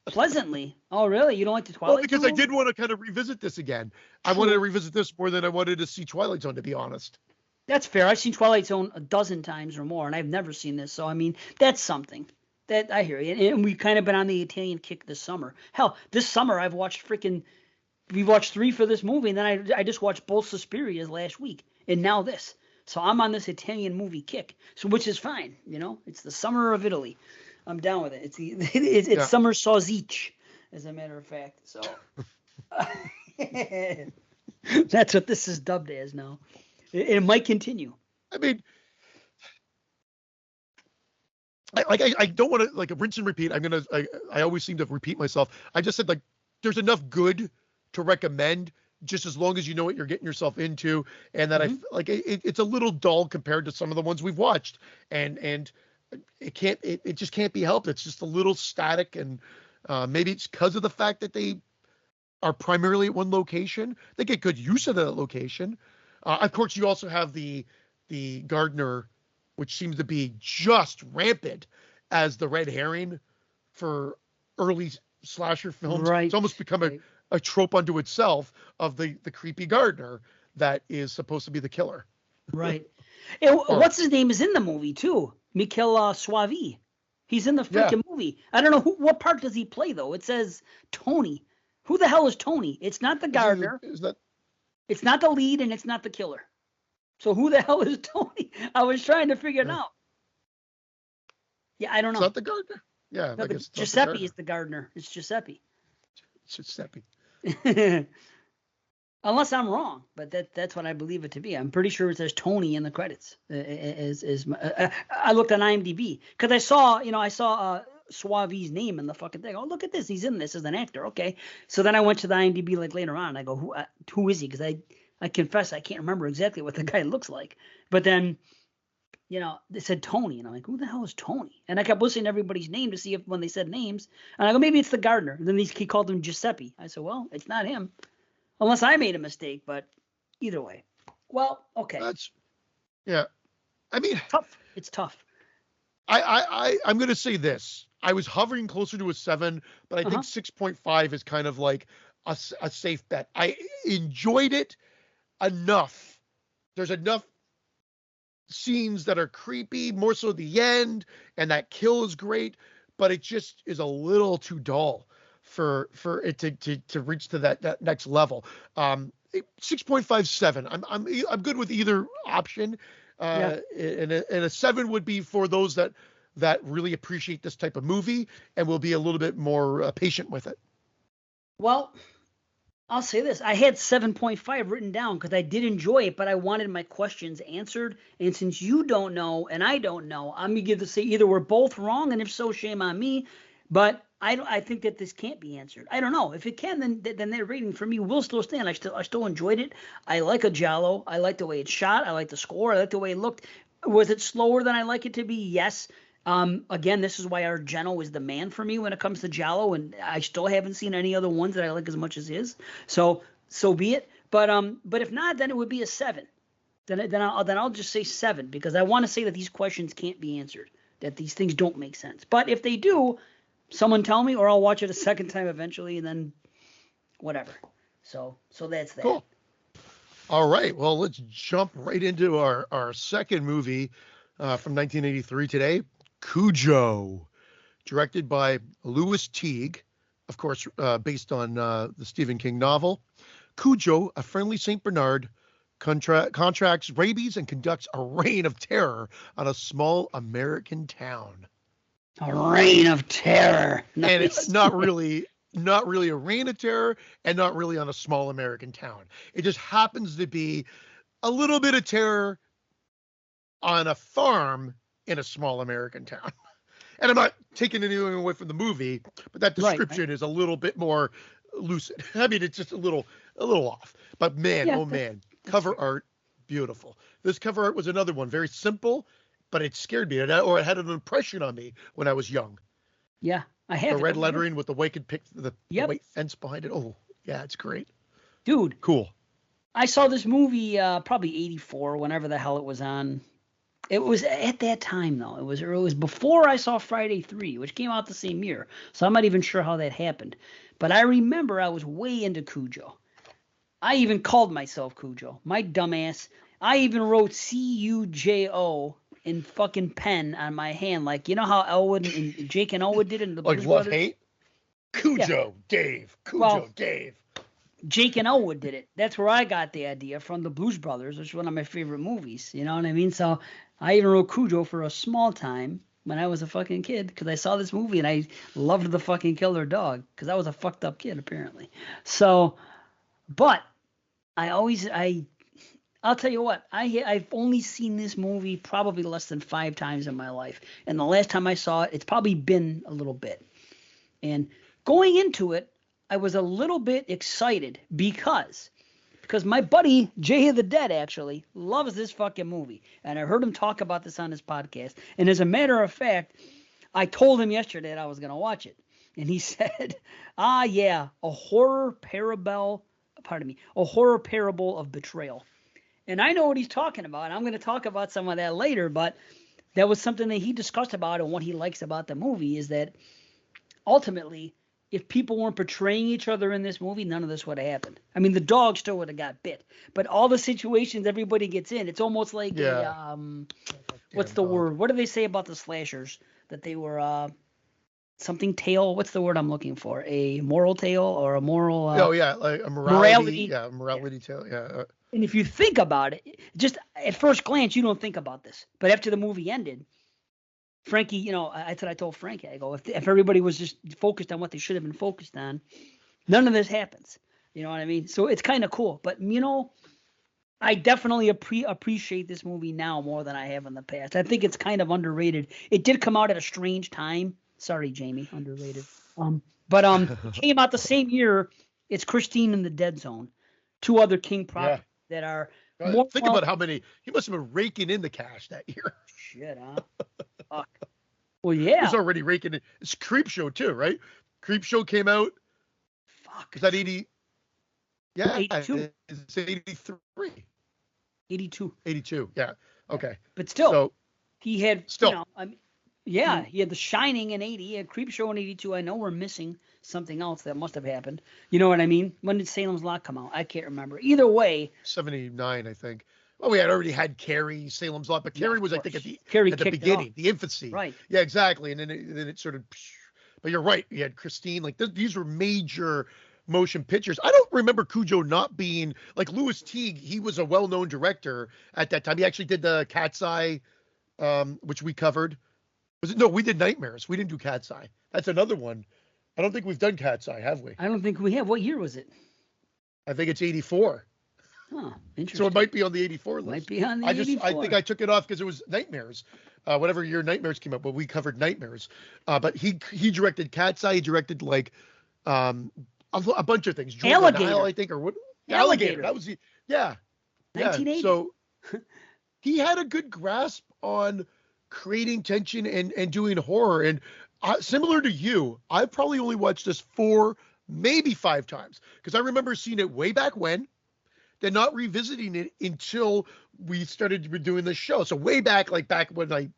Pleasantly? Oh, really? You don't like the Twilight Zone? Well, because I did want to kind of revisit this again. I wanted to revisit this more than I wanted to see Twilight Zone, to be honest. That's fair. I've seen Twilight Zone a dozen times or more, and I've never seen this. So, I mean, that's something. That I hear you. And we've kind of been on the Italian kick this summer. Hell, this summer I've watched we watched 3 for this movie, and then I just watched both Suspirias last week, and now this. So I'm on this Italian movie kick, so which is fine. You know, it's the summer of Italy. I'm down with it. It's summer sausage, as a matter of fact. So that's what this is dubbed as now. It might continue. I mean, I don't want to like rinse and repeat. I always seem to repeat myself. I just said, like, there's enough good to recommend, just as long as you know what you're getting yourself into, and that it's a little dull compared to some of the ones we've watched, and it just can't be helped. It's just a little static, and maybe it's because of the fact that they are primarily at one location. They get good use of that location. Of course, you also have the gardener, which seems to be just rampant as the red herring for early slasher films. Right. It's almost become a trope unto itself of the creepy gardener that is supposed to be the killer. Right. And what's his name is in the movie too? Michele Soavi. He's in the freaking movie. I don't know what part does he play though. It says Tony. Who the hell is Tony? It's not the gardener. It's not the lead and it's not the killer. So who the hell is Tony? I was trying to figure it out. Yeah, I don't know. It's not the gardener. Yeah, no, I guess Giuseppe is the gardener. It's Giuseppe. Giuseppe. Unless I'm wrong, but that's what I believe it to be. I'm pretty sure it says Tony in the credits. I looked on IMDb because I saw Suave's name in the fucking thing. Oh, look at this. He's in this as an actor. Okay. So then I went to the IMDb like later on. And I go, who is he? Because I confess I can't remember exactly what the guy looks like. But then, they said Tony. And I'm like, who the hell is Tony? And I kept listening to everybody's name to see if when they said names. And I go, maybe it's the gardener. And then he called him Giuseppe. I said, well, it's not him. Unless I made a mistake. But either way. Well, okay. Yeah. I mean, tough. It's tough. I'm going to say this. I was hovering closer to a 7, but I think 6.5 is kind of like a safe bet. I enjoyed it enough. There's enough scenes that are creepy, more so the end, and that kill is great, but it just is a little too dull for it to reach to that next level. 6.57. I'm good with either option. And a 7 would be for those that really appreciate this type of movie and will be a little bit more patient with it. Well, I'll say this. I had 7.5 written down because I did enjoy it, but I wanted my questions answered. And since you don't know and I don't know, I'm going to say either we're both wrong, and if so, shame on me. But I think that this can't be answered. I don't know. If it can, then their rating for me will still stand. I still enjoyed it. I like a giallo. I like the way it's shot. I like the score. I like the way it looked. Was it slower than I like it to be? Yes. Again, this is why Argento is the man for me when it comes to giallo, and I still haven't seen any other ones that I like as much as his. So be it. But if not, then it would be a 7. Then I'll just say 7 because I want to say that these questions can't be answered, that these things don't make sense. But if they do, someone tell me, or I'll watch it a second time eventually, and then whatever. So that's that. Cool. All right. Well, let's jump right into our second movie from 1983 today, Cujo, directed by Louis Teague, of course, based on the Stephen King novel. Cujo, a friendly St. Bernard, contracts rabies and conducts a reign of terror on a small American town. A reign of terror. Nice. And it's not really a reign of terror and not really on a small American town. It just happens to be a little bit of terror on a farm in a small American town. And I'm not taking anything away from the movie, but that description is a little bit more lucid. I mean, it's just a little off. But man, cover art, beautiful. This cover art was another one, very simple, but it scared me, or it had an impression on me when I was young. Yeah, I have the red lettering with the white white fence behind it. Oh, yeah, it's great. Dude. Cool. I saw this movie probably 84, whenever the hell it was on. It was at that time, though. It was before I saw Friday 3, which came out the same year. So I'm not even sure how that happened. But I remember I was way into Cujo. I even called myself Cujo. My dumbass. I even wrote Cujo in fucking pen on my hand, like you know how Elwood and Jake and Elwood did it in the Blues Brothers? Hate? Cujo, yeah. Dave. Cujo, Dave. Jake and Elwood did it. That's where I got the idea from, the Blues Brothers, which is one of my favorite movies. You know what I mean? So I even wrote Cujo for a small time when I was a fucking kid because I saw this movie and I loved the fucking killer dog because I was a fucked up kid apparently. So, but I'll tell you what, I've only seen this movie probably less than 5 times in my life. And the last time I saw it, it's probably been a little bit. And going into it, I was a little bit excited because my buddy, Jay of the Dead, actually loves this fucking movie. And I heard him talk about this on his podcast. And as a matter of fact, I told him yesterday that I was going to watch it. And he said, yeah, a horror parable of betrayal. And I know what he's talking about. I'm going to talk about some of that later, but that was something that he discussed about, and what he likes about the movie is that ultimately, if people weren't betraying each other in this movie, none of this would have happened. I mean, the dog still would have got bit, but all the situations everybody gets in, it's almost like what's the word? What do they say about the slashers? That they were something tale. What's the word I'm looking for? A moral tale or a moral? Like a morality. Yeah, morality tale. Yeah. And if you think about it, just at first glance, you don't think about this. But after the movie ended, Frankie, I told Frankie, I go, if everybody was just focused on what they should have been focused on, none of this happens. You know what I mean? So it's kind of cool. But, I definitely appreciate this movie now more than I have in the past. I think it's kind of underrated. It did come out at a strange time Sorry, Jamie, underrated. But came out the same year. It's Christine in the Dead Zone. 2 other King properties that are more. Think about how many he must have been raking in the cash that year. Shit, huh? Fuck. Well, yeah. He was already raking it. It's Creepshow too, right? Creepshow came out. Fuck. Is that 80? Yeah, 82. It's 83. 82. 82. Yeah. Okay. But still, so, he had. Still. You know, I mean, yeah, he had The Shining in 80. He had Creepshow in 82. I know we're missing something else that must have happened. You know what I mean? When did Salem's Lot come out? I can't remember. Either way. 79, I think. Well, we had already had Carrie, Salem's Lot, but Carrie was, I think, at the beginning, the infancy. Right. Yeah, exactly. And then it sort of. But you're right. You had Christine. Like these were major motion pictures. I don't remember Cujo not being like Louis Teague. He was a well-known director at that time. He actually did the Cat's Eye, which we covered. Was it? No, we did Nightmares. We didn't do Cat's Eye. That's another one. I don't think we've done Cat's Eye, have we? I don't think we have. What year was it? I think it's 84. Huh, interesting. So it might be on the 84 list. Might be on the 84. I think I took it off because it was Nightmares. Whatever year Nightmares came out, but we covered Nightmares. But he directed Cat's Eye. He directed like a bunch of things. Alligator, Nile, I think, or what? Alligator. That was the 1980. So he had a good grasp on creating tension and doing horror. And similar to you, I probably only watched this 4, maybe 5 times because I remember seeing it way back when. Then not revisiting it until we started doing this show. So way back, like back when I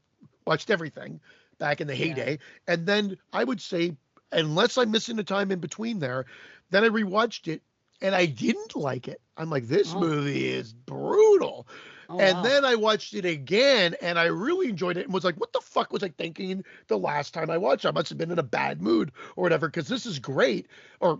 watched everything back in the heyday. And then I would say, unless I'm missing a time in between there, then I rewatched it and I didn't like it. I'm like, this movie is brutal. And then I watched it again and I really enjoyed it and was like, what the fuck was I thinking the last time I watched it? I must have been in a bad mood or whatever, because this is great, or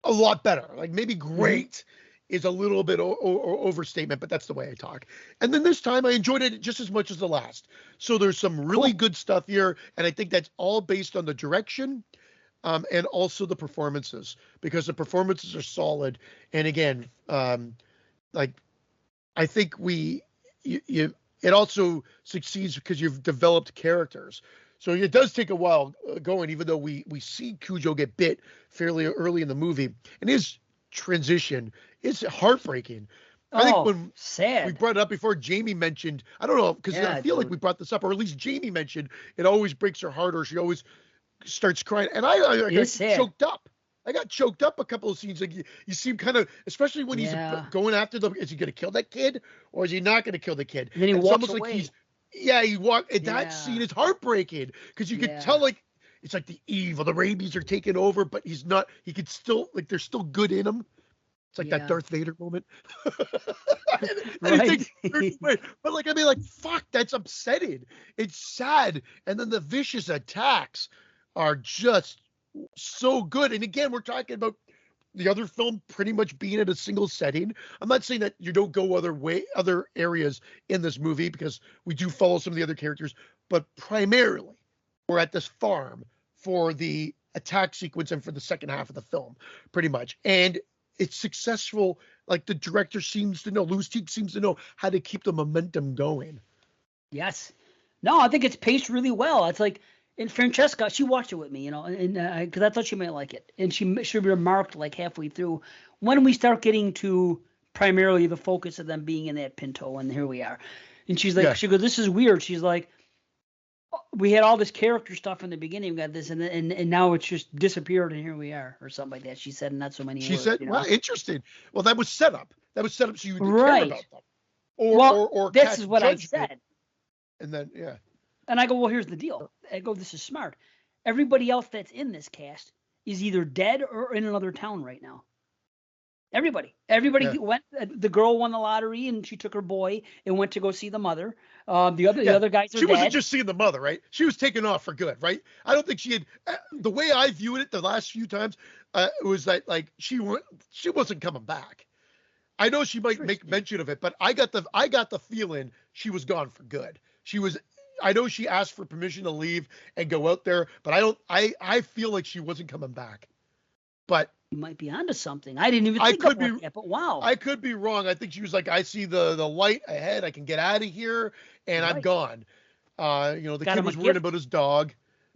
a lot better. Like maybe great is a little bit overstatement, but that's the way I talk. And then this time I enjoyed it just as much as the last. So there's some really good stuff here. And I think that's all based on the direction and also the performances, because the performances are solid. And again, like I think it also succeeds because you've developed characters. So it does take a while going, even though we see Cujo get bit fairly early in the movie. And his transition is heartbreaking. I think when sad. We brought it up before, Jamie mentioned, I don't know, because I feel like we brought this up, or at least Jamie mentioned, it always breaks her heart, or she always starts crying. And I got choked up. I got choked up a couple of scenes. Like you seem kind of, especially when he's going after is he going to kill that kid or is he not going to kill the kid? And then he walks away. Like he walked. And that scene is heartbreaking because you could tell like it's like the rabies are taking over, but he's not. He could still like there's still good in him. It's like that Darth Vader moment. But like I mean, like fuck, that's upsetting. It's sad, and then the vicious attacks are just so good. And again, we're talking about the other film pretty much being in a single setting. I'm not saying that you don't go other areas in this movie, because we do follow some of the other characters, but primarily we're at this farm for the attack sequence and for the second half of the film, pretty much. And it's successful. Like the director seems to know, Louis Teague seems to know how to keep the momentum going. Yes. No, I think it's paced really well. It's like, and Francesca, she watched it with me, you know, and because I thought she might like it. And she remarked like halfway through, when we start getting to primarily the focus of them being in that Pinto, and here we are. And she's like, she goes, this is weird. She's like, we had all this character stuff in the beginning, we got this, and now it's just disappeared, and here we are, or something like that. She said, not so many words. She said, you know? Well, interesting. Well, that was set up. That was set up so you would care about them. Or this is what I said. And then, And I go, well, here's the deal. I go, this is smart. Everybody else that's in this cast is either dead or in another town right now. Everybody went. The girl won the lottery and she took her boy and went to go see the mother. The other guys are dead. She wasn't just seeing the mother, right? She was taken off for good, right? I don't think she had. The way I viewed it the last few times, it was that like she wasn't coming back. I know she might make mention of it, but I got the feeling she was gone for good. She was. I know she asked for permission to leave and go out there, but I feel like she wasn't coming back. But you might be onto something. I didn't even think about that, but wow. I could be wrong. I think she was like, I see the light ahead. I can get out of here, and I'm gone. The kid was worried about his dog,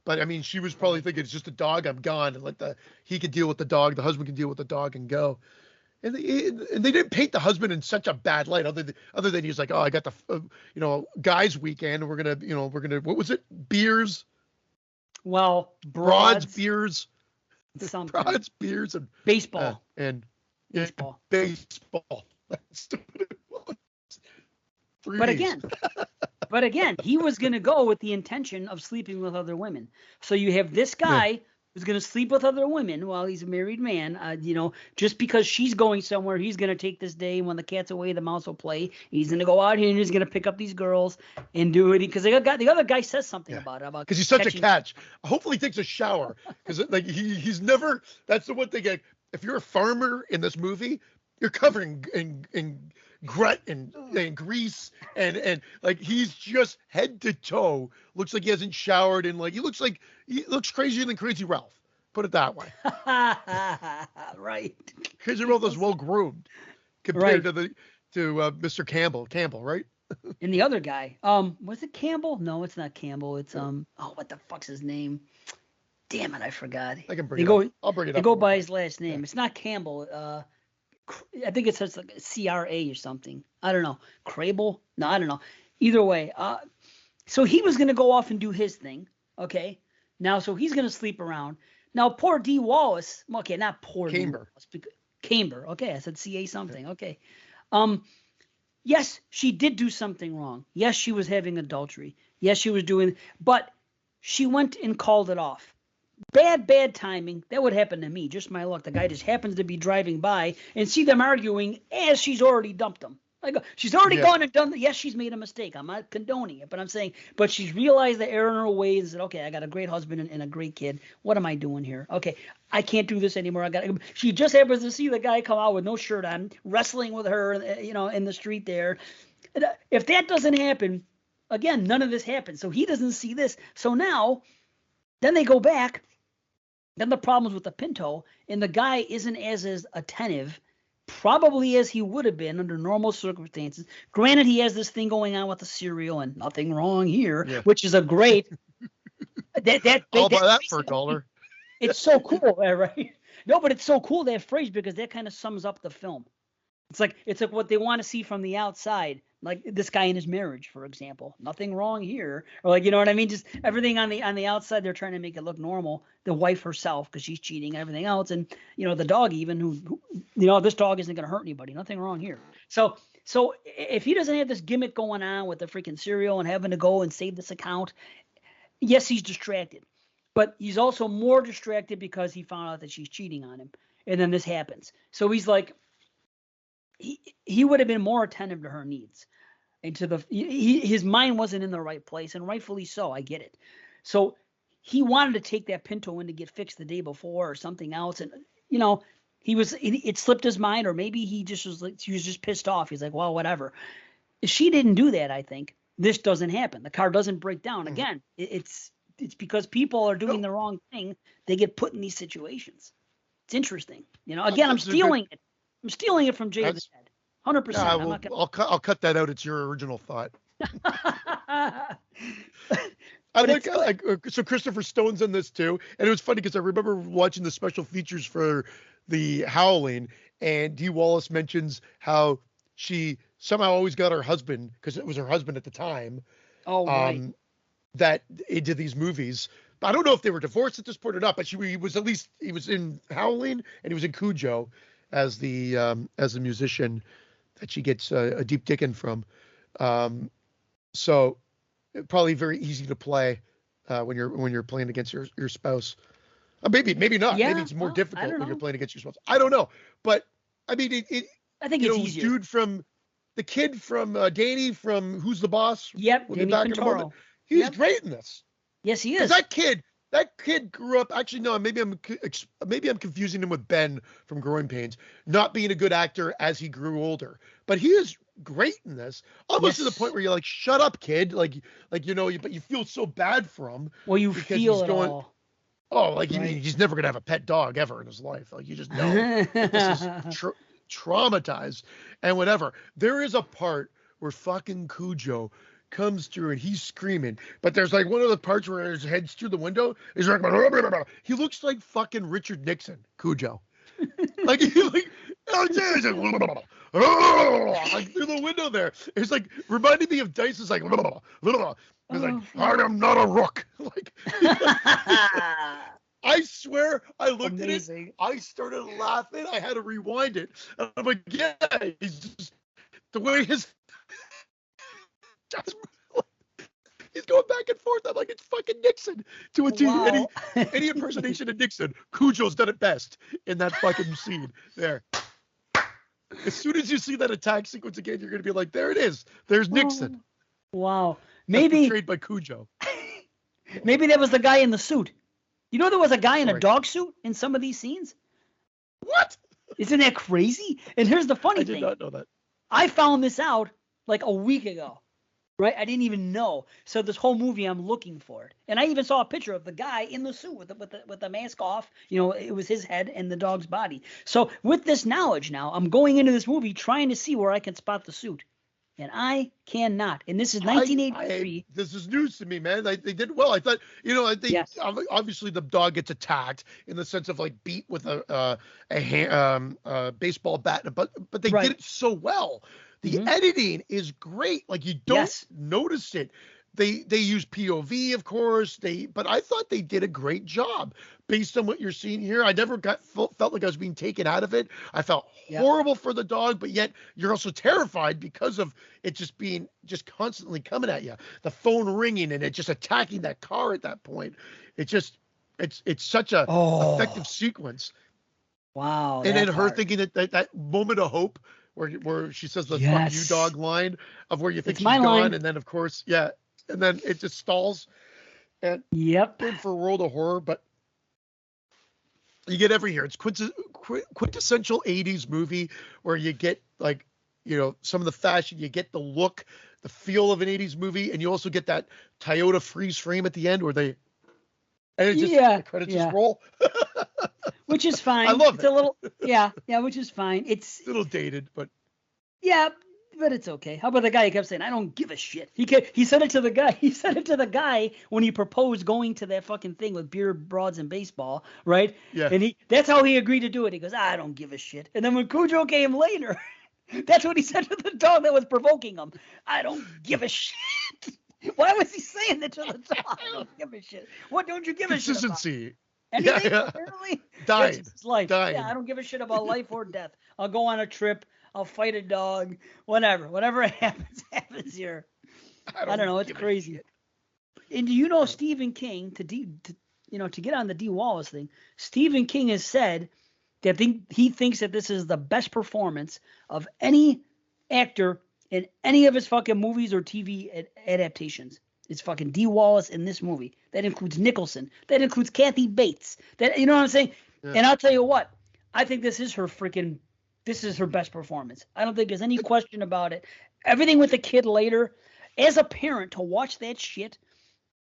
But I mean, she was probably thinking it's just a dog. I'm gone, and he can deal with the dog. The husband can deal with the dog and go. And they didn't paint the husband in such a bad light, other than he's like, oh, I got the guys' weekend. We're gonna what was it? Beers. Well, broads, beers, something. Broads, beers, and baseball. And baseball. Baseball. That's what it was. But again, he was going to go with the intention of sleeping with other women. So you have this guy who's going to sleep with other women while he's a married man. Just because she's going somewhere, he's going to take this day. When the cat's away, the mouse will play. He's going to go out here and he's going to pick up these girls and do it. Because the other guy says something about it. Because he's such a catch. Hopefully he takes a shower. Because he's never. That's the one thing. Like, if you're a farmer in this movie, you're covered in grit and grease and like he's just head to toe. Looks like he hasn't showered and he looks crazier than Crazy Ralph. Put it that way. Right. Crazy Ralph is well groomed compared to Mr. Campbell, right? And the other guy, was it Campbell? No, it's not Campbell. It's what the fuck's his name? Damn it, I forgot. I can bring it up. I'll bring it up. They go by his last name. It's not Campbell. I think it says like CRA or something. I don't know. Crable? No, I don't know. Either way. So he was going to go off and do his thing. Okay. Now, so he's going to sleep around. Now, poor D. Wallace. Okay, not poor Camber. Camber. Okay, I said CA something. Okay. Yes, she did do something wrong. Yes, she was having adultery. Yes, she was doing. But she went and called it off. Bad timing. That would happen to me. Just my luck. The guy just happens to be driving by and see them arguing as she's already dumped him. She's already gone and done. Yes, she's made a mistake. I'm not condoning it, but I'm saying, but she's realized the error in her ways and said, okay, I got a great husband and a great kid. What am I doing here? Okay, I can't do this anymore. She just happens to see the guy come out with no shirt on, wrestling with her, in the street there. If that doesn't happen, again, none of this happens. So he doesn't see this. So now, then they go back. Then the problems with the Pinto, and the guy isn't as attentive, probably as he would have been under normal circumstances. Granted, he has this thing going on with the cereal, and nothing wrong here, which is a great. I'll buy that for $1. It's so cool, right? No, but it's so cool, that phrase, because that kind of sums up the film. It's like what they want to see from the outside. Like this guy in his marriage, for example, nothing wrong here, or you know what I mean? Just everything on the outside, they're trying to make it look normal. The wife herself, because she's cheating and everything else, and the dog even, who this dog isn't going to hurt anybody. Nothing wrong here. So if he doesn't have this gimmick going on with the freaking cereal and having to go and save this account, yes, he's distracted, but he's also more distracted because he found out that she's cheating on him, and then this happens. So he's like. He would have been more attentive to her needs, and to his mind wasn't in the right place, and rightfully so. I get it. So he wanted to take that Pinto in to get fixed the day before or something else, and it slipped his mind, or maybe he was just pissed off. He's like, well, whatever. If she didn't do that, I think this doesn't happen. The car doesn't break down. Mm-hmm. Again, it's because people are doing the wrong thing. They get put in these situations. It's interesting. Again, I'm stealing it. I'm stealing it from Jay the Dead. 100%. I'll cut that out. It's your original thought. So Christopher Stone's in this too, and it was funny because I remember watching the special features for the Howling, and Dee Wallace mentions how she somehow always got her husband, because it was her husband at the time. Oh, right. That he did these movies. I don't know if they were divorced at this point or not, but he was in Howling and he was in Cujo as the musician that she gets a deep dickin' from. So probably very easy to play when you're playing against your spouse. Maybe not. Yeah, maybe it's more difficult when you're playing against your spouse. I don't know, but I mean, I think it's easier. The kid from Danny from Who's the Boss? Yep, Danny Pintaro. He's great in this. Yes, he is. That kid grew up. Actually, no. Maybe I'm confusing him with Ben from Growing Pains. Not being a good actor as he grew older, but he is great in this. Almost to the point where you're like, "Shut up, kid!" But you feel so bad for him. Well, you feel it all. Oh, he's never gonna have a pet dog ever in his life. Like, you just know this is traumatized and whatever. There is a part where fucking Cujo comes through and he's screaming, but there's like one of the parts where his head's through the window. He's like, blah, blah, blah. He looks like fucking Richard Nixon, Cujo. Like he like, like through the window there. It's like reminding me of Dice. Is like, he's like, I am not a rook. Like, I swear, I looked at it. I started laughing. I had to rewind it. And I'm like, yeah, he's just the way his. He's going back and forth. I'm like, it's fucking Nixon. To a T. Wow. Any impersonation of Nixon, Cujo's done it best in that fucking scene there. As soon as you see that attack sequence again, you're going to be like, there it is. There's Nixon. Wow. Maybe portrayed by Cujo. Maybe that was the guy in the suit. You know there was a guy in a dog suit in some of these scenes? What? Isn't that crazy? And here's the funny thing. I did not know that. I found this out like a week ago. Right? I didn't even know. So this whole movie, I'm looking for it. And I even saw a picture of the guy in the suit with the mask off. You know, it was his head and the dog's body. So with this knowledge now, I'm going into this movie trying to see where I can spot the suit. And I cannot. And this is 1983. This is news to me, man. They did well. I thought, you know, I think yes. Obviously the dog gets attacked in the sense of like beat with a baseball bat, but they did it so well. The editing is great. Like you don't notice it. They use POV, of course. But I thought they did a great job based on what you're seeing here. I never felt like I was being taken out of it. I felt horrible for the dog, but yet you're also terrified because of it just being constantly coming at you. The phone ringing and it just attacking that car at that point. It's such a effective sequence. Wow. And then her thinking that moment of hope where she says the fuck you dog line of where you think she's gone, line. And then of course, and then it just stalls. And good for World of Horror, but you get every year. It's quintessential 80s movie where you get like, you know, some of the fashion, you get the look, the feel of an 80s movie, and you also get that Toyota freeze frame at the end where the credits just roll. Which is fine. I love it. It's a little, which is fine. It's a little dated, but but it's okay. How about the guy who kept saying, "I don't give a shit." He said it to the guy. He said it to the guy when he proposed going to that fucking thing with beer, broads, and baseball, right? Yeah. And that's how he agreed to do it. He goes, "I don't give a shit." And then when Cujo came later, that's what he said to the dog that was provoking him. "I don't give a shit." Why was he saying that to the dog? I don't give a shit. What don't you give a shit about? Consistency. Anything, apparently? Dying. It's life. Dying. Yeah, I don't give a shit about life or death. I'll go on a trip. I'll fight a dog. Whatever. Whatever happens here. I don't know. It's crazy. And do you know Stephen King, to get on the D. Wallace thing, Stephen King has said that he thinks that this is the best performance of any actor in any of his fucking movies or TV adaptations. It's fucking D. Wallace in this movie. That includes Nicholson. That includes Kathy Bates. That, you know what I'm saying? Yeah. And I'll tell you what. I think this is her best performance. I don't think there's any question about it. Everything with the kid later, as a parent, to watch that shit.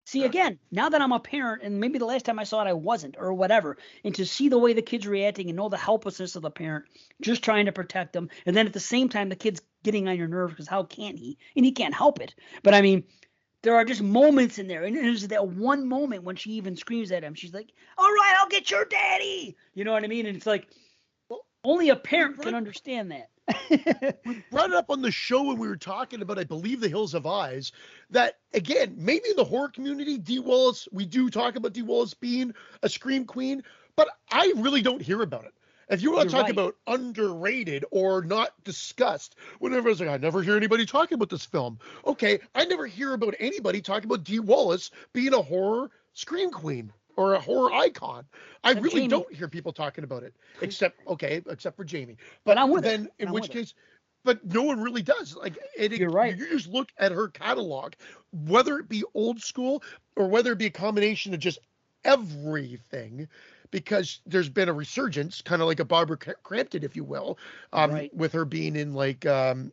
See, again, now that I'm a parent, and maybe the last time I saw it I wasn't, or whatever, and to see the way the kid's reacting and know the helplessness of the parent, just trying to protect them, and then at the same time the kid's getting on your nerves because how can't he? And he can't help it. But I mean, there are just moments in there. And there's that one moment when she even screams at him. She's like, "All right, I'll get your daddy." You know what I mean? And it's like, only a parent can understand that. We brought it up on the show when we were talking about, I believe, The Hills Have Eyes, that, again, maybe in the horror community, Dee Wallace, we do talk about Dee Wallace being a scream queen, but I really don't hear about it. If you want to talk about underrated or not discussed, whenever I was like, I never hear anybody talking about this film. Okay, I never hear about anybody talking about Dee Wallace being a horror scream queen or a horror icon. I really Jamie. Don't hear people talking about it, except for Jamie. But I'm with then, it. In which case, but no one really does. Like, you're right. You just look at her catalog, whether it be old school or whether it be a combination of just everything. Because there's been a resurgence, kind of like a Barbara Crampton, if you will, with her being in like Lords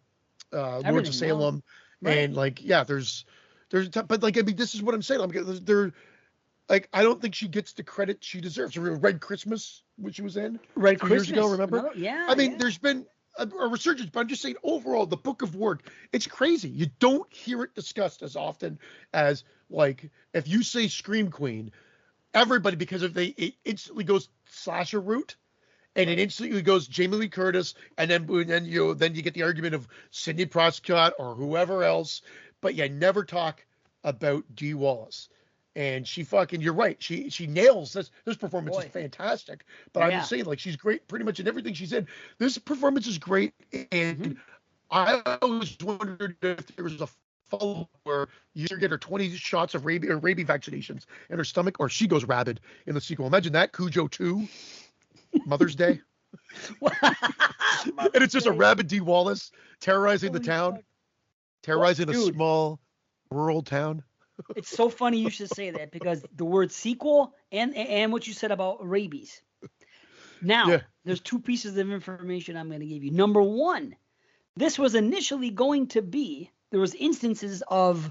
of Salem, and like there's, but like I mean, this is what I'm saying. Like I don't think she gets the credit she deserves. Red Christmas, which she was in Red Christmas years ago, remember? No, yeah. I mean, there's been a resurgence, but I'm just saying overall, the Book of Work, it's crazy. You don't hear it discussed as often as, like, if you say Scream Queen, everybody, because if it instantly goes slasher route, and it instantly goes Jamie Lee Curtis, and then you get the argument of Sidney Prescott or whoever else, but you never talk about Dee Wallace. And she fucking, you're right. She nails this. This performance is fantastic. But I'm just saying, like, she's great pretty much in everything she's in. This performance is great. And I always wondered if there was a follow where you either get her 20 shots of rabies vaccinations in her stomach, or she goes rabid in the sequel. Imagine that, Cujo 2, Mother's Day. And it's just a rabid Dee Wallace terrorizing the town, terrorizing a small rural town. It's so funny you should say that, because the word sequel and what you said about rabies. Now, there's two pieces of information I'm going to give you. Number one, this was initially going to be, there was instances of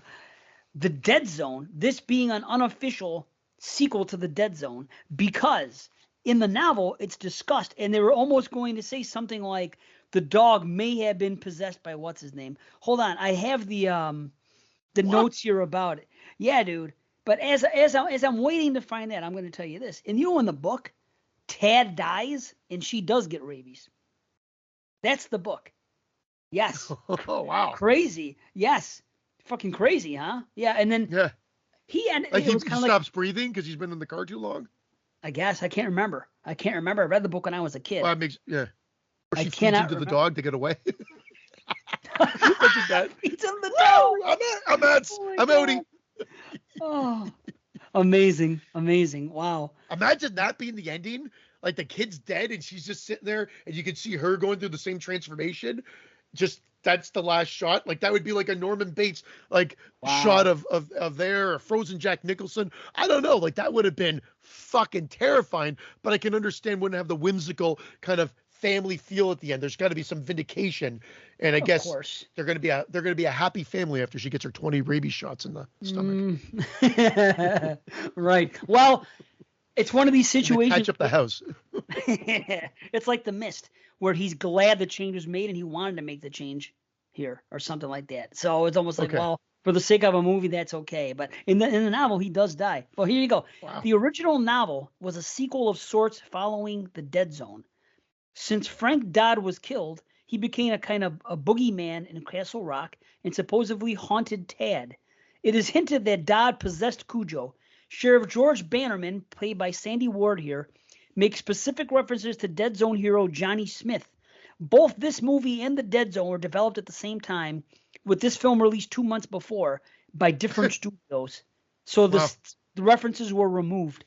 the Dead Zone, this being an unofficial sequel to the Dead Zone, because in the novel it's discussed, and they were almost going to say something like the dog may have been possessed by what's his name. Hold on, I have the notes here about it. Yeah, dude. But as I'm waiting to find that, I'm going to tell you this. And in the book, Tad dies, and she does get rabies. That's the book. Yes. Oh, wow. Crazy. Yes. Fucking crazy, huh? Yeah. And then he stops breathing because he's been in the car too long. I guess I can't remember. I read the book when I was a kid. Well, or she feeds into the dog to get away. That. He's in the dog. I'm outie. Oh, amazing. Wow. Imagine that being the ending. Like, the kid's dead and she's just sitting there and you can see her going through the same transformation. Just, that's the last shot. Like, that would be like a Norman Bates, like, shot of there, or Frozen Jack Nicholson. I don't know. Like, that would have been fucking terrifying, but I can understand wouldn't have the whimsical kind of family feel at the end. There's got to be some vindication, and I guess they're going to be a happy family after she gets her 20 rabies shots in the stomach. Right. Well, it's one of these situations. Catch up the house. It's like The Mist, where he's glad the change was made and he wanted to make the change here, or something like that. So it's almost like, well, for the sake of a movie, that's okay. But in the novel, he does die. Well, here you go. Wow. The original novel was a sequel of sorts following the Dead Zone. Since Frank Dodd was killed, he became a kind of a boogeyman in Castle Rock and supposedly haunted Tad. It is hinted that Dodd possessed Cujo. Sheriff George Bannerman, played by Sandy Ward here, makes specific references to Dead Zone hero Johnny Smith. Both this movie and the Dead Zone were developed at the same time, with this film released 2 months before by different studios. So the references were removed.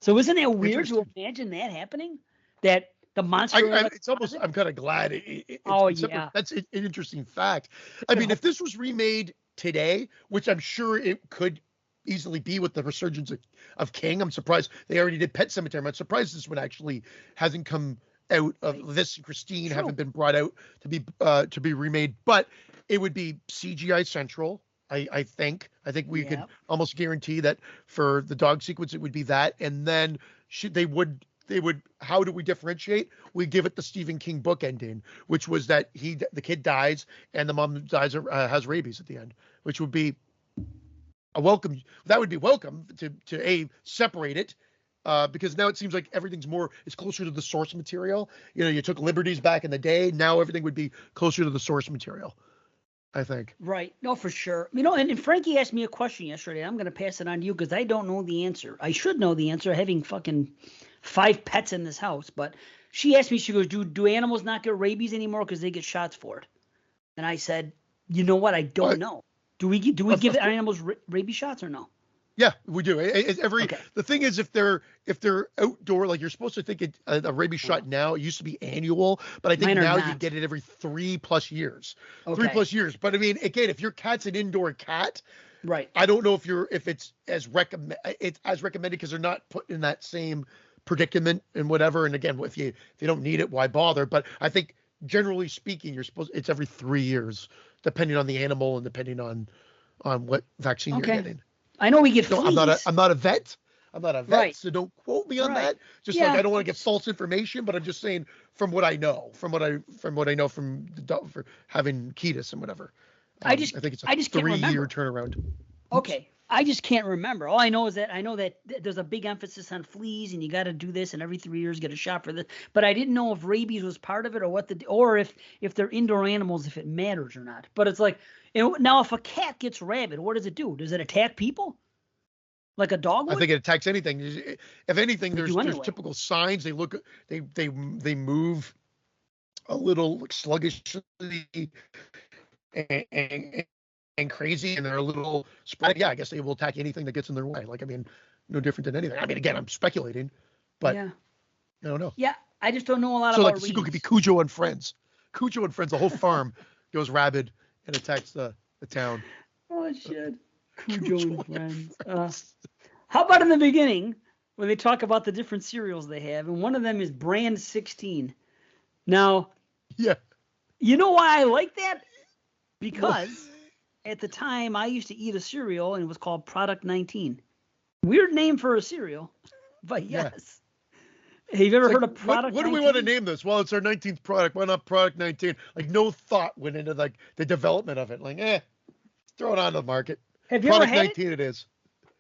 So isn't it weird to imagine that happening? That the monster. It's almost. I'm kind of glad. That's an interesting fact. I mean, if this was remade today, which I'm sure it could easily be with the resurgence of King, I'm surprised they already did Pet Sematary. I'm surprised this one actually hasn't come out of this. Christine haven't been brought out to be remade, but it would be CGI central. I think we could almost guarantee that for the dog sequence it would be that, and then they would how do we differentiate? We give it the Stephen King book ending, which was that the kid dies and the mom dies has rabies at the end, which would be a welcome. That would be welcome to separate it, because now it seems like it's closer to the source material. You took liberties back in the day. Now everything would be closer to the source material, I think. Right. No, for sure. And Frankie asked me a question yesterday. I'm going to pass it on to you because I don't know the answer. I should know the answer, having fucking 5 pets in this house. But she asked me, she goes, do animals not get rabies anymore because they get shots for it? And I said, you know what? I don't know. Do we give animals rabies shots or no? Yeah, we do. The thing is, if they're outdoor, like, you're supposed to think a rabies shot now. It used to be annual, but I think now you get it every 3+ years. Okay. 3+ years. But I mean, again, if your cat's an indoor cat, right? I don't know if it's as recommended because they're not put in that same predicament and whatever. And again, if you don't need it, why bother? But I think generally speaking, it's every 3 years, depending on the animal and depending on what vaccine you're getting. I know we get fleas. I'm not a vet. I'm not a vet, Right. so don't quote me on Right. that. Just Yeah. like I don't want to get false information, but I'm just saying from what I know, from what I know from for having Ketis and whatever. I I think it's a just can't 3-year remember. turnaround. Okay. I just can't remember. All I know is that there's a big emphasis on fleas, and you got to do this, and every 3 years get a shot for this. But I didn't know if rabies was part of it, or if they're indoor animals, if it matters or not. But it's like, now if a cat gets rabid, what does it do? Does it attack people like a dog would? I think it attacks anything. If anything, there's typical signs. They look, they move a little sluggishly and crazy, and they're a little sporadic. Yeah, I guess they will attack anything that gets in their way. Like, I mean, no different than anything. I mean, again, I'm speculating, but I don't know. Yeah, I just don't know a lot so about like the sequel could be Cujo and Friends. Cujo and Friends, the whole farm goes rabid and attacks the town. Oh shit. Cujo and Friends. How about in the beginning when they talk about the different cereals they have, and one of them is Brand 16. Now, yeah, you know why I like that? Because at the time I used to eat a cereal and it was called Product 19. Weird name for a cereal, but yes. Yeah. Have you ever heard of Product 19? What do we want to name this? Well, it's our 19th product. Why not Product 19? Like, no thought went into like the development of it. Like, throw it on the market. Have you Product ever had 19 it is.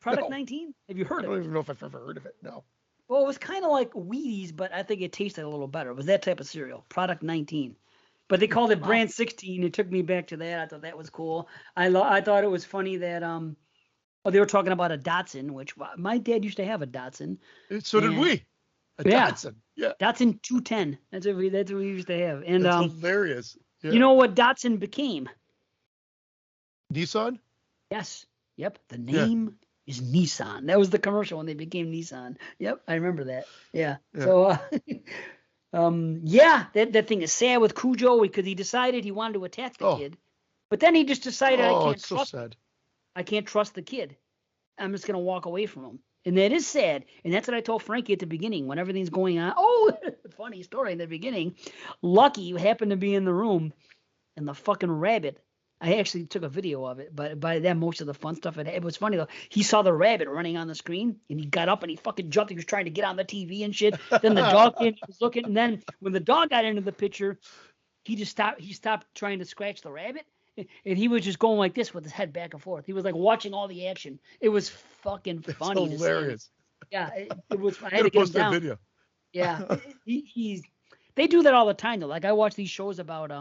Product 19? Have you heard of it? I don't even know if I've ever heard of it. No. Well, it was kind of like Wheaties, but I think it tasted a little better. It was that type of cereal, Product 19. But they called it Brand 16. It took me back to that. I thought that was cool. I thought it was funny that they were talking about a Datsun, which my dad used to have a Datsun. So did we. Datsun. Yeah. Datsun 210. That's what we used to have. And that's hilarious. Yeah. You know what Datsun became? Nissan? Yes. Yep. The name is Nissan. That was the commercial when they became Nissan. Yep, I remember that. Yeah. So that thing is sad with Cujo because he decided he wanted to attack the kid. But then he just decided I can't trust the kid. I'm just going to walk away from him. And that is sad. And that's what I told Frankie at the beginning when everything's going on. Oh, funny story in the beginning. Lucky happened to be in the room, and the fucking rabbit. I actually took a video of it, but by then most of the fun stuff, it was funny though. He saw the rabbit running on the screen, and he got up and he fucking jumped. He was trying to get on the TV and shit. Then the dog came, he was looking, and then when the dog got into the picture, he just stopped. He stopped trying to scratch the rabbit, and he was just going like this with his head back and forth. He was like watching all the action. It was fucking funny. That's hilarious. Yeah, it was. I had to get him down. Video. Yeah, they do that all the time though. Like I watch these shows about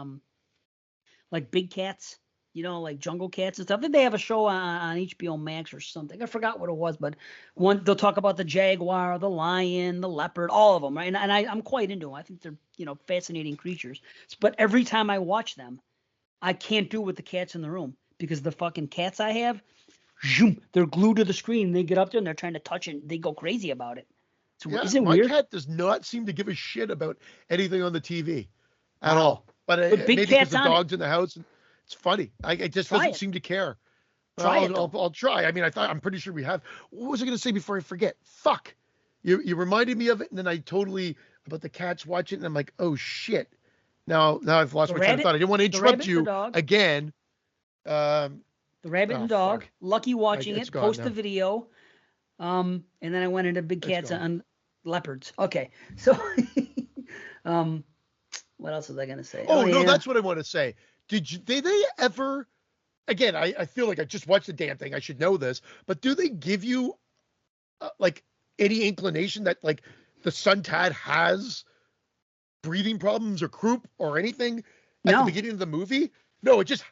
like big cats. You know, like jungle cats and stuff. Then they have a show on HBO Max or something. I forgot what it was, but they'll talk about the jaguar, the lion, the leopard, all of them, right? And I'm quite into them. I think they're, fascinating creatures. But every time I watch them, I can't do with the cats in the room because the fucking cats I have, they're glued to the screen. They get up there and they're trying to touch it. They go crazy about it. Is it weird? My cat does not seem to give a shit about anything on the TV at all. But big maybe because the dog's in the house. It's funny. It just doesn't seem to care. I'll try. I mean, I'm pretty sure we have. What was I going to say before I forget? Fuck. You reminded me of it, and then I totally about the cats watching, and I'm like, oh shit. Now I've lost my train of thought. I didn't want to interrupt you again. The rabbit and dog. Fuck. Lucky watching it. Post the video. And then I went into big cats and leopards. Okay. So, what else was I going to say? Oh no, that's what I want to say. Did they ever, again, I feel like I just watched the damn thing. I should know this, but do they give you like any inclination that like the Suntad has breathing problems or croup or anything at the beginning of the movie? No, it just,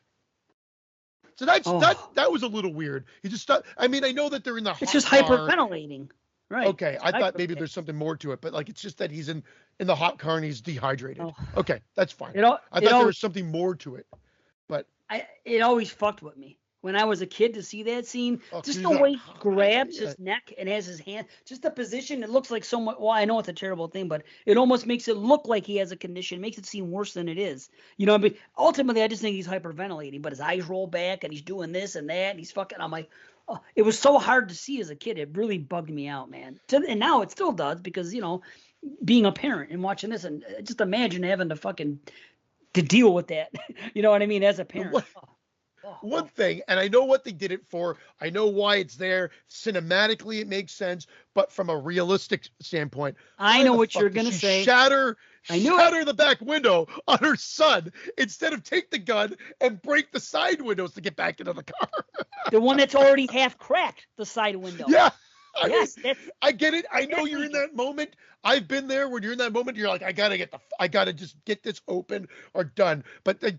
so that was a little weird. He just thought, I mean, I know that they're in the hot It's just hyperventilating. Right. Okay, I thought maybe there's something more to it, but like it's just that he's in the hot car and he's dehydrated. Oh. Okay, that's fine. I thought there was something more to it, but it always fucked with me when I was a kid to see that scene. Just the way he grabs his neck and has his hand, just the position. It looks like so much. Well, I know it's a terrible thing, but it almost makes it look like he has a condition. It makes it seem worse than it is. I mean, ultimately, I just think he's hyperventilating, but his eyes roll back and he's doing this and that. And he's fucking. I'm like. Oh, it was so hard to see as a kid. It really bugged me out, man. And now it still does because, being a parent and watching this and just imagine having to deal with that. You know what I mean? As a parent. one thing, and I know what they did it for. I know why it's there. Cinematically, it makes sense, but from a realistic standpoint, I know what you're gonna say. Shatter the back window on her son instead of take the gun and break the side windows to get back into the car. The one that's already half cracked, the side window. Yeah. I get it. I know you're in that moment. I've been there when you're in that moment. You're like, I gotta just get this open or done. But the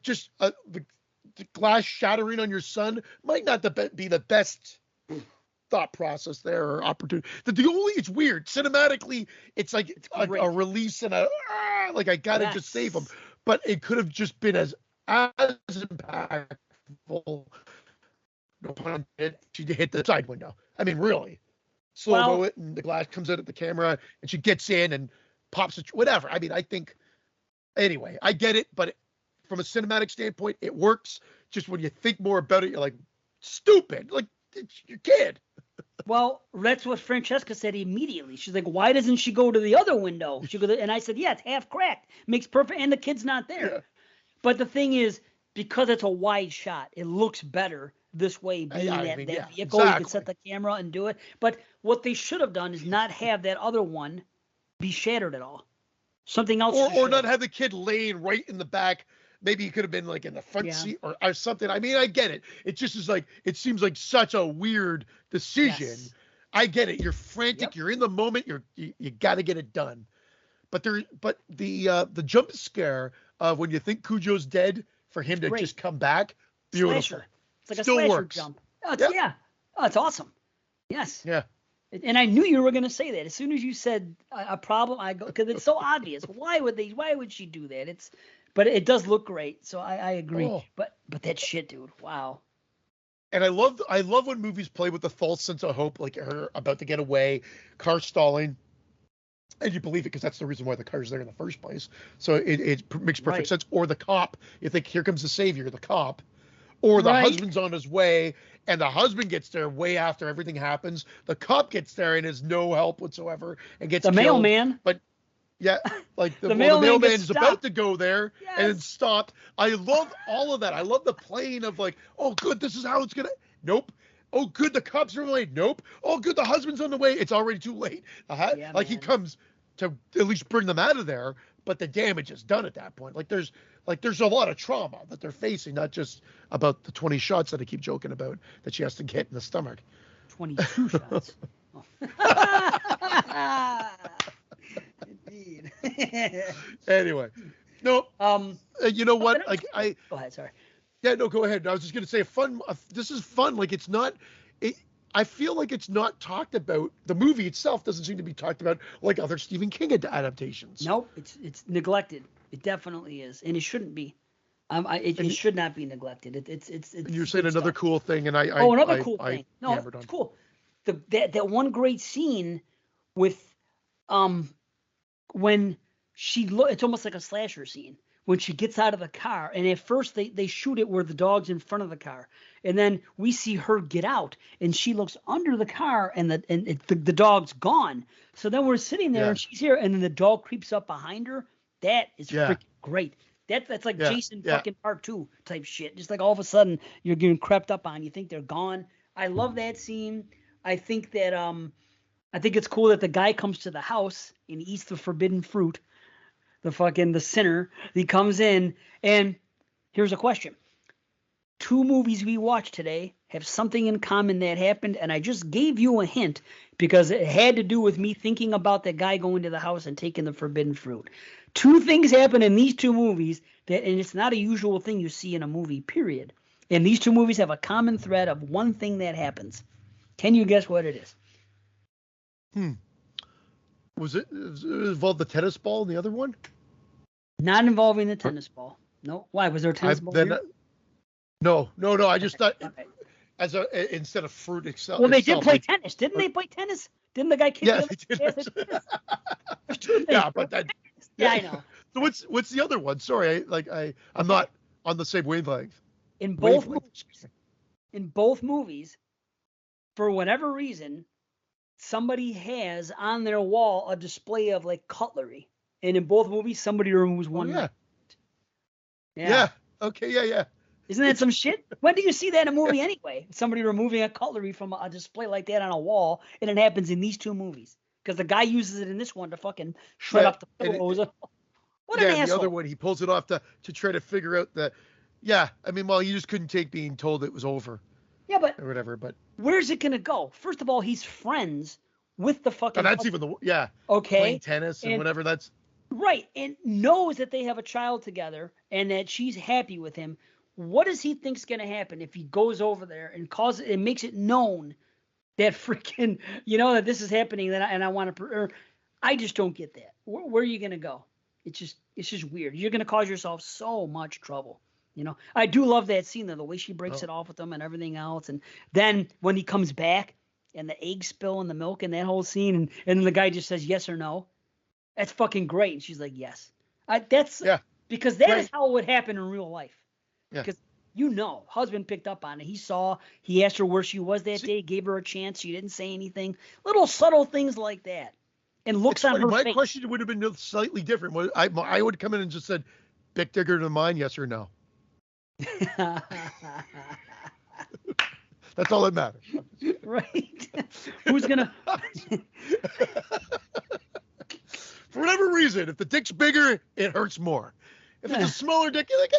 glass shattering on your son might not be the best thought process there or opportunity. It's weird. Cinematically, it's like a release and I gotta just save him. But it could have just been as impactful. No pun intended. She hit the side window. I mean, really. Slow-mo it, and the glass comes out at the camera, and she gets in and pops it, whatever. I mean, I think, anyway, I get it, but from a cinematic standpoint, it works. Just when you think more about it, you're like, stupid. Like, it's your kid. Well, that's what Francesca said immediately. She's like, why doesn't she go to the other window? And I said, yeah, it's half cracked. Makes perfect, and the kid's not there. Yeah. But the thing is, because it's a wide shot, it looks better this way, being that vehicle. Exactly. You can set the camera and do it. But what they should have done is not have that other one be shattered at all. Something else. Or not have the kid laying right in the back. Maybe he could have been like in the front seat or something. I mean, I get it. It just is like, it seems like such a weird decision. Yes. I get it. You're frantic. Yep. You're in the moment. You got to get it done. But the jump scare of when you think Cujo's dead for him to just come back, beautiful. Slasher. It's like still a slasher jump. Oh, it's awesome. Yes. Yeah. And I knew you were going to say that. As soon as you said a problem, I go, because it's so obvious. Why would she do that? But it does look great. So I agree. Oh. But that shit, dude. Wow. And I love when movies play with the false sense of hope, like her about to get away, car stalling. And you believe it because that's the reason why the car's there in the first place. So it makes perfect sense. Or the cop, you think, here comes the savior, the cop. Or the husband's on his way, and the husband gets there way after everything happens. The cop gets there and is no help whatsoever and gets killed. Mailman. But yeah, like the mailman is about to go there and then stopped. I love all of that. I love the playing of like, oh, good, this is how it's gonna. Nope. Oh, good, the cops are late. Nope. Oh, good, the husband's on the way. It's already too late. He comes to at least bring them out of there, but the damage is done at that point. There's a lot of trauma that they're facing, not just about the 20 shots that I keep joking about that she has to get in the stomach. 22 shots. Indeed. Anyway, no. You know what? Go ahead. Sorry. Yeah, no, go ahead. I was just gonna say, this is fun. Like, it's not. I feel like it's not talked about. The movie itself doesn't seem to be talked about like other Stephen King adaptations. Nope, it's neglected. It definitely is, and it shouldn't be. It should not be neglected. It's and you're saying another cool thing, and another cool thing. No, it's cool. That one great scene with when it's almost like a slasher scene when she gets out of the car, and at first they shoot it where the dog's in front of the car, and then we see her get out, and she looks under the car, and the dog's gone. So then we're sitting there, and she's here, and then the dog creeps up behind her. That is freaking great. That's like Jason fucking Part 2 type shit. Just like all of a sudden you're getting crept up on. You think they're gone. I love that scene. I think that I think it's cool that the guy comes to the house and eats the forbidden fruit. The sinner. He comes in, and here's a question. 2 movies we watched today have something in common that happened, and I just gave you a hint because it had to do with me thinking about the guy going to the house and taking the forbidden fruit. 2 things happen in these 2 movies and it's not a usual thing you see in a movie, period. And these 2 movies have a common thread of one thing that happens. Can you guess what it is? Was it involved the tennis ball in the other one? Not involving the tennis ball. No. Why? Was there a tennis ball? No. I just thought instead of fruit itself. Well, they did play tennis, didn't they? Play tennis? Didn't the guy kick? Yeah, they did. Yeah, but that. Yeah, I know. So what's the other one? Sorry, I'm not on the same wavelength. In both movies, for whatever reason, somebody has on their wall a display of like cutlery, and in both movies, somebody removes one. Yeah. Okay. Yeah. Isn't that some shit? When do you see that in a movie anyway? Somebody removing a cutlery from a display like that on a wall, and it happens in these two movies. Because the guy uses it in this one to fucking shred up the pillows. What an asshole. And the other one, he pulls it off to try to figure out yeah, I mean, well, you just couldn't take being told it was over. Yeah, but or whatever. But where's it gonna go? First of all, he's friends with the fucking. Oh, that's even okay. Playing tennis and whatever. That's right, and knows that they have a child together and that she's happy with him. What does he think's gonna happen if he goes over there and makes it known that freaking that this is happening and I want to? I just don't get that. Where are you gonna go? It's just weird. You're gonna cause yourself so much trouble. I do love that scene though, the way she breaks it off with him and everything else. And then when he comes back and the egg spill in the milk and that whole scene, and then the guy just says yes or no. That's fucking great. And she's like, yes. Because that is how it would happen in real life. Yeah. Because husband picked up on it. He asked her where she was that day, gave her a chance. She didn't say anything. Little subtle things like that. And looks on her face. My question would have been slightly different. I would come in and just said, "Big digger to mine, yes or no." That's all that matters. Right. Who's gonna? For whatever reason, if the dick's bigger, it hurts more. If it's a smaller dick, you're like,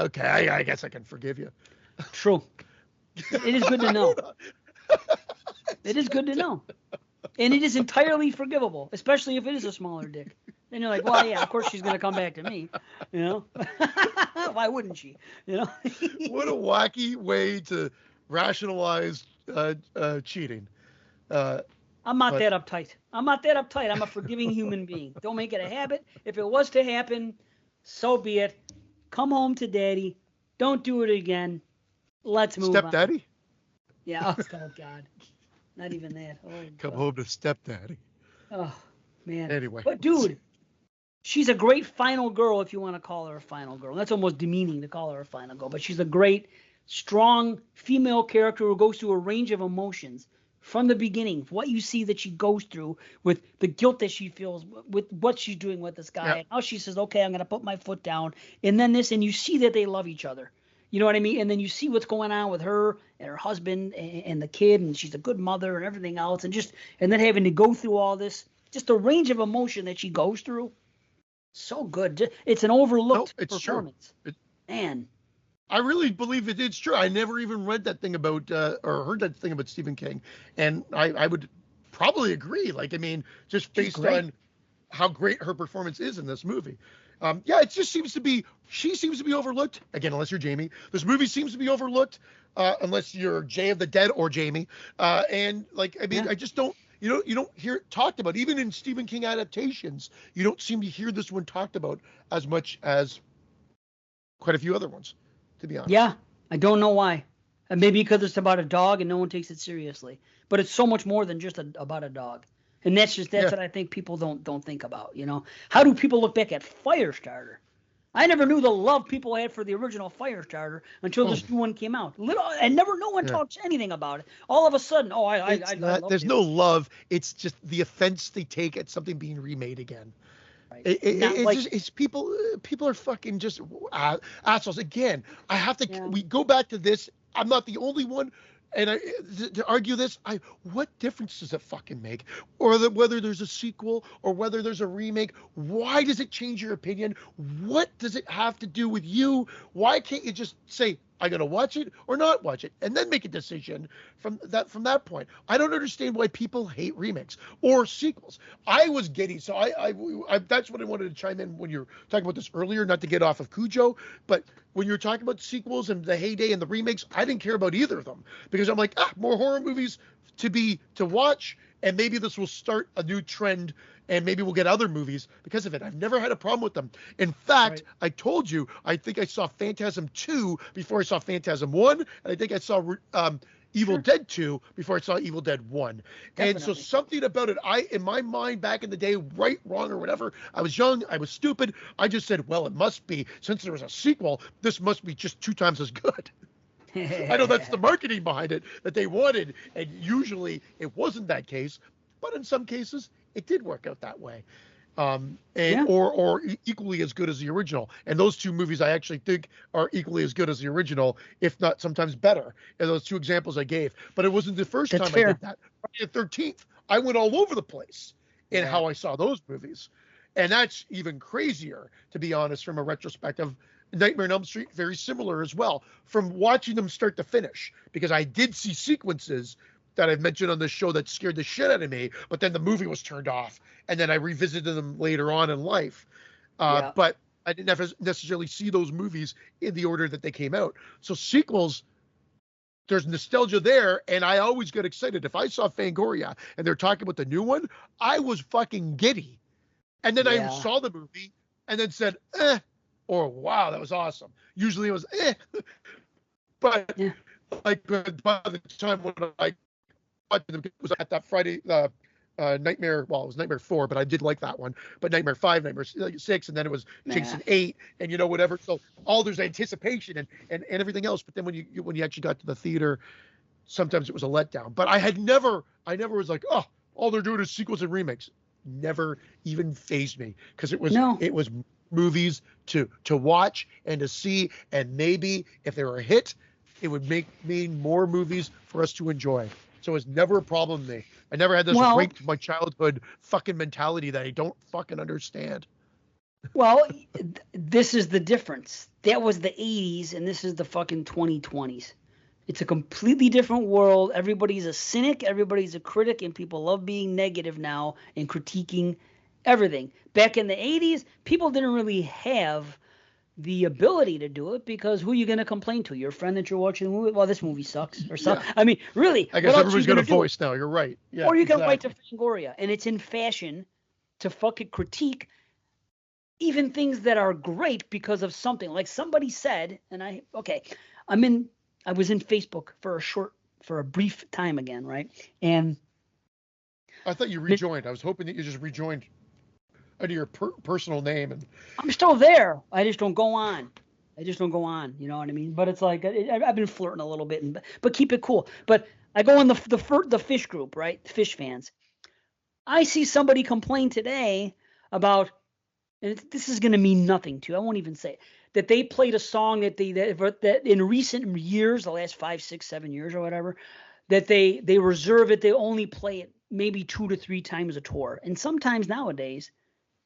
okay, I guess I can forgive you. True. It is good to know. It is good to know. And it is entirely forgivable, especially if it is a smaller dick. Then you're like, well, yeah, of course she's gonna come back to me. Why wouldn't she? What a wacky way to rationalize cheating. I'm not that uptight. I'm a forgiving human being. Don't make it a habit. If it was to happen, so be it. Come home to daddy. Don't do it again. Let's move on. Stepdaddy? Yeah. Oh God. Not even that. Oh, come home to stepdaddy. Oh man. Anyway. But dude, she's a great final girl if you want to call her a final girl. That's almost demeaning to call her a final girl, but she's a great, strong female character who goes through a range of emotions from the beginning. What you see that she goes through with the guilt that she feels with what she's doing with this guy. And how she says, okay, I'm going to put my foot down. And then and you see that they love each other. You know what I mean? And then you see what's going on with her and her husband and the kid, and she's a good mother and everything else. And then having to go through all this, just the range of emotion that she goes through. So good. It's an overlooked performance. Man. I really believe it's true. I never even read that thing about or heard that thing about Stephen King. And I would probably agree. Just based on how great her performance is in this movie. It just seems to be, she seems to be overlooked. Again, unless you're Jamie. This movie seems to be overlooked unless you're Jay of the Dead or Jamie. I just don't, you don't hear it talked about. Even in Stephen King adaptations, you don't seem to hear this one talked about as much as quite a few other ones, to be honest. Yeah, I don't know why. And maybe because it's about a dog and no one takes it seriously. But it's so much more than just about a dog. And that's what I think people don't think about, How do people look back at Firestarter? I never knew the love people had for the original Firestarter until this new one came out. No one talks anything about it. All of a sudden, I love there's no love. It's just the offense they take at something being remade again. Right. It's people are fucking just assholes. Again, I have to. We go back to this. I'm not the only one. And to argue this, what difference does it fucking make? Or whether there's a sequel or whether there's a remake, why does it change your opinion? What does it have to do with you? Why can't you just say, I'm going to watch it or not watch it, and then make a decision from that point? I don't understand why people hate remakes or sequels. I was giddy, so I that's what I wanted to chime in when you were talking about this earlier, not to get off of Cujo, but when you were talking about sequels and the heyday and the remakes, I didn't care about either of them because I'm like, more horror movies to watch, and maybe this will start a new trend. And maybe we'll get other movies because of it. I've never had a problem with them. In fact, I told you, I think I saw Phantasm 2 before I saw Phantasm 1. And I think I saw Evil Dead 2 before I saw Evil Dead 1. Definitely. And so something about it, in my mind back in the day, right, wrong, or whatever, I was young, I was stupid. I just said, well, it must be, since there was a sequel, this must be just 2 times as good. I know that's the marketing behind it that they wanted. And usually it wasn't that case. But in some cases, it did work out that way. or equally as good as the original. And those two movies I actually think are equally as good as the original, if not sometimes better. And those two examples I gave. But it wasn't the first time I did that. Friday the 13th, I went all over the place in how I saw those movies. And that's even crazier, to be honest, from a retrospective. Nightmare on Elm Street, very similar as well, from watching them start to finish, because I did see sequences that I've mentioned on this show that scared the shit out of me, but then the movie was turned off, and then I revisited them later on in life. But I didn't necessarily see those movies in the order that they came out. So sequels, there's nostalgia there, and I always get excited. If I saw Fangoria and they're talking about the new one, I was fucking giddy. And then I saw the movie and then said, or wow, that was awesome. Usually it was but like by the time when I watched them, it was at that Friday Nightmare, well, it was Nightmare 4, but I did like that one. But Nightmare 5, Nightmare 6, and then it was Jason 8, and whatever. So all there's anticipation and everything else. But then when you actually got to the theater, sometimes it was a letdown. But I never was like, oh, all they're doing is sequels and remakes. Never even fazed me, because it was movies to watch and to see, and maybe if they were a hit, it would mean more movies for us to enjoy. So it was never a problem to me. I never had this raped my childhood fucking mentality that I don't fucking understand. Well, this is the difference. That was the 80s, and this is the fucking 2020s. It's a completely different world. Everybody's a cynic, everybody's a critic, and people love being negative now and critiquing everything. Back in the 80s, people didn't really have the ability to do it, because who are you going to complain to? Your friend that you're watching the movie? Well, this movie sucks, or something. Yeah. I mean, really. I guess everybody's got a voice now. You're right. Yeah, or you can write to Fangoria, and it's in fashion to fucking critique even things that are great because of something. Like somebody said, and I was in Facebook for a brief time again, right? And I thought you rejoined. I was hoping that you just rejoined under your personal name. And I'm still there. I just don't go on. You know what I mean? But it's like I've been flirting a little bit, but keep it cool. But I go in the fish group, right? Fish fans. I see somebody complain today about, and this is going to mean nothing to you. I won't even say it, that they played a song that in recent years, the last 5, 6, 7 years or whatever, that they reserve it. They only play it maybe 2 to 3 times a tour. And sometimes nowadays,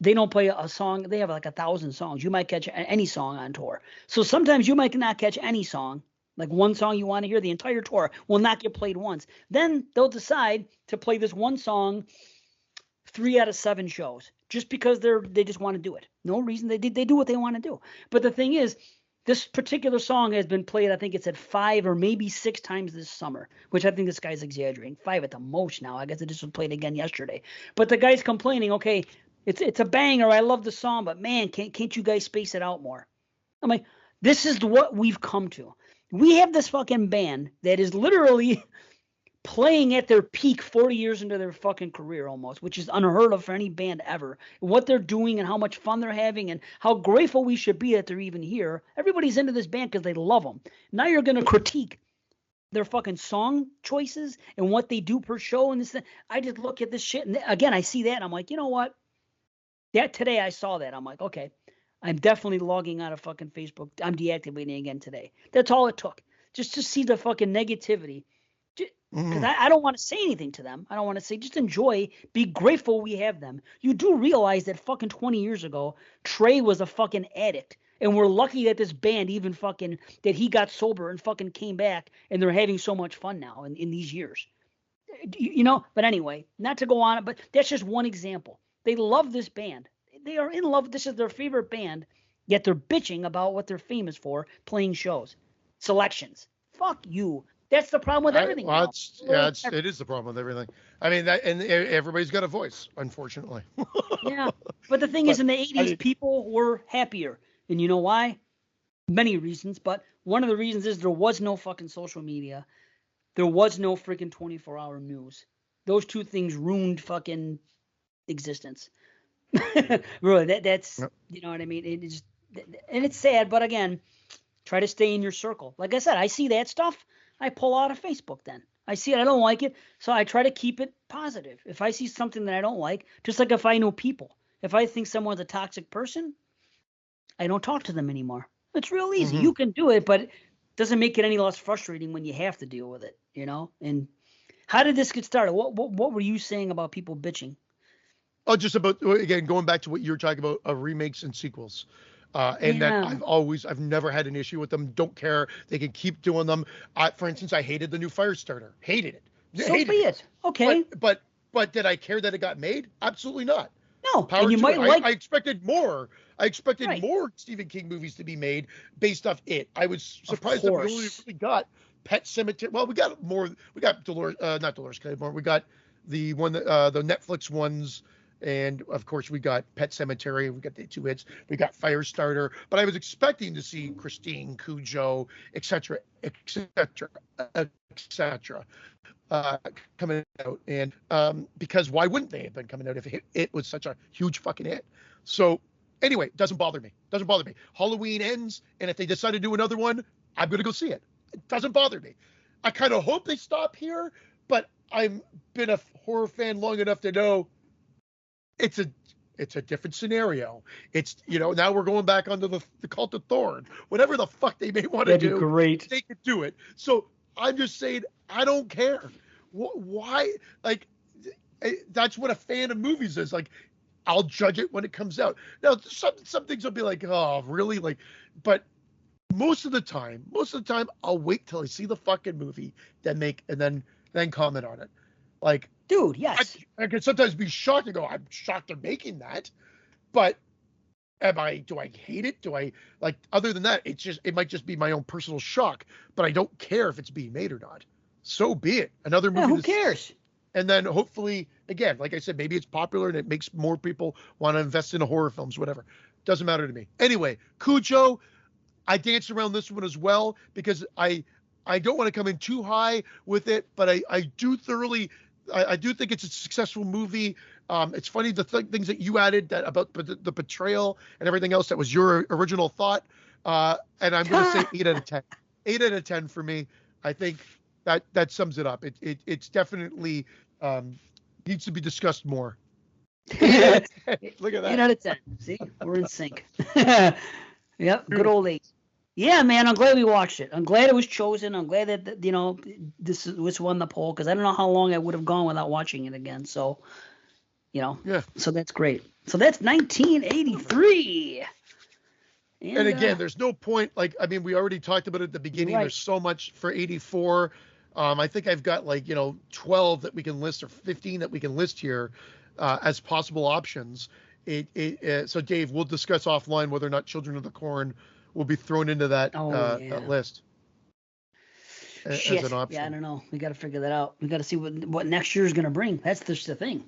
they don't play a song. They have like 1,000 songs. You might catch any song on tour. So sometimes you might not catch any song. Like one song you want to hear, the entire tour will not get played once. Then they'll decide to play this one song 3 out of 7 shows, just because they just want to do it. No reason. They do what they want to do. But the thing is, this particular song has been played, I think it's at 5 or maybe 6 times this summer, which I think this guy's exaggerating. 5 at the most now. I guess it just was played again yesterday. But the guy's complaining, okay, it's a banger. I love the song, but man, can't you guys space it out more? I'm like, this is what we've come to. We have this fucking band that is literally playing at their peak 40 years into their fucking career almost, which is unheard of for any band ever. What they're doing and how much fun they're having and how grateful we should be that they're even here. Everybody's into this band because they love them. Now you're going to critique their fucking song choices and what they do per show and this thing. I just look at this shit, and again, I see that and I'm like, you know what? That today I saw that. I'm like, okay, I'm definitely logging out of fucking Facebook. I'm deactivating again today. That's all it took. Just to see the fucking negativity. Because I don't want to say anything to them. I don't want to say, just enjoy, be grateful we have them. You do realize that fucking 20 years ago, Trey was a fucking addict. And we're lucky that this band even fucking, that he got sober and fucking came back and they're having so much fun now in these years. You know, but anyway, not to go on, but that's just one example. They love this band. They are in love. This is their favorite band, yet they're bitching about what they're famous for, playing shows, selections. Fuck you. That's the problem with everything. It is the problem with everything. I mean, and everybody's got a voice, unfortunately. Yeah, but the thing is, in the 80s, people were happier. And you know why? Many reasons, but one of the reasons is there was no fucking social media. There was no freaking 24-hour news. Those two things ruined fucking existence. Really, that's, you know what I mean? And it's sad, but again, try to stay in your circle. Like I said, I see that stuff. I pull out of Facebook then. I see it. I don't like it. So I try to keep it positive. If I see something that I don't like, just like if I know people, if I think someone's a toxic person, I don't talk to them anymore. It's real easy. Mhm. You can do it, but it doesn't make it any less frustrating when you have to deal with it, And how did this get started? What were you saying about people bitching? Oh, just about, again, going back to what you were talking about, remakes and sequels. And that Yeah. I've never had an issue with them. Don't care. They can keep doing them. For instance, I hated the new Firestarter. Hated it. So Hated be it. Okay. But did I care that it got made? Absolutely not. No, Power and you to might it. like. I expected more. I expected Right. more Stephen King movies to be made based off it. I was surprised that we only course. really got Pet Cemetery. Well, we got more. We got Dolores, not Dolores Claiborne. We got the one that the Netflix ones, and of course we got Pet Cemetery. We got the 2 hits. We got Firestarter. But I was expecting to see Christine, Cujo, etc., etc., etc. Coming out, and because why wouldn't they have been coming out if it was such a huge fucking hit? So anyway, it doesn't bother me. Halloween ends, and if they decide to do another one, I'm gonna go see it. It doesn't bother me. I kind of hope they stop here, but I've been a horror fan long enough to know it's a different scenario. It's, now we're going back onto the Cult of Thorn. Whatever the fuck they may want to That'd be do, great. they could do it. So I'm just saying, I don't care. Why? Like, that's what a fan of movies is. Like, I'll judge it when it comes out. Now, some things will be like, oh, really? Like, but most of the time, I'll wait till I see the fucking movie, then comment on it. Like, Dude, yes. I can sometimes be shocked and go, I'm shocked they're making that. But do I hate it? Do I, like, other than that, it might just be my own personal shock, but I don't care if it's being made or not. So be it. Another movie. Yeah, who cares? And then hopefully, again, like I said, maybe it's popular and it makes more people want to invest in horror films, whatever. Doesn't matter to me. Anyway, Cujo, I danced around this one as well because I don't want to come in too high with it, but I do think it's a successful movie. It's funny the things that you added that about the betrayal and everything else that was your original thought. And I'm going to say 8 out of 10. 8 out of 10 for me. I think that sums it up. It's definitely needs to be discussed more. Look at that. 8 out of 10. See, we're in sync. Yep, good old 8. Yeah, man, I'm glad we watched it. I'm glad it was chosen. I'm glad that this won the poll because I don't know how long I would have gone without watching it again. So, Yeah. So that's great. So that's 1983. And again, there's no point. Like, I mean, we already talked about it at the beginning. Right. There's so much for 84. I think I've got 12 that we can list or 15 that we can list here as possible options. So Dave, we'll discuss offline whether or not Children of the Corn will be thrown into that list as an option. Yeah, I don't know. We got to figure that out. We got to see what next year is going to bring. That's just the thing.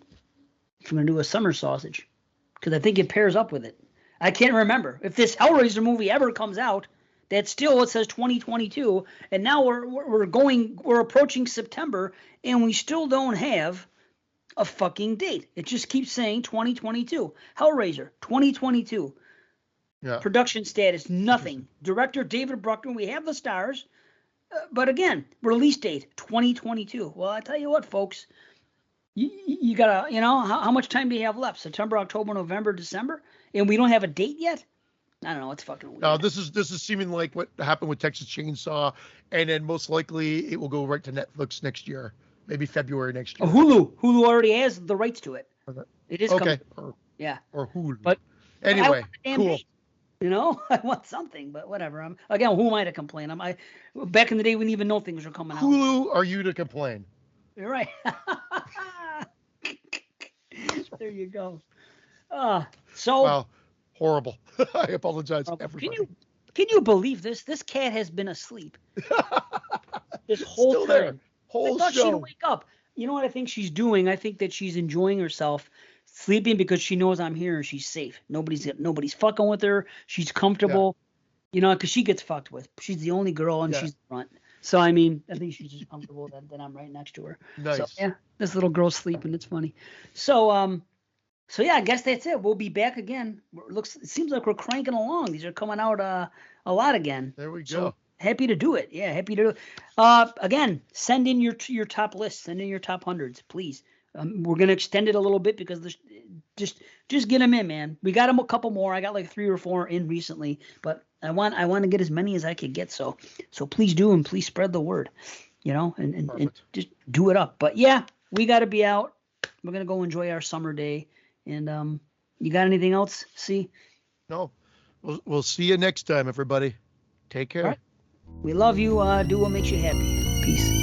If we're going to do a summer sausage, because I think it pairs up with it. I can't remember if this Hellraiser movie ever comes out. That's still, it says 2022, and now we're approaching September, and we still don't have a fucking date. It just keeps saying 2022. Hellraiser 2022. Yeah. Production status, nothing. Director David Bruckner, we have the stars, but again, release date 2022. Well, I tell you what, folks, you gotta, how much time do you have left? September, October, November, December, and we don't have a date yet. I don't know. It's fucking weird. This is seeming like what happened with Texas Chainsaw, and then most likely it will go right to Netflix next year, maybe February next year. Hulu already has the rights to it. It is okay. Or Hulu. But anyway, cool. Date. I want something, but whatever. Who am I to complain? Back in the day, we didn't even know things were coming out. Who are you to complain? You're right. There you go. Wow, horrible. I apologize, everybody. Can you believe this? This cat has been asleep this whole Still time. There. Whole I thought show. she'd wake up. You know what I think she's doing? I think that she's enjoying herself, sleeping because she knows I'm here and she's safe. Nobody's fucking with her. She's comfortable. Because she gets fucked with. She's the only girl and she's the front. So I think she's just comfortable that I'm right next to her. Nice. So yeah, this little girl's sleeping. It's funny. So yeah, I guess that's it. We'll be back again. It seems like we're cranking along. These are coming out a lot again. There we go. So happy to do it. Yeah, happy to. Again, send in your top list. Send in your top hundreds, please. We're gonna extend it a little bit because just get them in, man. We got them a couple more. I got like 3 or 4 in recently, but I want to get as many as I could get. So please do, and please spread the word. And just do it up. But yeah, we got to be out. We're gonna go enjoy our summer day. And you got anything else? See? No. We'll see you next time, everybody. Take care. All right. We love you. Do what makes you happy. Peace.